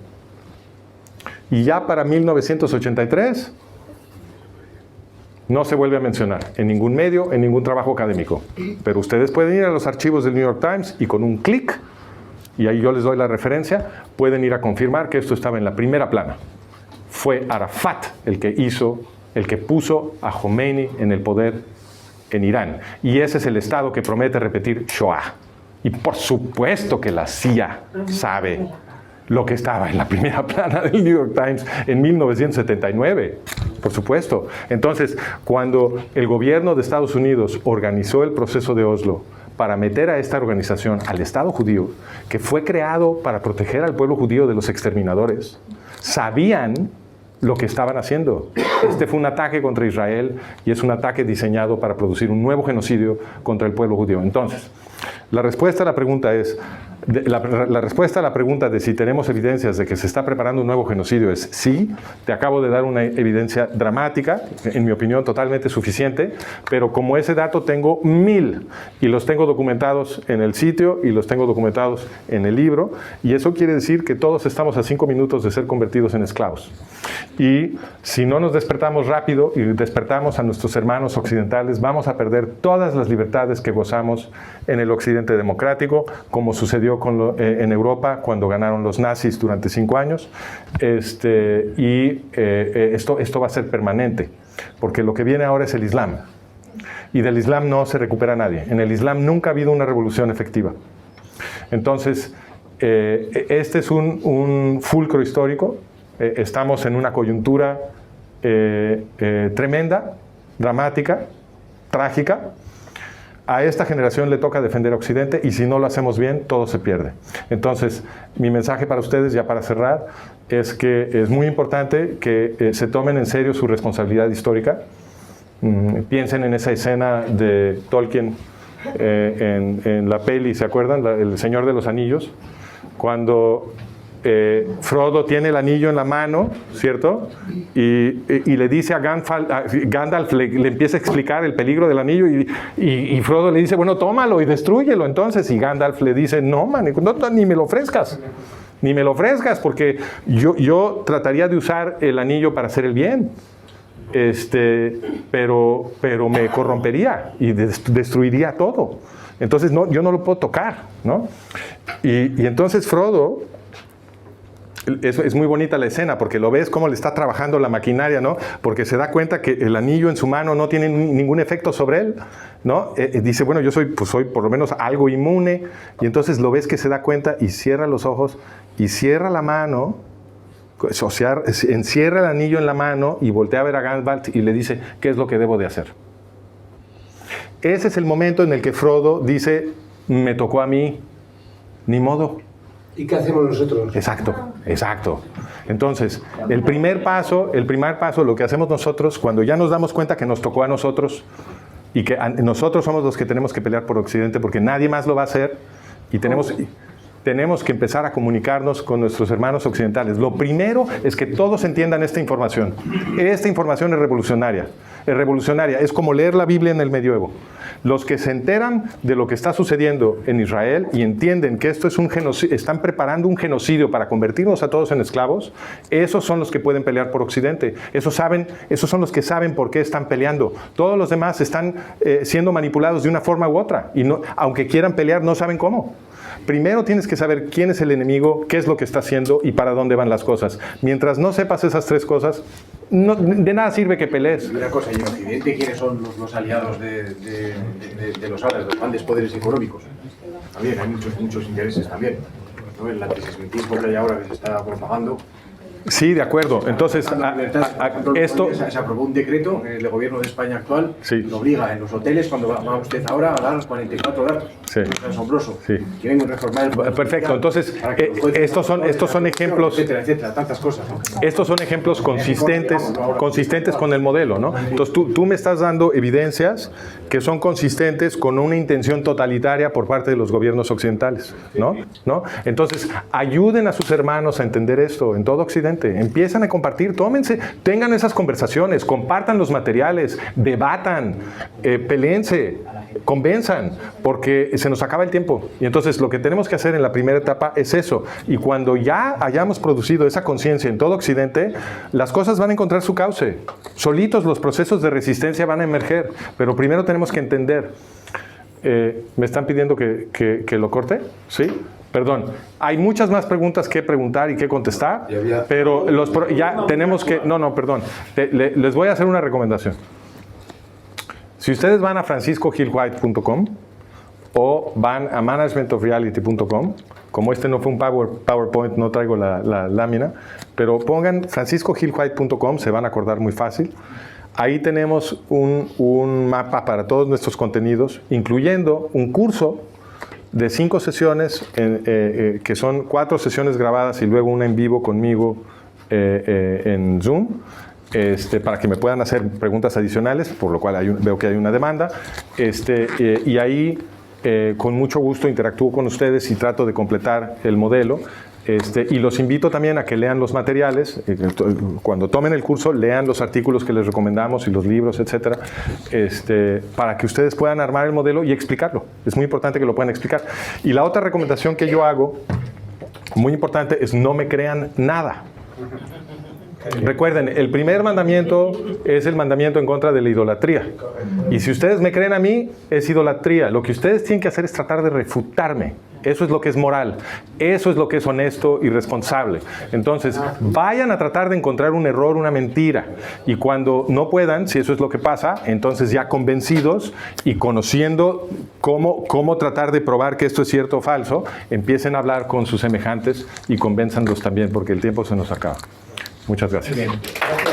Speaker 1: Y ya para 1983 no se vuelve a mencionar en ningún medio, en ningún trabajo académico. Pero ustedes pueden ir a los archivos del New York Times y con un clic, y ahí yo les doy la referencia, pueden ir a confirmar que esto estaba en la primera plana. Fue Arafat el que puso a Khomeini en el poder en Irán. Y ese es el Estado que promete repetir Shoah. Y por supuesto que la CIA sabe lo que estaba en la primera plana del New York Times en 1979, por supuesto. Entonces, cuando el gobierno de Estados Unidos organizó el proceso de Oslo para meter a esta organización, al Estado judío, que fue creado para proteger al pueblo judío de los exterminadores, sabían lo que estaban haciendo. Este fue un ataque contra Israel y es un ataque diseñado para producir un nuevo genocidio contra el pueblo judío. Entonces, la respuesta a la pregunta es, La respuesta a la pregunta de si tenemos evidencias de que se está preparando un nuevo genocidio es sí. Te acabo de dar una evidencia dramática, en mi opinión totalmente suficiente, pero como ese dato tengo 1000 y los tengo documentados en el sitio y los tengo documentados en el libro, y eso quiere decir que todos estamos a 5 minutos de ser convertidos en esclavos. Y si no nos despertamos rápido y despertamos a nuestros hermanos occidentales, vamos a perder todas las libertades que gozamos en el occidente democrático, como sucedió en Europa cuando ganaron los nazis durante 5 años. Esto va a ser permanente, porque lo que viene ahora es el Islam. Y del Islam no se recupera nadie. En el Islam nunca ha habido una revolución efectiva. Entonces, este es un fulcro histórico. Estamos en una coyuntura tremenda, dramática, trágica. A esta generación le toca defender a Occidente y si no lo hacemos bien, todo se pierde. Entonces, mi mensaje para ustedes, ya para cerrar, es que es muy importante que se tomen en serio su responsabilidad histórica. Piensen en esa escena de Tolkien en la peli, ¿se acuerdan? El Señor de los Anillos, cuando Frodo tiene el anillo en la mano, ¿cierto? Y le dice a Gandalf, le empieza a explicar el peligro del anillo y Frodo le dice, bueno, tómalo y destrúyelo entonces. Y Gandalf le dice, no, man, ni me lo ofrezcas. Ni me lo ofrezcas, porque yo trataría de usar el anillo para hacer el bien. Pero me corrompería y destruiría todo. Entonces yo no lo puedo tocar, ¿no? Y entonces Frodo, es muy bonita la escena, porque lo ves cómo le está trabajando la maquinaria, ¿no? Porque se da cuenta que el anillo en su mano no tiene ningún efecto sobre él, ¿no? Dice, bueno, yo soy por lo menos algo inmune, y entonces lo ves que se da cuenta y cierra los ojos y cierra la mano, o sea, encierra el anillo en la mano y voltea a ver a Gandalf y le dice, ¿qué es lo que debo de hacer? Ese es el momento en el que Frodo dice, me tocó a mí, ni modo.
Speaker 6: ¿Y qué hacemos nosotros?
Speaker 1: Exacto. Entonces, el primer paso, lo que hacemos nosotros, cuando ya nos damos cuenta que nos tocó a nosotros y que nosotros somos los que tenemos que pelear por Occidente, porque nadie más lo va a hacer, y tenemos que empezar a comunicarnos con nuestros hermanos occidentales. Lo primero es que todos entiendan esta información. Esta información es revolucionaria. Es como leer la Biblia en el medioevo. Los que se enteran de lo que está sucediendo en Israel y entienden que esto es un genocidio, están preparando un genocidio para convertirnos a todos en esclavos, esos son los que pueden pelear por Occidente. Esos son los que saben por qué están peleando. Todos los demás están siendo manipulados de una forma u otra, y no, aunque quieran pelear, no saben cómo. Primero tienes que saber quién es el enemigo, qué es lo que está haciendo y para dónde van las cosas. Mientras no sepas esas 3 cosas, de nada sirve que pelees.
Speaker 6: Y una cosa, ¿y en Occidente quiénes son los aliados de los árabes, los grandes poderes económicos? También hay muchos intereses también, ¿no? El antisemitismo que hay ahora que se está propagando.
Speaker 1: Sí, de acuerdo. Entonces, esto...
Speaker 6: Se aprobó un decreto en el gobierno de España actual,
Speaker 1: sí,
Speaker 6: que obliga en los hoteles, cuando va usted ahora, a dar 44 datos.
Speaker 1: Sí.
Speaker 6: Es asombroso.
Speaker 1: Sí.
Speaker 6: Quieren reformar el...
Speaker 1: Perfecto. Entonces, estos son ejemplos...
Speaker 6: Etcétera, tantas cosas, ¿no?
Speaker 1: Estos son ejemplos consistentes con el modelo, ¿no? Entonces, tú me estás dando evidencias que son consistentes con una intención totalitaria por parte de los gobiernos occidentales, ¿no? Entonces, ayuden a sus hermanos a entender esto en todo Occidente. Empiezan a compartir, tengan esas conversaciones, compartan los materiales, debatan, peleense, convenzan, porque se nos acaba el tiempo. Y entonces lo que tenemos que hacer en la primera etapa es eso. Y cuando ya hayamos producido esa conciencia en todo Occidente, las cosas van a encontrar su cauce. Solitos los procesos de resistencia van a emerger, pero primero tenemos que entender. ¿Me están pidiendo que lo corte? ¿Sí? Perdón, hay muchas más preguntas que preguntar y que contestar, pero ya tenemos que... No, perdón. Les voy a hacer una recomendación. Si ustedes van a franciscogilwhite.com o van a managementofreality.com, como este no fue un PowerPoint, no traigo la lámina, pero pongan franciscogilwhite.com, se van a acordar muy fácil. Ahí tenemos un mapa para todos nuestros contenidos, incluyendo un curso de 5 sesiones, que son 4 sesiones grabadas y luego una en vivo conmigo en Zoom, para que me puedan hacer preguntas adicionales, por lo cual veo que hay una demanda. Y ahí con mucho gusto interactúo con ustedes y trato de completar el modelo. Y los invito también a que lean los materiales. Cuando tomen el curso, lean los artículos que les recomendamos y los libros, etcétera, para que ustedes puedan armar el modelo y explicarlo. Es muy importante que lo puedan explicar. Y la otra recomendación que yo hago, muy importante, es no me crean nada. Recuerden, el primer mandamiento es el mandamiento en contra de la idolatría. Y si ustedes me creen a mí, es idolatría. Lo que ustedes tienen que hacer es tratar de refutarme. Eso es lo que es moral. Eso es lo que es honesto y responsable. Entonces, vayan a tratar de encontrar un error, una mentira. Y cuando no puedan, si eso es lo que pasa, entonces ya convencidos y conociendo cómo tratar de probar que esto es cierto o falso, empiecen a hablar con sus semejantes y convénzanlos también, porque el tiempo se nos acaba. Muchas gracias.
Speaker 4: Muy bien. Gracias.